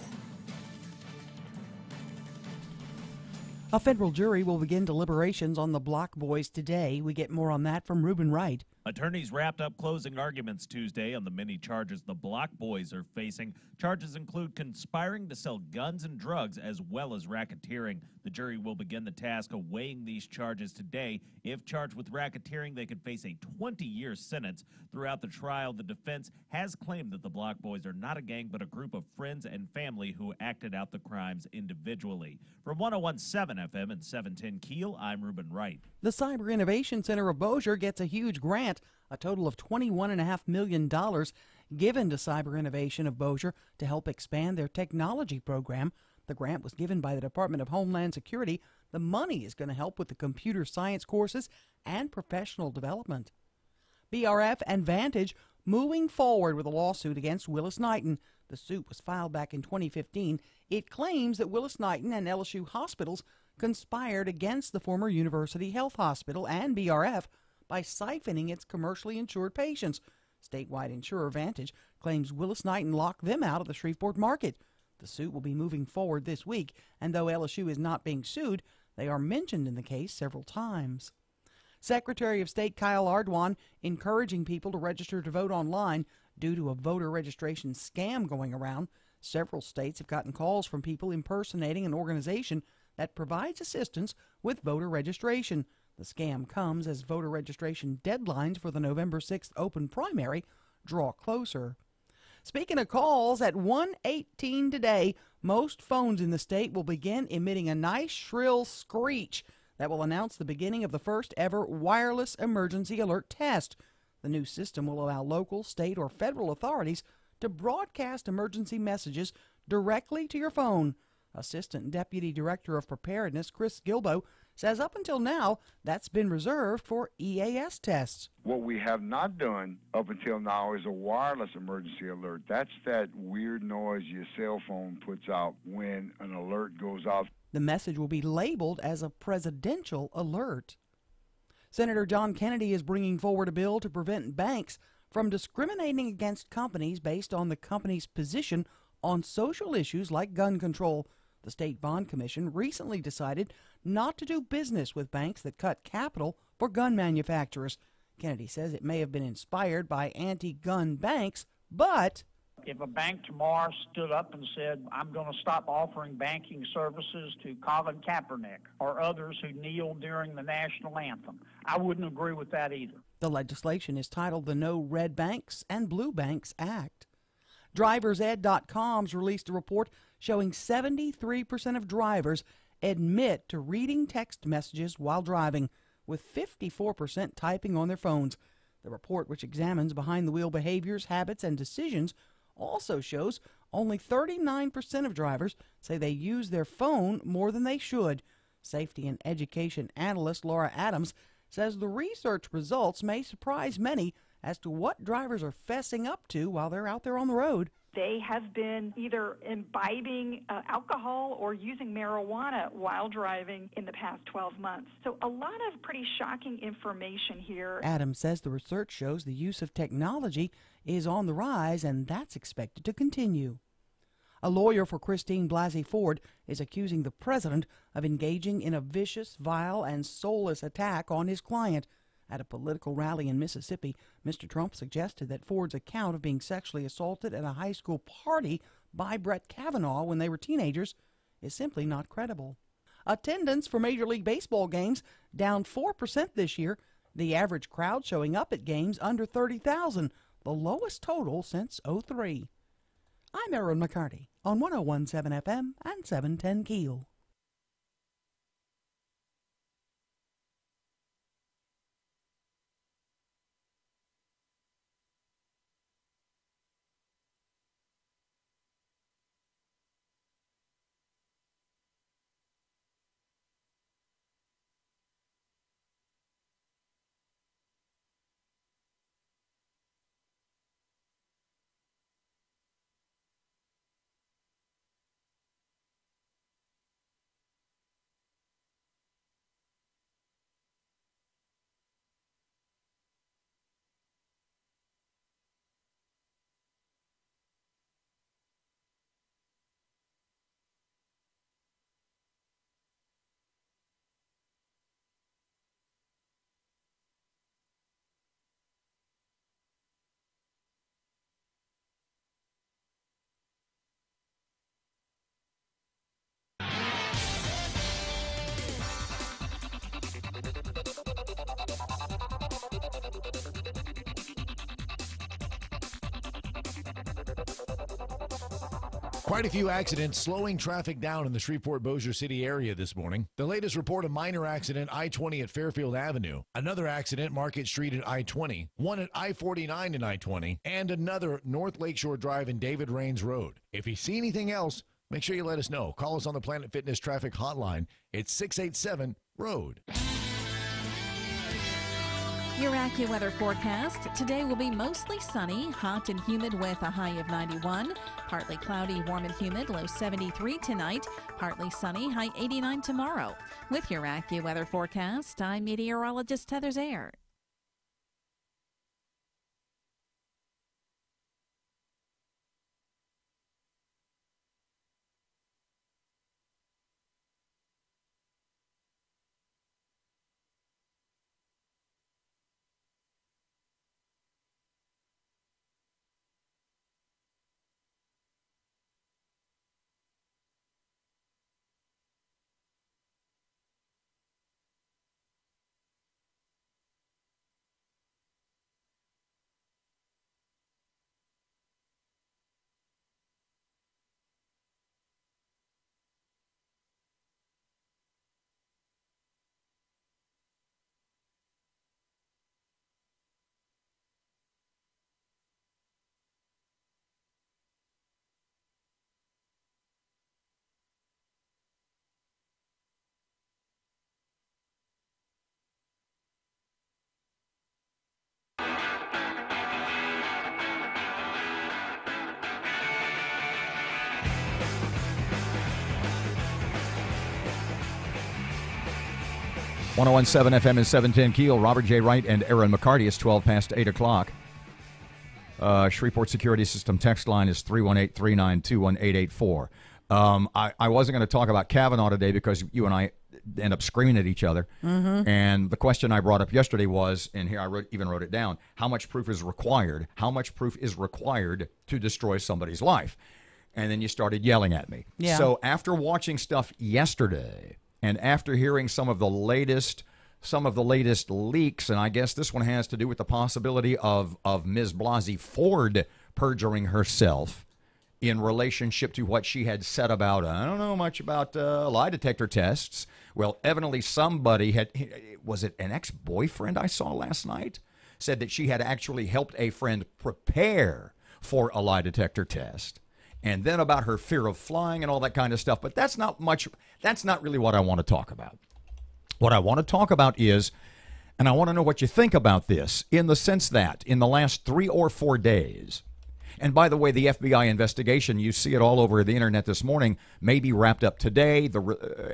A federal jury will begin deliberations on the Block Boys today. We get more on that from Reuben Wright. Attorneys wrapped up closing arguments Tuesday on the many charges the Block Boys are facing. Charges include conspiring to sell guns and drugs as well as racketeering. The jury will begin the task of weighing these charges today. If charged with racketeering, they could face a 20-year sentence. Throughout the trial, the defense has claimed that the Block Boys are not a gang but a group of friends and family who acted out the crimes individually. From 101.7 FM and 710 KEEL, I'm Reuben Wright. The Cyber Innovation Center of Bossier gets a huge grant, a total of $21.5 million given to Cyber Innovation of Bossier to help expand their technology program. The grant was given by the Department of Homeland Security. The money is going to help with the computer science courses and professional development. BRF and Vantage moving forward with a lawsuit against Willis Knighton. The suit was filed back in 2015. It claims that Willis Knighton and LSU hospitals conspired against the former University Health Hospital and BRF by siphoning its commercially insured patients. Statewide insurer Vantage claims Willis Knighton locked them out of the Shreveport market. The suit will be moving forward this week, and though LSU is not being sued, they are mentioned in the case several times. Secretary of State Kyle Ardoin encouraging people to register to vote online due to a voter registration scam going around. Several states have gotten calls from people impersonating an organization that provides assistance with voter registration. The scam comes as voter registration deadlines for the November 6th open primary draw closer. Speaking of calls, at 1:18 today, most phones in the state will begin emitting a nice shrill screech that will announce the beginning of the first ever wireless emergency alert test. The new system will allow local, state, or federal authorities to broadcast emergency messages directly to your phone. Assistant Deputy Director of Preparedness Chris Gilbo says up until now that's been reserved for EAS tests. What we have not done up until now is a wireless emergency alert. That's that weird noise your cell phone puts out when an alert goes off. The message will be labeled as a presidential alert. Senator John Kennedy is bringing forward a bill to prevent banks from discriminating against companies based on the company's position on social issues like gun control. The State Bond Commission recently decided not to do business with banks that cut capital for gun manufacturers. Kennedy says it may have been inspired by anti-gun banks, but if a bank tomorrow stood up and said, I'm going to stop offering banking services to Colin Kaepernick or others who kneel during the national anthem, I wouldn't agree with that either. The legislation is titled the No Red Banks and Blue Banks Act. DriversEd.com's released a report showing 73% of drivers admit to reading text messages while driving, with 54% typing on their phones. The report, which examines behind-the-wheel behaviors, habits, and decisions, also shows only 39% of drivers say they use their phone more than they should. Safety and education analyst Laura Adams says the research results may surprise many as to what drivers are fessing up to while they're out there on the road. They have been either imbibing alcohol or using marijuana while driving in the past 12 months. So a lot of pretty shocking information here. Adams says the research shows the use of technology is on the rise, and that's expected to continue. A lawyer for Christine Blasey Ford is accusing the president of engaging in a vicious, vile, and soulless attack on his client. At a political rally in Mississippi, Mr. Trump suggested that Ford's account of being sexually assaulted at a high school party by Brett Kavanaugh when they were teenagers is simply not credible. Attendance for Major League Baseball games down 4% this year. The average crowd showing up at games under 30,000, the lowest total since '03. I'm Erin McCarty on 101.7 FM and 710 KEEL. Quite a few accidents slowing traffic down in the Shreveport-Bossier City area this morning. The latest report, a minor accident, I-20 at Fairfield Avenue. Another accident, Market Street at I-20. One at I-49 and I-20. And another North Lakeshore Drive and David Rains Road. If you see anything else, make sure you let us know. Call us on the Planet Fitness Traffic Hotline. It's 687-ROAD. Your AccuWeather forecast. Today will be mostly sunny, hot and humid with a high of 91. Partly cloudy, warm and humid, low 73 tonight. Partly sunny, high 89 tomorrow. With your AccuWeather forecast, I'm meteorologist Heather Zayer. .101.7 FM is 710 KEEL. Robert J. Wright and Erin McCarty. It's 12 past 8 o'clock. Shreveport Security System text line is 318-392-1884. I wasn't going to talk about Kavanaugh today because you and I end up screaming at each other. Mm-hmm. And the question I brought up yesterday was, and here I even wrote it down, how much proof is required? How much proof is required to destroy somebody's life? And then you started yelling at me. Yeah. So after watching stuff yesterday and after hearing some of the latest leaks, and I guess this one has to do with the possibility of Ms. Blasey Ford perjuring herself in relationship to what she had said about, I don't know much about lie detector tests. Well, evidently somebody was it an ex-boyfriend I saw last night? Said that she had actually helped a friend prepare for a lie detector test. And then about her fear of flying and all that kind of stuff. But that's not really what I want to talk about. What I want to talk about is, and I want to know what you think about this, in the sense that in the last 3 or 4 days, and by the way, the FBI investigation, you see it all over the internet this morning, may be wrapped up today.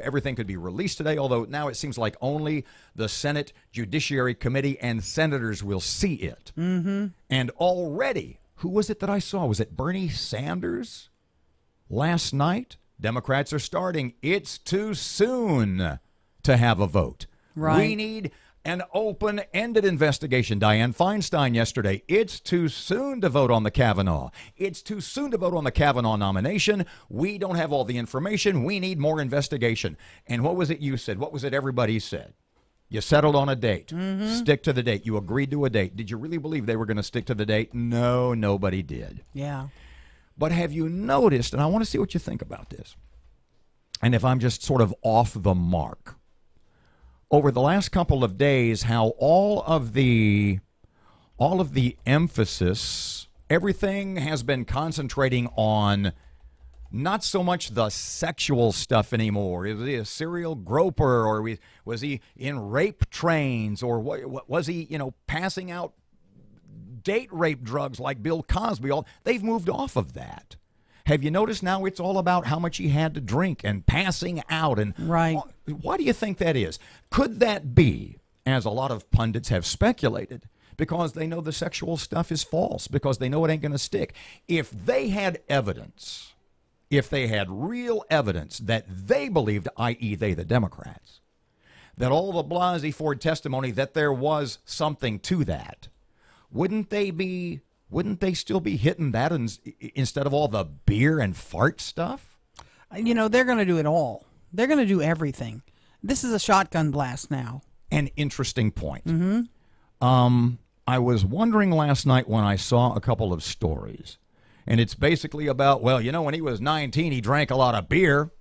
Everything could be released today, although now it seems like only the Senate Judiciary Committee and senators will see it. Mm-hmm. And already, who was it that I saw? Was it Bernie Sanders last night? Democrats are starting. It's too soon to have a vote. Right. We need an open-ended investigation. Dianne Feinstein yesterday. It's too soon to vote on the Kavanaugh. It's too soon to vote on the Kavanaugh nomination. We don't have all the information. We need more investigation. And what was it you said? What was it everybody said? You settled on a date. Mm-hmm. Stick to the date. You agreed to a date. Did you really believe they were going to stick to the date? No, nobody did. Yeah. But have you noticed, and I want to see what you think about this, and if I'm just sort of off the mark, over the last couple of days, how all of the emphasis, everything has been concentrating on not so much the sexual stuff anymore. Is he a serial groper, or was he in rape trains, or was he, passing out date rape drugs like Bill Cosby? They've moved off of that. Have you noticed now it's all about how much he had to drink and passing out? And right. Why do you think that is? Could that be, as a lot of pundits have speculated, because they know the sexual stuff is false, because they know it ain't going to stick? If they had evidence, if they had real evidence that they believed, i.e. they, the Democrats, that all the Blasey Ford testimony, that there was something to that, wouldn't they still be hitting that instead of all the beer and fart stuff? They're going to do it all. They're going to do everything. This is a shotgun blast now. An interesting point. Mm-hmm. I was wondering last night when I saw a couple of stories, and it's basically about, when he was 19, he drank a lot of beer,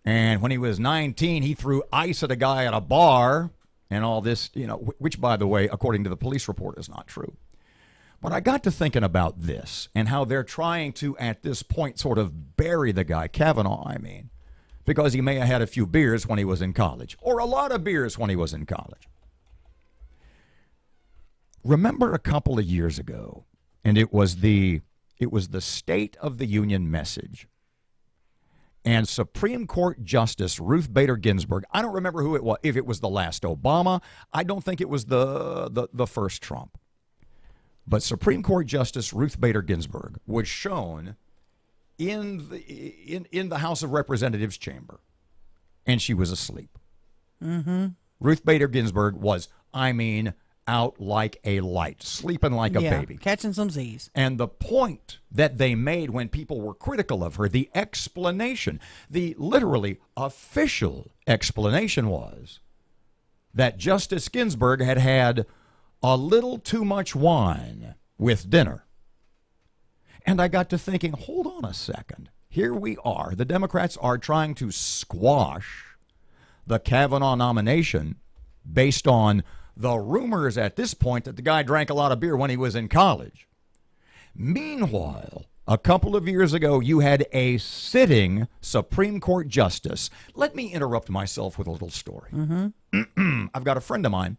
and when he was 19, he threw ice at a guy at a bar, and all this, which, by the way, according to the police report, is not true. But I got to thinking about this and how they're trying to, at this point, sort of bury the guy, Kavanaugh, because he may have had a few beers when he was in college, or a lot of beers when he was in college. Remember a couple of years ago, and it was the State of the Union message, and Supreme Court Justice Ruth Bader Ginsburg, I don't remember who it was, if it was the last Obama, I don't think it was the first Trump. But Supreme Court Justice Ruth Bader Ginsburg was shown in the House of Representatives chamber, and she was asleep. Mm-hmm. Ruth Bader Ginsburg was, out like a light, sleeping like a baby. Catching some Z's. And the point that they made when people were critical of her, the explanation, the literally official explanation was that Justice Ginsburg had had a little too much wine with dinner. And I got to thinking, hold on a second. Here we are. The Democrats are trying to squash the Kavanaugh nomination based on the rumors at this point that the guy drank a lot of beer when he was in college. Meanwhile, a couple of years ago, you had a sitting Supreme Court justice. Let me interrupt myself with a little story. Mm-hmm. I've got a friend of mine,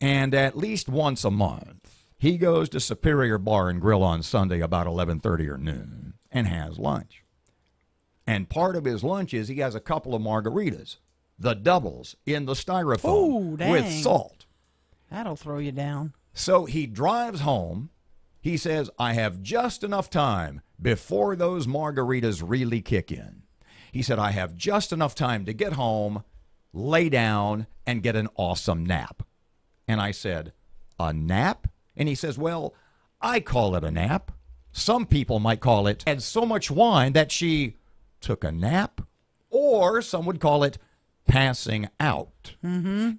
and at least once a month, he goes to Superior Bar and Grill on Sunday about 11:30 or noon and has lunch. And part of his lunch is he has a couple of margaritas, the doubles in the styrofoam with salt. That'll throw you down. So he drives home. He says, I have just enough time before those margaritas really kick in. He said, I have just enough time to get home, lay down and get an awesome nap. And I said, a nap? And he says, well, I call it a nap. Some people might call it had so much wine that she took a nap, or some would call it passing out.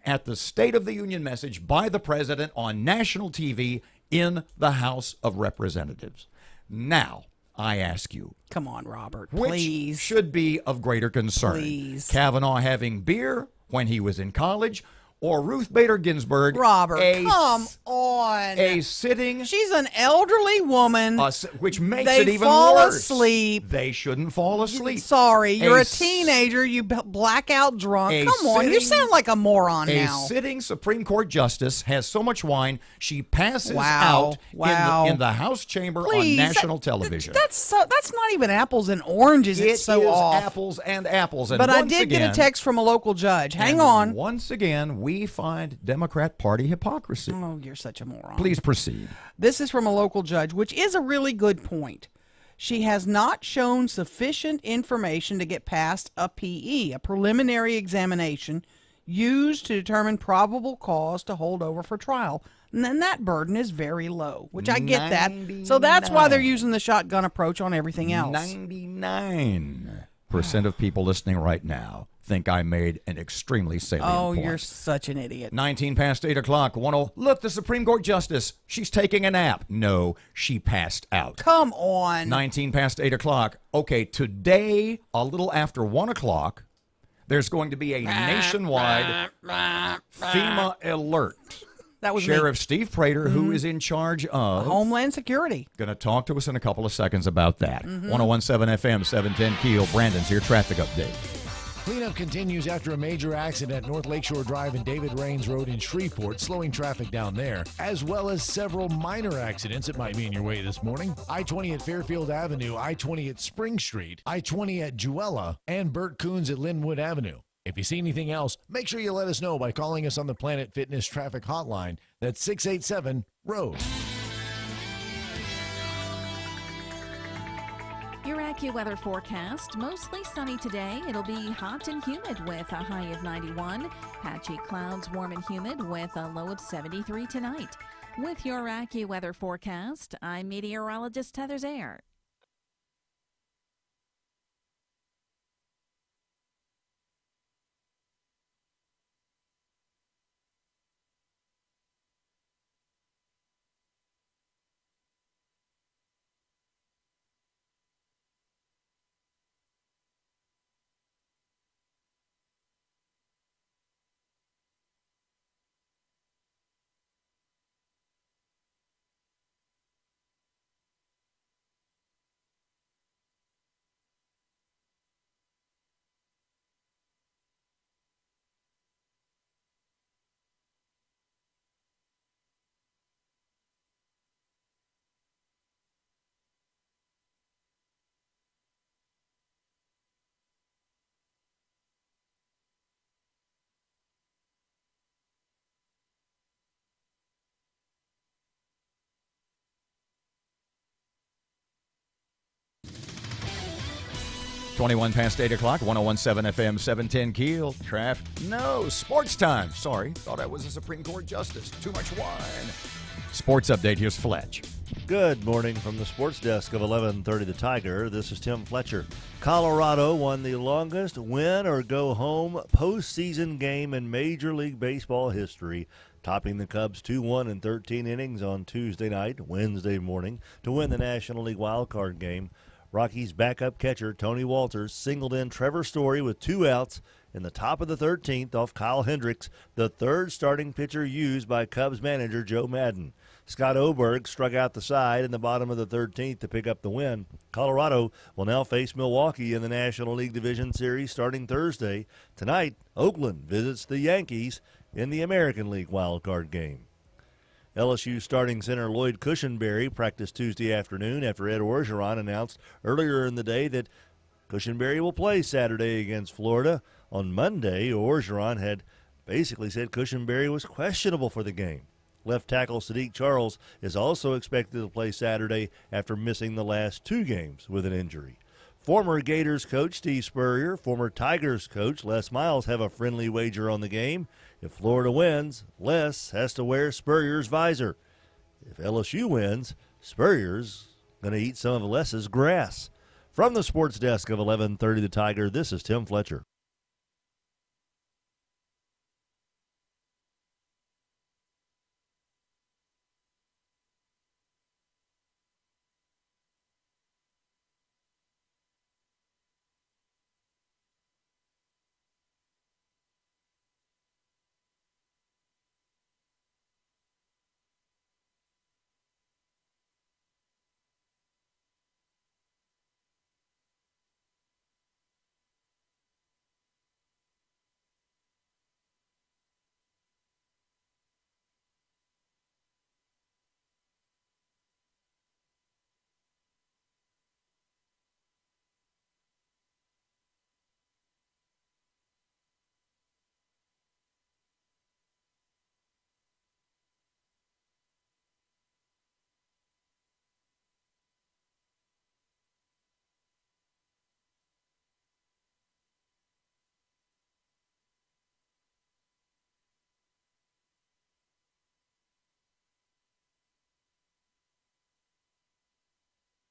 At the State of the Union message by the president on national TV in the House of Representatives. Now, I ask you. Come on, Robert, which please. should be of greater concern? Please. Kavanaugh having beer when he was in college, or Ruth Bader Ginsburg, Robert, come on. a sitting, she's an elderly woman, which makes they it even fall worse. asleep. They shouldn't fall asleep. Sorry, you're a teenager. You blackout drunk. Come on, you sound like a moron now. A sitting Supreme Court justice has so much wine she passes Wow. out in the House chamber Please, on national television. That's not even apples and oranges. It's so is off. apples and apples. And But I once did again, get a text from a local judge. Hang and on. Once again, we find Democrat Party hypocrisy. Oh, you're such a moron. Please proceed. This is from a local judge, which is a really good point. She has not shown sufficient information to get past a PE, a preliminary examination, used to determine probable cause to hold over for trial. And then that burden is very low, which I get that. So that's why they're using the shotgun approach on everything else. 99% of people listening right now think I made an extremely salient point. You're such an idiot. 19 past 8 o'clock. Look, the Supreme Court Justice. She's taking a nap. No, she passed out. Come on. 19 past 8 o'clock. Okay, today, a little after 1 o'clock, there's going to be a nationwide FEMA alert. That was Sheriff Steve Prater, who is in charge of Homeland Security. Going to talk to us in a couple of seconds about that. 1017 FM, 710 Keel. Brandon's here. Traffic update. Cleanup continues after a major accident at North Lakeshore Drive and David Rains Road in Shreveport, slowing traffic down there, as well as several minor accidents that might be in your way this morning. I-20 at Fairfield Avenue, I-20 at Spring Street, I-20 at Jewella, and Burt Coons at Linwood Avenue. If you see anything else, make sure you let us know by calling us on the Planet Fitness Traffic Hotline. That's 687-ROAD. Your AccuWeather forecast, mostly sunny today. It'll be hot and humid with a high of 91. Patchy clouds, warm and humid with a low of 73 tonight. With your AccuWeather forecast, I'm meteorologist Heather Zayer. Twenty-one past 8 o'clock, 1017 FM, 710 Keel. Traffic. No, sports time. Sorry, thought I was a Supreme Court justice. Too much wine. Sports update. Here's Fletch. Good morning from the sports desk of 1130 The Tiger. This is Tim Fletcher. Colorado won the longest win or go home postseason game in Major League Baseball history, topping the Cubs 2-1 in 13 innings on Tuesday night, Wednesday morning, to win the National League wildcard game. Rockies' backup catcher, Tony Walters, singled in Trevor Story with 2 outs in the top of the 13th off Kyle Hendricks, the third starting pitcher used by Cubs manager Joe Maddon. Scott Oberg struck out the side in the bottom of the 13th to pick up the win. Colorado will now face Milwaukee in the National League Division Series starting Thursday. Tonight, Oakland visits the Yankees in the American League wildcard game. LSU starting center Lloyd Cushenberry practiced Tuesday afternoon after Ed Orgeron announced earlier in the day that Cushenberry will play Saturday against Florida. On Monday, Orgeron had basically said Cushenberry was questionable for the game. Left tackle Sadiq Charles is also expected to play Saturday after missing the last 2 games with an injury. Former Gators coach Steve Spurrier, former Tigers coach Les Miles have a friendly wager on the game. If Florida wins, Les has to wear Spurrier's visor. If LSU wins, Spurrier's going to eat some of Les's grass. From the sports desk of 1130 The Tiger, this is Tim Fletcher.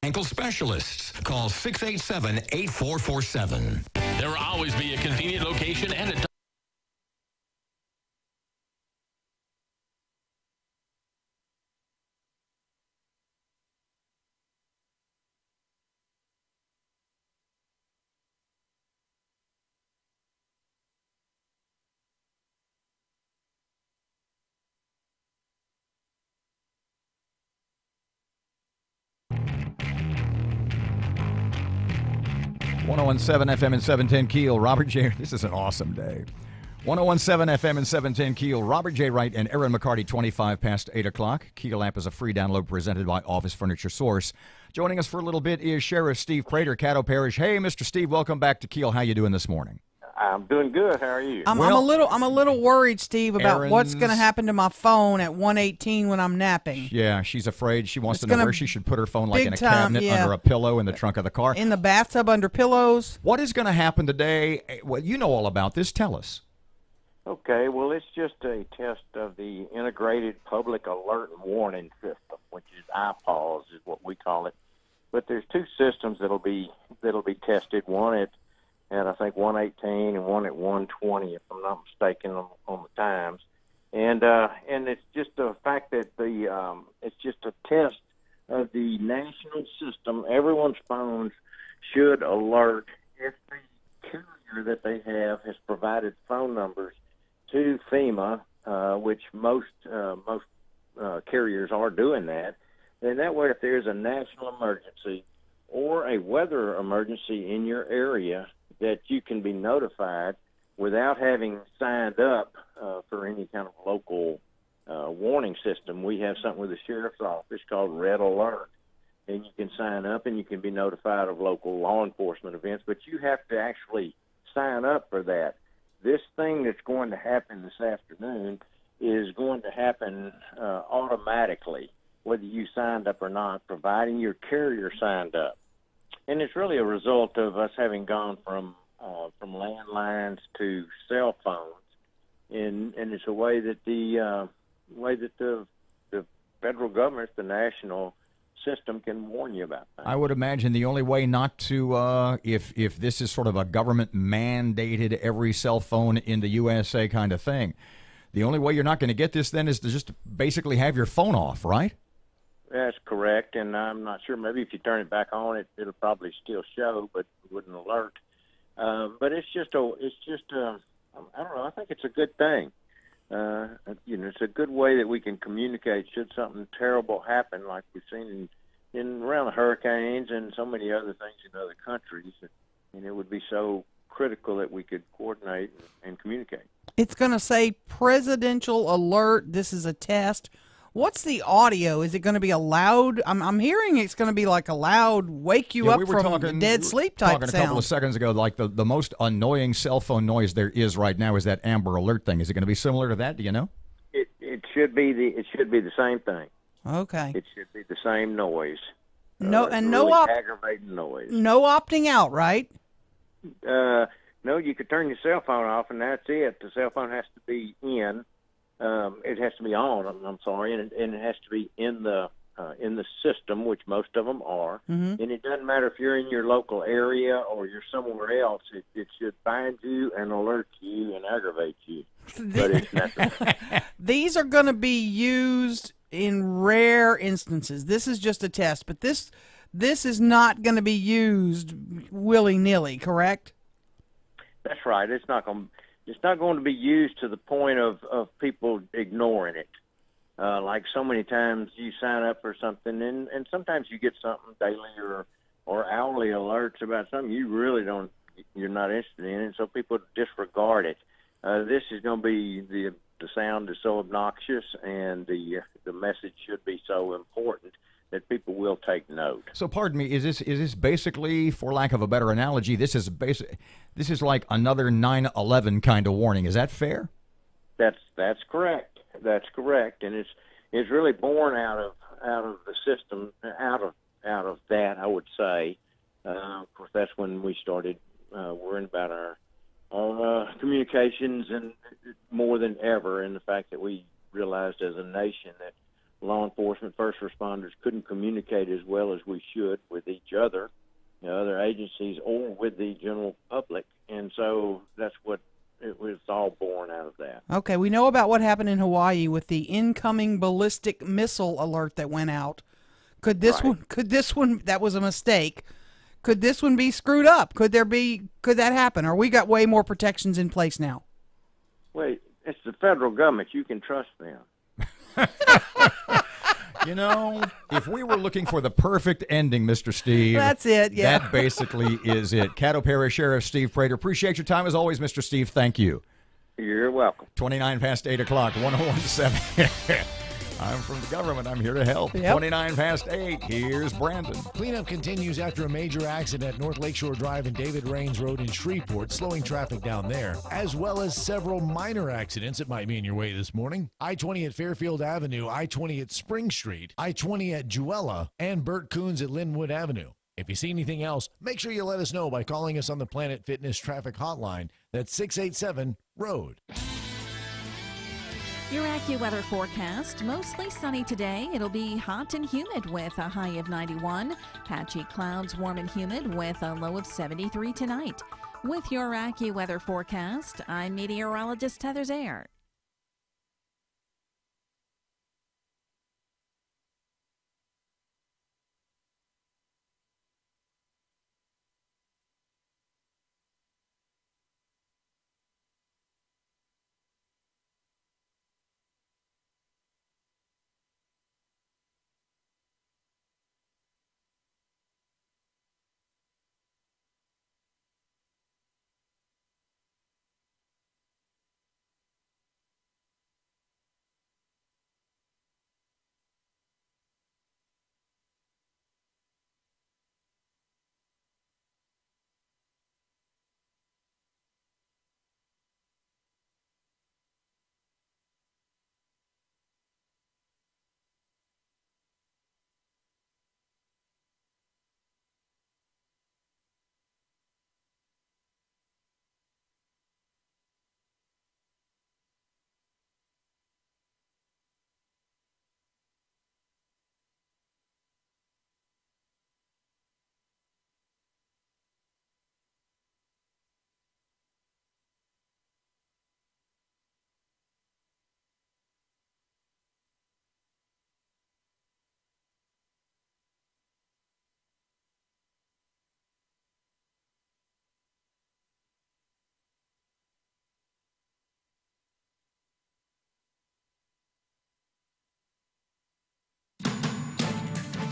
Ankle specialists. Call 687-8447. There will always be a convenient location and a 1017 FM and 710 Keel. Robert J. This is an awesome day. 1017 FM and 710 Keel. Robert J. Wright and Erin McCarty, 25 past 8 o'clock. Keel app is a free download presented by Office Furniture Source. Joining us for a little bit is Sheriff Steve Prater, Caddo Parish. Hey, Mr. Steve, welcome back to Keel. How you doing this morning? I'm doing good. How are you? I'm a little worried, Steve, about what's going to happen to my phone at 1:18 when I'm napping. Yeah, she's afraid. She wants to know where she should put her phone, like in a cabinet, under a pillow, in the trunk of the car. In the bathtub under pillows. What is going to happen today? Well, you know all about this. Tell us. Okay, well, it's just a test of the Integrated Public Alert and Warning System, which is IPAWS is what we call it. But there's two systems that'll be tested. One at I think 1:18 and one at 1:20, if I'm not mistaken on the times. And it's just the fact that it's just a test of the national system. Everyone's phones should alert if the carrier that they have has provided phone numbers to FEMA, which most carriers are doing that. And that way, if there's a national emergency or a weather emergency in your area, that you can be notified without having signed up for any kind of local warning system. We have something with the sheriff's office called Red Alert, and you can sign up and you can be notified of local law enforcement events, but you have to actually sign up for that. This thing that's going to happen this afternoon is going to happen automatically, whether you signed up or not, providing your carrier signed up. And it's really a result of us having gone from landlines to cell phones, and it's a way that the federal government, the national system, can warn you about things. I would imagine the only way not to, if this is sort of a government mandated every cell phone in the USA kind of thing, the only way you're not going to get this then is to just basically have your phone off, right? That's correct, and I'm not sure. Maybe if you turn it back on, it'll probably still show, but it wouldn't alert. But I don't know. I think it's a good thing. It's a good way that we can communicate should something terrible happen, like we've seen in around the hurricanes and so many other things in other countries. And it would be so critical that we could coordinate and communicate. It's going to say presidential alert. This is a test. What's the audio? Is it going to be a loud? I'm hearing it's going to be like a loud wake you up from dead sleep type sound. A couple of seconds ago, like the most annoying cell phone noise there is right now is that Amber Alert thing. Is it going to be similar to that? Do you know? It should be the same thing. Okay. It should be the same noise. No, It's and really no aggravating noise. no opting out, right? No, you could turn your cell phone off, and that's it. The cell phone has to be in. It has to be on. I'm sorry, and it has to be in the system, which most of them are. Mm-hmm. And it doesn't matter if you're in your local area or you're somewhere else. It should find you and alert you and aggravate you. But it's necessary. These are going to be used in rare instances. This is just a test, but this is not going to be used willy-nilly, correct? That's right. It's not going to be used to the point of people ignoring it. Like so many times you sign up for something, and sometimes you get something daily or hourly alerts about something you're not interested in, and so people disregard it. This is going to be the sound is so obnoxious, and the message should be so important that people will take note. So, pardon me, is this basically, for lack of a better analogy, this is like another 9/11 kind of warning? Is that fair? That's correct. That's correct, and it's really born out of the system, out of that, I would say. Of course, that's when we started worrying about our communications, and more than ever, and the fact that we realized as a nation that law enforcement, first responders couldn't communicate as well as we should with each other, other agencies, or with the general public, and so that's what it was all born out of that. Okay, we know about what happened in Hawaii with the incoming ballistic missile alert that went out. Could this one that was a mistake? Could this one be screwed up? Could that happen? Or we got way more protections in place now? Wait, it's the federal government. You can trust them. You know, if we were looking for the perfect ending, Mr. Steve. That's it, yeah. That basically is it. Caddo Parish Sheriff Steve Prater. Appreciate your time as always, Mr. Steve. Thank you. You're welcome. 29 past 8 o'clock, 1017. I'm from the government. I'm here to help. Yep. 29 past 8. Here's Brandon. Cleanup continues after a major accident at North Lakeshore Drive and David Rains Road in Shreveport, slowing traffic down there, as well as several minor accidents that might be in your way this morning. I-20 at Fairfield Avenue, I-20 at Spring Street, I-20 at Jewella, and Burt Coons at Linwood Avenue. If you see anything else, make sure you let us know by calling us on the Planet Fitness traffic hotline. That's 687-ROAD. Your AccuWeather forecast, mostly sunny today. It'll be hot and humid with a high of 91. Patchy clouds, warm and humid with a low of 73 tonight. With your AccuWeather forecast, I'm meteorologist Heather Zayer.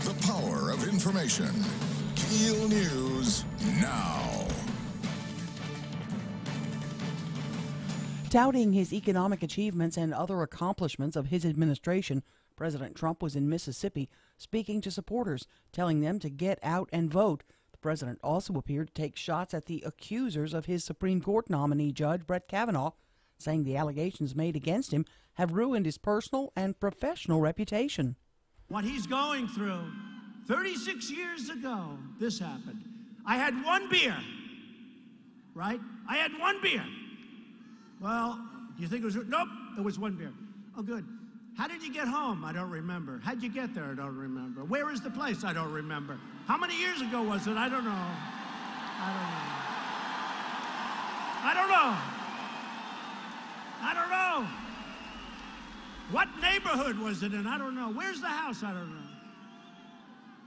The power of information. KEEL News now. Touting his economic achievements and other accomplishments of his administration, President Trump was in Mississippi speaking to supporters, telling them to get out and vote. The president also appeared to take shots at the accusers of his Supreme Court nominee, Judge Brett Kavanaugh, saying the allegations made against him have ruined his personal and professional reputation. What he's going through 36 years ago, this happened. I had one beer, right? I had one beer. Well, do you think it was? Nope, it was one beer. Oh, good. How did you get home? I don't remember. How'd you get there? I don't remember. Where is the place? I don't remember. How many years ago was it? I don't know. I don't know. I don't know. What neighborhood was it in? I don't know. Where's the house? I don't know.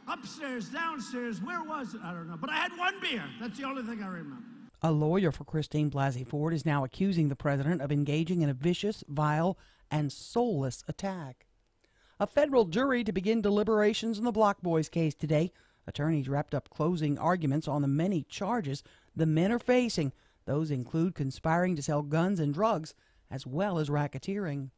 Upstairs, downstairs, where was it? I don't know. But I had one beer. That's the only thing I remember. A lawyer for Christine Blasey Ford is now accusing the president of engaging in a vicious, vile, and soulless attack. A federal jury to begin deliberations in the Block Boys case today. Attorneys wrapped up closing arguments on the many charges the men are facing. Those include conspiring to sell guns and drugs, as well as racketeering.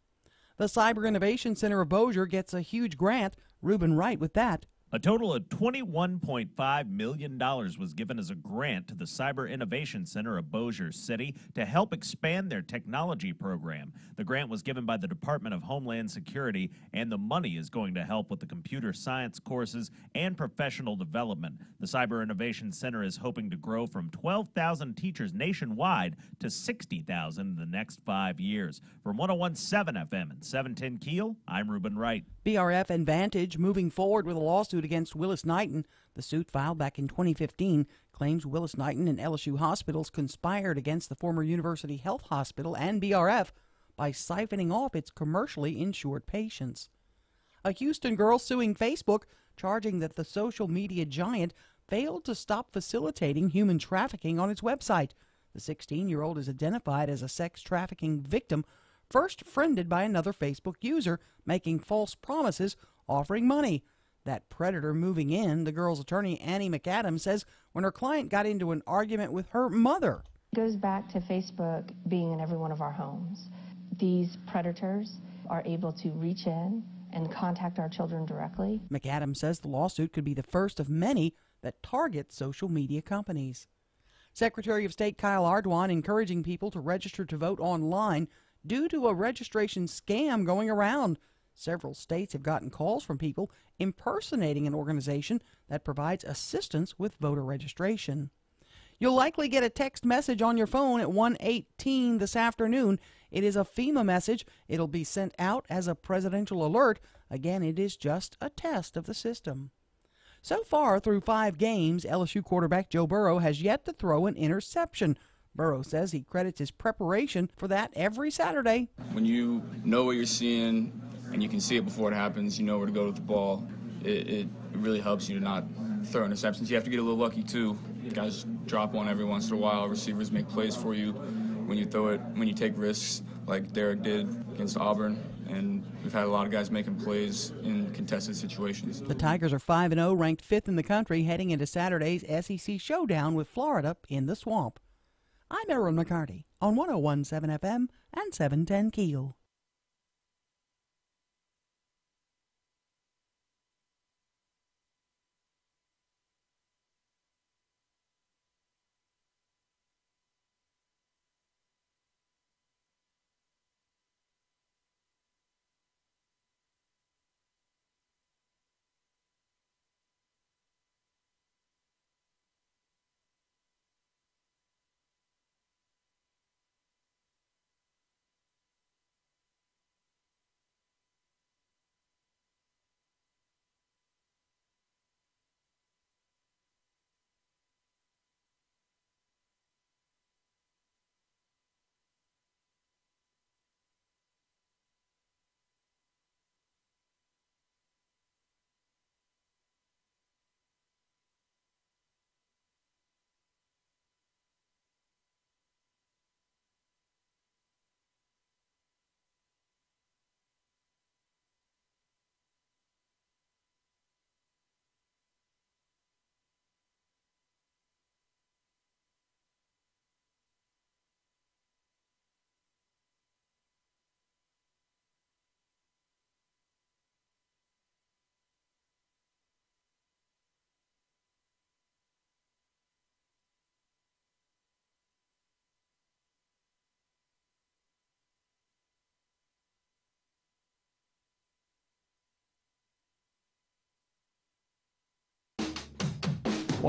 The Cyber Innovation Center of Bossier gets a huge grant. Reuben Wright with that. A total of $21.5 million was given as a grant to the Cyber Innovation Center of Bossier City to help expand their technology program. The grant was given by the Department of Homeland Security, and the money is going to help with the computer science courses and professional development. The Cyber Innovation Center is hoping to grow from 12,000 teachers nationwide to 60,000 in the next 5 years. From 101.7 FM and 710 KEEL, I'm Reuben Wright. BRF and Vantage moving forward with a lawsuit against Willis Knighton. The suit, filed back in 2015, claims Willis Knighton and LSU hospitals conspired against the former University Health Hospital and BRF by siphoning off its commercially insured patients. A Houston girl suing Facebook, charging that the social media giant failed to stop facilitating human trafficking on its website. The 16-year-old is identified as a sex trafficking victim first friended by another Facebook user, making false promises, offering money. That predator moving in, the girl's attorney, Annie McAdams, says when her client got into an argument with her mother. It goes back to Facebook being in every one of our homes. These predators are able to reach in and contact our children directly. McAdams says the lawsuit could be the first of many that target social media companies. Secretary of State Kyle Ardoin encouraging people to register to vote online due to a registration scam going around. Several states have gotten calls from people impersonating an organization that provides assistance with voter registration. You'll likely get a text message on your phone at 1:18 this afternoon. It is a FEMA message. It'll be sent out as a presidential alert. Again, it is just a test of the system. So far, through 5 games, LSU quarterback Joe Burrow has yet to throw an interception. Burrow says he credits his preparation for that every Saturday. When you know what you're seeing and you can see it before it happens, you know where to go with the ball, it really helps you to not throw interceptions. You have to get a little lucky, too. Guys drop one every once in a while. Receivers make plays for you when you throw it, when you take risks like Derek did against Auburn. And we've had a lot of guys making plays in contested situations. The Tigers are 5-0, ranked 5th in the country, heading into Saturday's SEC showdown with Florida in the Swamp. I'm Erin McCarty on 101.7 FM and 710 KEEL.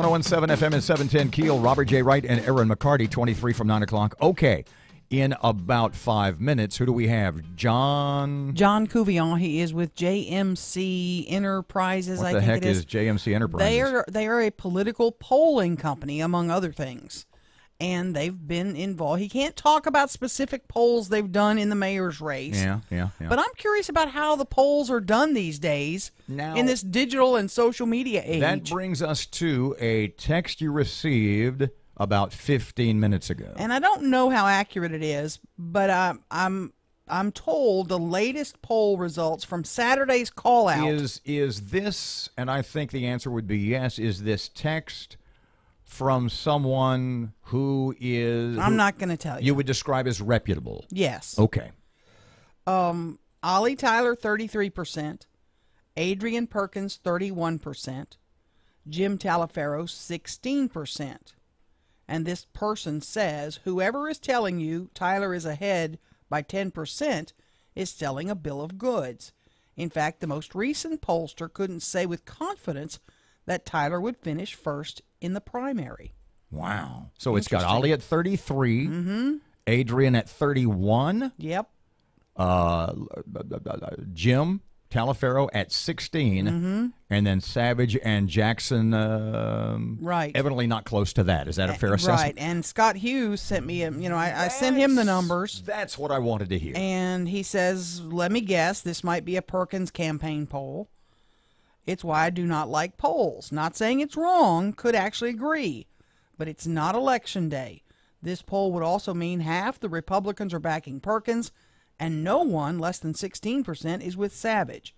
1017 FM and 710 Keel. Robert J. Wright and Erin McCarty, 23 from 9 o'clock. Okay. In about 5 minutes, who do we have? John Couvillon. He is with JMC Enterprises. What the heck is JMC Enterprises? They are a political polling company, among other things. And they've been involved. He can't talk about specific polls they've done in the mayor's race. Yeah. But I'm curious about how the polls are done these days in this digital and social media age. That brings us to a text you received about 15 minutes ago. And I don't know how accurate it is, but I'm told the latest poll results from Saturday's call out is this, and I think the answer would be yes, is this text from someone who is... I'm not going to tell you. You would describe as reputable. Yes. Okay. Ollie Tyler, 33%. Adrian Perkins, 31%. Jim Talaferro, 16%. And this person says, whoever is telling you Tyler is ahead by 10% is selling a bill of goods. In fact, the most recent pollster couldn't say with confidence that Tyler would finish first in the primary. Wow. So it's got Ollie at 33, Adrian at 31. Yep. Jim Talaferro at 16, and then Savage and Jackson, right, evidently not close to that. Is that a fair assessment? Right, and Scott Hughes sent me, I sent him the numbers. That's what I wanted to hear. And he says, let me guess, this might be a Perkins campaign poll. It's why I do not like polls. Not saying it's wrong, could actually agree, but it's not election day. This poll would also mean half the Republicans are backing Perkins, and no one, less than 16%, is with Savage.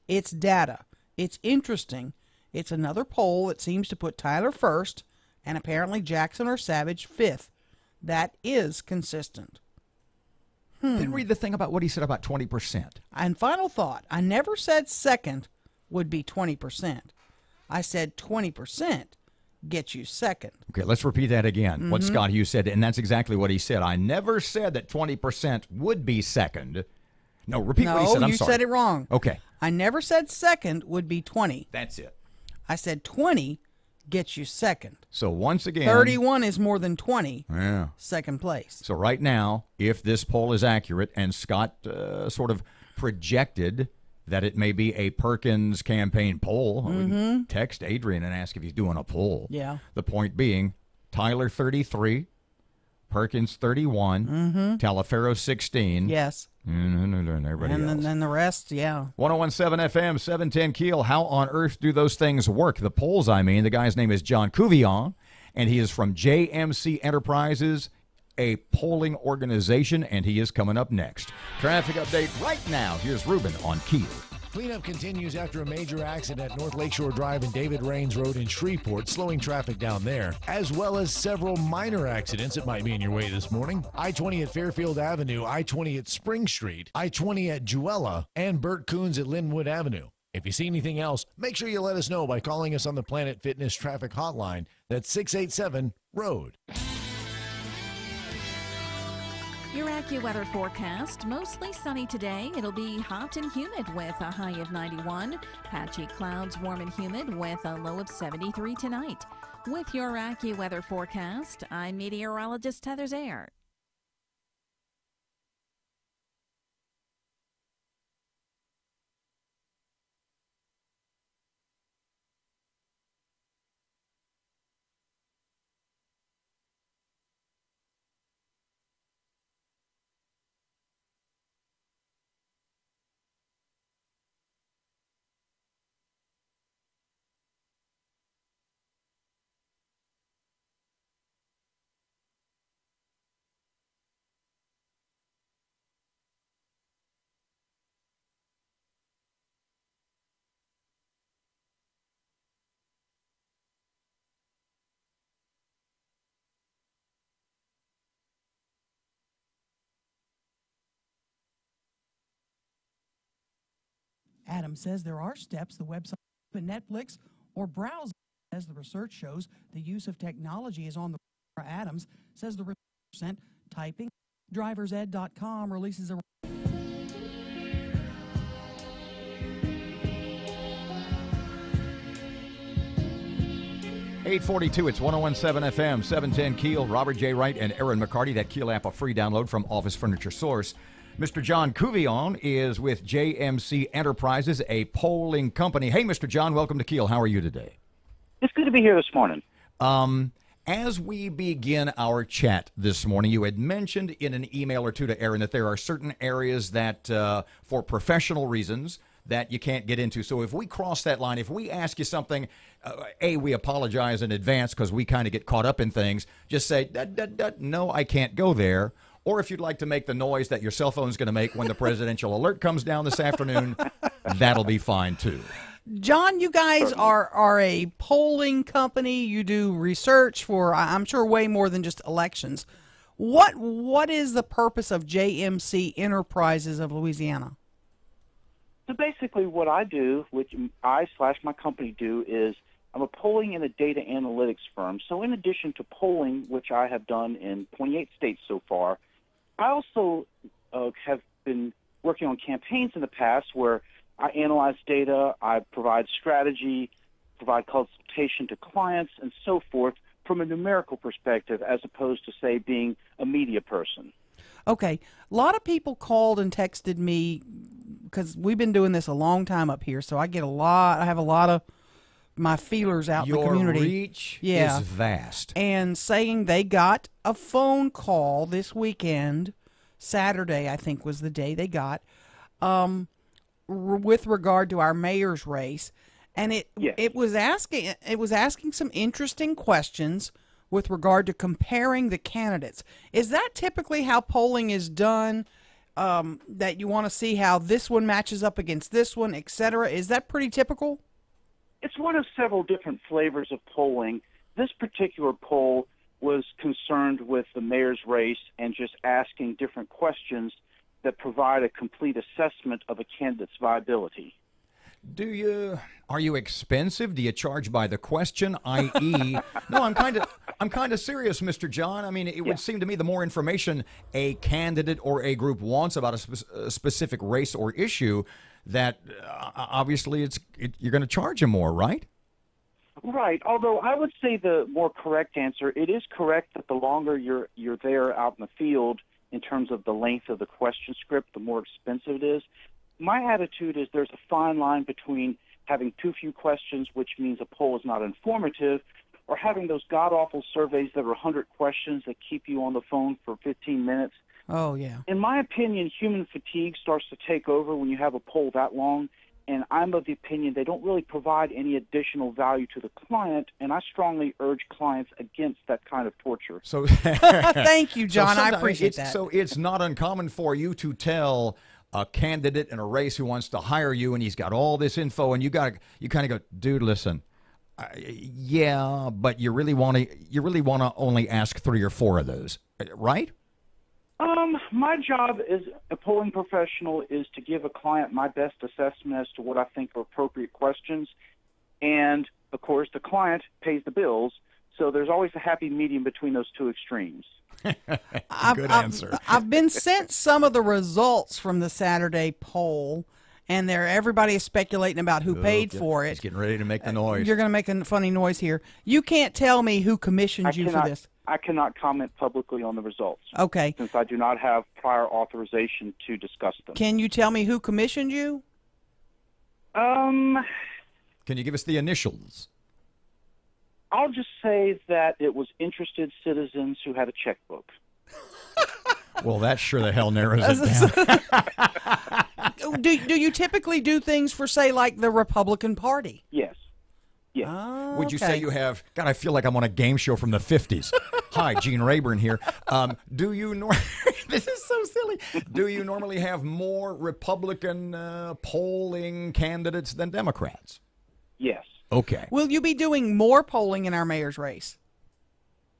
It's data. It's interesting. It's another poll that seems to put Tyler first, and apparently Jackson or Savage fifth. That is consistent. Then read the thing about what he said about 20%. And final thought, I never said second would be 20%. I said 20% gets you second. Okay, let's repeat that again. What Scott Hughes said, and that's exactly what he said. I never said that 20% would be second. No, repeat what he said. I'm you sorry. Said it wrong. Okay. I never said second would be 20. That's it. I said 20 gets you second. So once again, 31 is more than 20. Yeah. Second place. So right now, if this poll is accurate, and Scott sort of projected that it may be a Perkins campaign poll, I would text Adrian and ask if he's doing a poll. Yeah. The point being, Tyler 33, Perkins 31, Talaferro 16. Yes. And everybody else. And then the rest, yeah. 1017 FM, 710 Keel. How on earth do those things work? The polls, I mean. The guy's name is John Couvillon, and he is from JMC Enterprises, a polling organization, and he is coming up next. Traffic update right now. Here's Ruben on KEEL. Cleanup continues after a major accident at North Lakeshore Drive and David Rains Road in Shreveport, slowing traffic down there, as well as several minor accidents that might be in your way this morning. I-20 at Fairfield Avenue, I-20 at Spring Street, I-20 at Jewella, and Burt Coons at Linwood Avenue. If you see anything else, make sure you let us know by calling us on the Planet Fitness traffic hotline. That's 687-ROAD. Your AccuWeather forecast, mostly sunny today. It'll be hot and humid with a high of 91. Patchy clouds, warm and humid with a low of 73 tonight. With your AccuWeather forecast, I'm meteorologist Heather Zayer. Adam says there are steps the website, Netflix, or browse. As the research shows, the use of technology is on the. Adams says the percent typing. DriversEd.com releases a. 842, it's 1017 FM, 710 KEEL. Robert J. Wright and Erin McCarty. That KEEL app, a free download from Office Furniture Source. Mr. John Cuvion is with JMC Enterprises, a polling company. Hey, Mr. John, welcome to KEEL. How are you today? It's good to be here this morning. As we begin our chat this morning, you had mentioned in an email or two to Erin that there are certain areas that, for professional reasons, that you can't get into. So if we cross that line, if we ask you something, we apologize in advance because we kind of get caught up in things. Just say, no, I can't go there. Or if you'd like to make the noise that your cell phone's going to make when the presidential alert comes down this afternoon, that'll be fine too. John, you guys are a polling company. You do research for, I'm sure, way more than just elections. What is the purpose of JMC Enterprises of Louisiana? So basically what I do, which I/my company do, is I'm a polling and a data analytics firm. So in addition to polling, which I have done in 28 states so far, I also have been working on campaigns in the past where I analyze data, I provide strategy, provide consultation to clients, and so forth from a numerical perspective as opposed to, say, being a media person. Okay. A lot of people called and texted me because we've been doing this a long time up here, so I have a lot of my feelers out in the community. Your reach is vast. And saying they got a phone call this weekend, Saturday I think was the day they got, with regard to our mayor's race, and it was asking some interesting questions with regard to comparing the candidates. Is that typically how polling is done? That you want to see how this one matches up against this one, etc. Is that pretty typical? It's one of several different flavors of polling. This particular poll was concerned with the mayor's race and just asking different questions that provide a complete assessment of a candidate's viability. Are you expensive? Do you charge by the question, i.e.? No, I'm kind of serious, Mr. John. I mean, it would seem to me the more information a candidate or a group wants about a specific race or issue, that obviously you're going to charge them more, right? Right. Although I would say the more correct answer, it is correct that the longer you're there out in the field in terms of the length of the question script, the more expensive it is. My attitude is there's a fine line between having too few questions, which means a poll is not informative, or having those god-awful surveys that are 100 questions that keep you on the phone for 15 minutes. Oh, yeah. In my opinion, human fatigue starts to take over when you have a poll that long, and I'm of the opinion they don't really provide any additional value to the client, and I strongly urge clients against that kind of torture. So, thank you, John. I appreciate that. So it's not uncommon for you to tell a candidate in a race who wants to hire you, and he's got all this info, and you kind of go, dude, listen, but you really want to only ask 3 or 4 of those, right? My job as a polling professional is to give a client my best assessment as to what I think are appropriate questions. And, of course, the client pays the bills, so there's always a happy medium between those two extremes. Good answer. I've been sent some of the results from the Saturday poll, and everybody is speculating about who paid for it. He's getting ready to make the noise. You're going to make a funny noise here. You can't tell me who commissioned you for this. I cannot comment publicly on the results. Okay. Since I do not have prior authorization to discuss them. Can you tell me who commissioned you? Can you give us the initials? I'll just say that it was interested citizens who had a checkbook. Well, that sure the hell narrows it down. Do you typically do things for, say, like the Republican Party? Yes. Yeah. Oh, Would you say you have? God, I feel like I'm on a game show from the 50s. Hi, Gene Rayburn here. Do you this is so silly. Do you normally have more Republican polling candidates than Democrats? Yes. Okay. Will you be doing more polling in our mayor's race?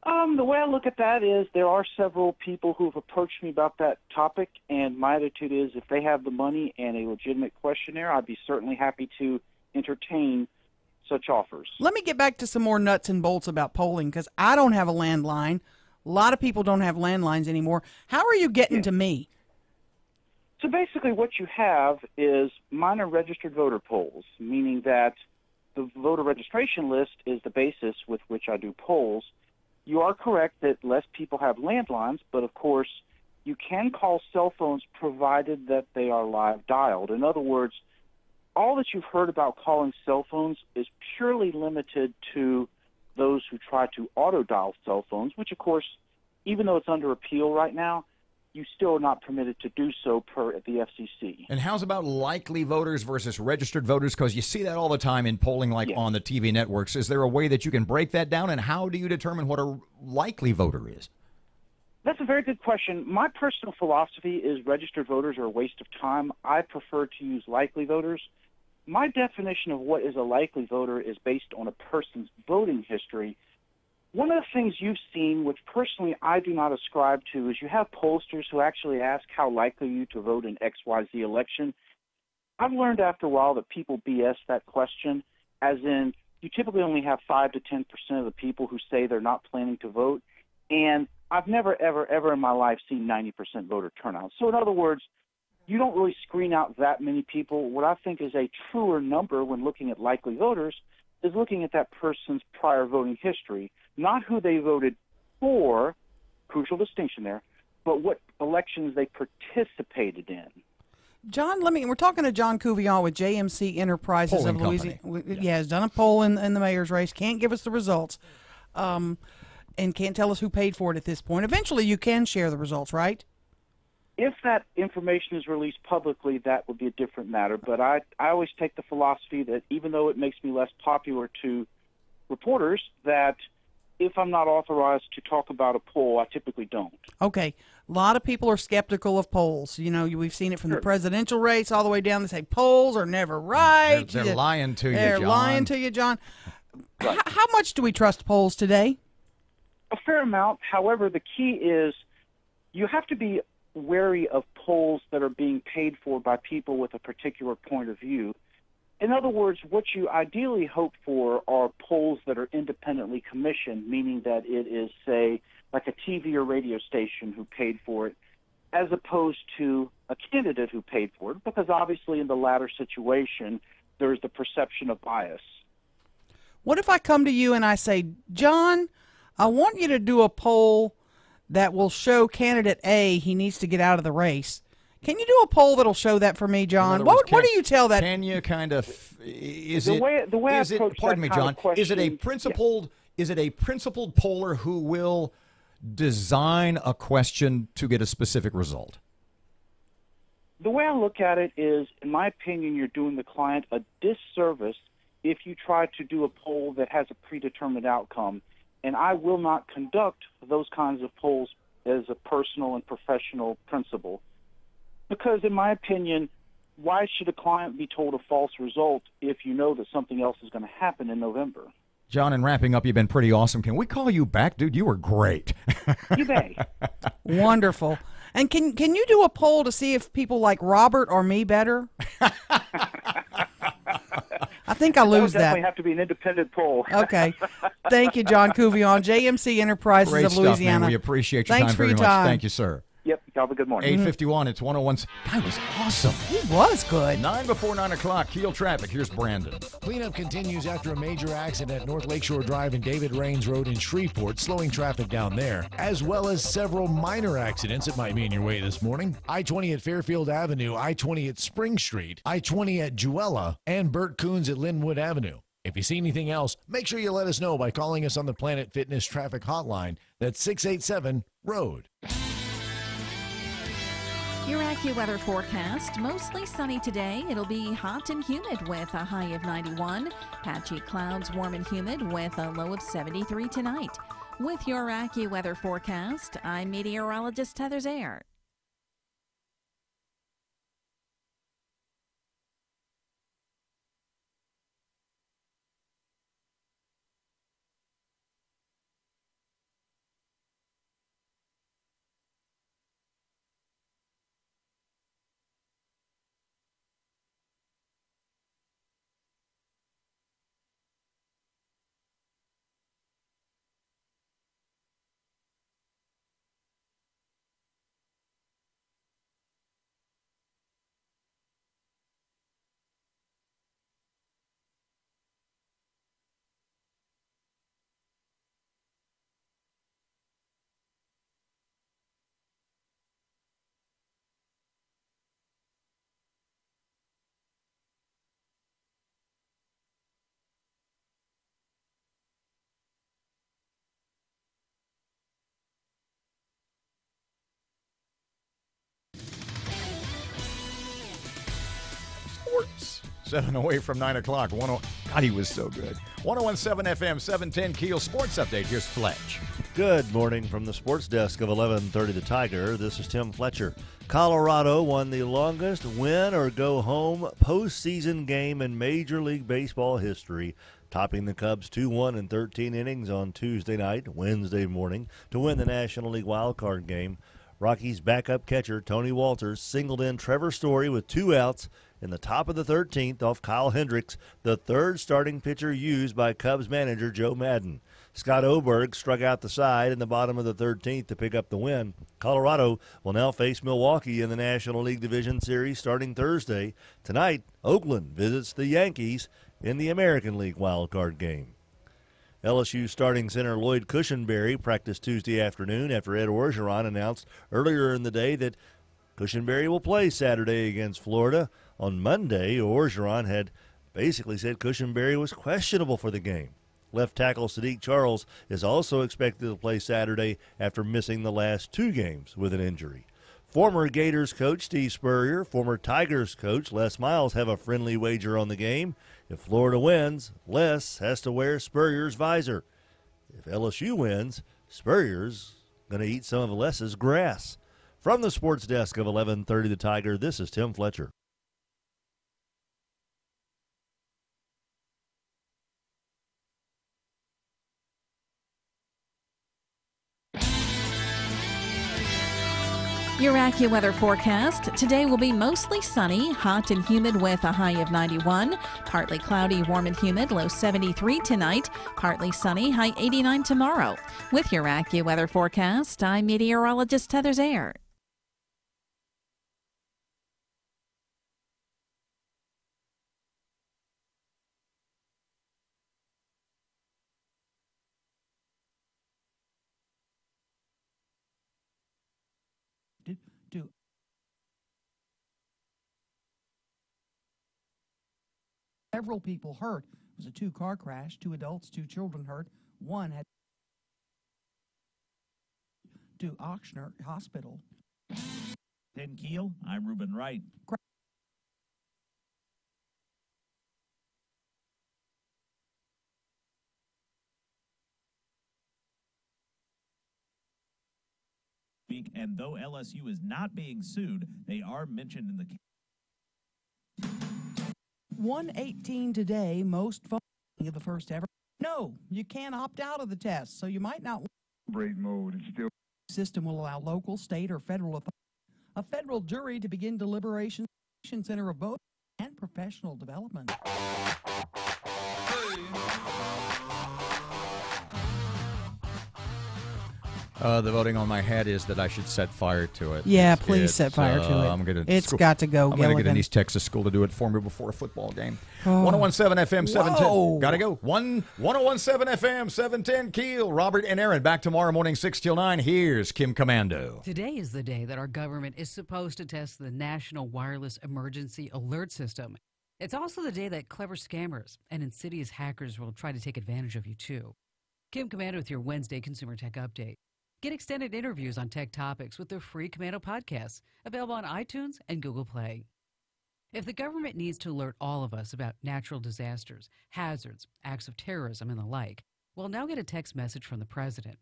The way I look at that is there are several people who have approached me about that topic, and my attitude is if they have the money and a legitimate questionnaire, I'd be certainly happy to entertain such offers. Let me get back to some more nuts and bolts about polling, because I don't have a landline. A lot of people don't have landlines anymore. How are you getting to me? So basically what you have is minor registered voter polls, meaning that the voter registration list is the basis with which I do polls. You are correct that less people have landlines, but of course, you can call cell phones provided that they are live dialed. In other words, all that you've heard about calling cell phones is purely limited to those who try to auto dial cell phones, which of course, even though it's under appeal right now, you still are not permitted to do so per the FCC. And how's about likely voters versus registered voters? Because you see that all the time in polling, like on the TV networks. Is there a way that you can break that down? And how do you determine what a likely voter is? That's a very good question. My personal philosophy is registered voters are a waste of time. I prefer to use likely voters. My definition of what is a likely voter is based on a person's voting history. One of the things you've seen, which personally I do not ascribe to, is you have pollsters who actually ask how likely are you to vote in XYZ election. I've learned after a while that people BS that question, as in you typically only have 5 to 10% of the people who say they're not planning to vote, and I've never, ever, ever in my life seen 90% voter turnout. So in other words, you don't really screen out that many people. What I think is a truer number when looking at likely voters is looking at that person's prior voting history, not who they voted for, crucial distinction there, but what elections they participated in. John, we're talking to John Couvion with JMC Enterprises Polling of Louisiana. Yeah, has done a poll in the mayor's race. Can't give us the results, and can't tell us who paid for it at this point. Eventually, you can share the results, right? If that information is released publicly, that would be a different matter. But I always take the philosophy that even though it makes me less popular to reporters, that if I'm not authorized to talk about a poll, I typically don't. Okay. A lot of people are skeptical of polls. You know, we've seen it from the presidential race all the way down. They say polls are never right. They're lying to you, John. They're lying to you, John. Right. How much do we trust polls today? A fair amount. However, the key is you have to be wary of polls that are being paid for by people with a particular point of view. In other words, what you ideally hope for are polls that are independently commissioned, meaning that it is, say, like a TV or radio station who paid for it, as opposed to a candidate who paid for it, because obviously in the latter situation, there's the perception of bias. What if I come to you and I say, John, I want you to do a poll that will show candidate A he needs to get out of the race. Can you do a poll that'll show that for me, John? What do you tell that? Can you kind of pardon me, John? Is it a principled poller who will design a question to get a specific result? The way I look at it is, in my opinion, you're doing the client a disservice if you try to do a poll that has a predetermined outcome. And I will not conduct those kinds of polls as a personal and professional principle. Because in my opinion, why should a client be told a false result if you know that something else is going to happen in November? John, in wrapping up, you've been pretty awesome. Can we call you back, dude? You were great. You may. Wonderful. And can you do a poll to see if people like Robert or me better? I think I lose that. Definitely have to be an independent poll. Okay. Thank you, John Couvion, JMC Enterprises Great of Louisiana. Man. We appreciate your Thanks time for very your much. time. Thank you, sir. Yep. Have a good morning. 8:51. It's 101. Guy was awesome. He was good. 9 before 9 o'clock. Keel traffic. Here's Brandon. Cleanup continues after a major accident at North Lakeshore Drive and David Rains Road in Shreveport, slowing traffic down there, as well as several minor accidents that might be in your way this morning. I-20 at Fairfield Avenue, I-20 at Spring Street, I-20 at Jewella, and Burt Coons at Linwood Avenue. If you see anything else, make sure you let us know by calling us on the Planet Fitness traffic hotline. That's 687-ROAD. Your AccuWeather forecast, mostly sunny today. It'll be hot and humid with a high of 91. Patchy clouds, warm and humid with a low of 73 tonight. With your AccuWeather forecast, I'm meteorologist Heather Zayer. 7 away from 9 o'clock. God, he was so good. 101.7 FM, 710 Keel Sports Update. Here's Fletch. Good morning from the sports desk of 1130 The Tiger. This is Tim Fletcher. Colorado won the longest win-or-go-home postseason game in Major League Baseball history, topping the Cubs 2-1 in 13 innings on Tuesday night, Wednesday morning, to win the National League wildcard game. Rockies' backup catcher, Tony Walters, singled in Trevor Story with 2 outs in the top of the 13th off Kyle Hendricks, the third starting pitcher used by Cubs manager Joe Maddon. Scott Oberg struck out the side in the bottom of the 13th to pick up the win. Colorado will now face Milwaukee in the National League Division Series starting Thursday. Tonight, Oakland visits the Yankees in the American League wildcard game. LSU starting center Lloyd Cushenberry practiced Tuesday afternoon after Ed Orgeron announced earlier in the day that Cushenberry will play Saturday against Florida. On Monday, Orgeron had basically said Cushenberry was questionable for the game. Left tackle Sadiq Charles is also expected to play Saturday after missing the last 2 games with an injury. Former Gators coach Steve Spurrier, former Tigers coach Les Miles have a friendly wager on the game. If Florida wins, Les has to wear Spurrier's visor. If LSU wins, Spurrier's going to eat some of Les's grass. From the sports desk of 1130 The Tiger, this is Tim Fletcher. Your AccuWeather forecast. Today will be mostly sunny, hot and humid with a high of 91. Partly cloudy, warm and humid, low 73 tonight. Partly sunny, high 89 tomorrow. With your AccuWeather forecast, I'm meteorologist Heather Zayer. Several people hurt. It was a 2-car crash. 2 adults, 2 children hurt. One had to Ochsner Hospital. 10 Keel, I'm Reuben Wright. And though LSU is not being sued, they are mentioned in the 118 today, most phone of the first ever. No, you can't opt out of the test, so you might not. Break mode. It's still. System will allow local, state, or federal authorities, a federal jury to begin deliberations center of vote and professional development. The voting on my head is that I should set fire to it. Yeah, please set fire to it. It's got to go, I'm going to get an East Texas school to do it for me before a football game. Oh. 101.7 FM, 710. Got to go. 101.7 FM, 710 Keel. Robert and Erin back tomorrow morning, 6 till 9. Here's Kim Commando. Today is the day that our government is supposed to test the National Wireless Emergency Alert System. It's also the day that clever scammers and insidious hackers will try to take advantage of you, too. Kim Commando with your Wednesday Consumer Tech Update. Get extended interviews on tech topics with their free Commando podcasts, available on iTunes and Google Play. If the government needs to alert all of us about natural disasters, hazards, acts of terrorism, and the like, we'll now get a text message from the president.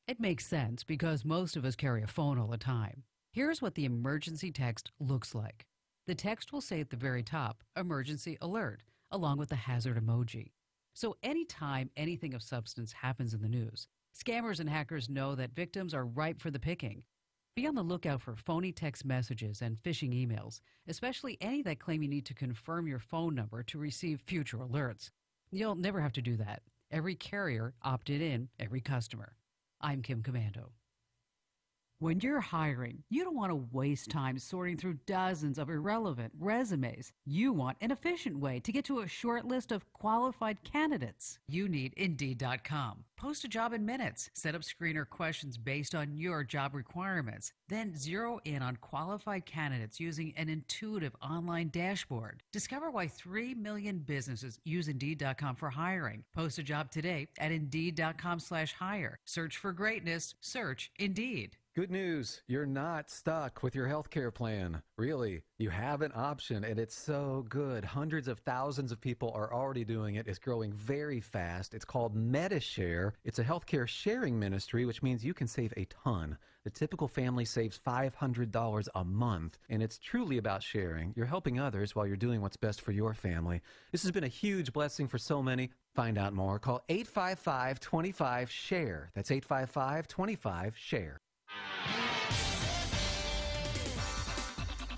It makes sense because most of us carry a phone all the time. Here's what the emergency text looks like. The text will say at the very top, emergency alert, along with the hazard emoji. So anytime anything of substance happens in the news, scammers and hackers know that victims are ripe for the picking. Be on the lookout for phony text messages and phishing emails, especially any that claim you need to confirm your phone number to receive future alerts. You'll never have to do that. Every carrier opted in, every customer. I'm Kim Commando. When you're hiring, you don't want to waste time sorting through dozens of irrelevant resumes. You want an efficient way to get to a short list of qualified candidates. You need Indeed.com. Post a job in minutes. Set up screener questions based on your job requirements. Then zero in on qualified candidates using an intuitive online dashboard. Discover why 3 million businesses use Indeed.com for hiring. Post a job today at Indeed.com/hire. Search for greatness. Search Indeed. Good news, you're not stuck with your health care plan. Really, you have an option, and it's so good. Hundreds of thousands of people are already doing it. It's growing very fast. It's called MediShare. It's a healthcare sharing ministry, which means you can save a ton. The typical family saves $500 a month, and it's truly about sharing. You're helping others while you're doing what's best for your family. This has been a huge blessing for so many. Find out more. Call 855-25-SHARE. That's 855-25-SHARE.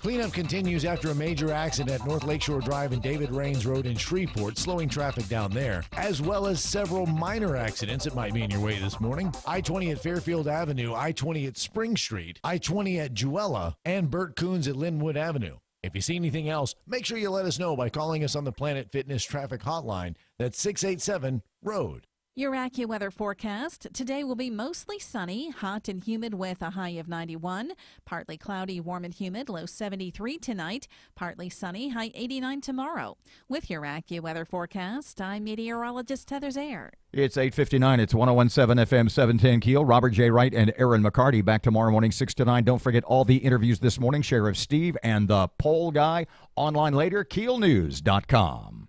Cleanup continues after a major accident at North Lakeshore Drive and David Rains Road in Shreveport, slowing traffic down there, as well as several minor accidents that might be in your way this morning. I-20 at Fairfield Avenue, I-20 at Spring Street, I-20 at Jewella, and Burt Coons at Linwood Avenue. If you see anything else, make sure you let us know by calling us on the Planet Fitness traffic hotline. That's 687-ROAD. Your AccuWeather forecast. Today will be mostly sunny, hot and humid with a high of 91. Partly cloudy, warm and humid, low 73 tonight. Partly sunny, high 89 tomorrow. With your AccuWeather forecast, I'm meteorologist Heather Zayer. It's 8:59. It's 101.7 FM 710 Keel. Robert J. Wright and Erin McCarty back tomorrow morning 6 to 9. Don't forget all the interviews this morning. Sheriff Steve and the poll guy. Online later, KEELnews.com.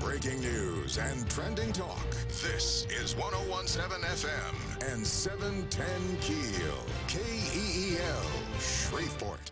Breaking news and trending talk. This is 101.7 FM and 710 Keel. KEEL, Shreveport.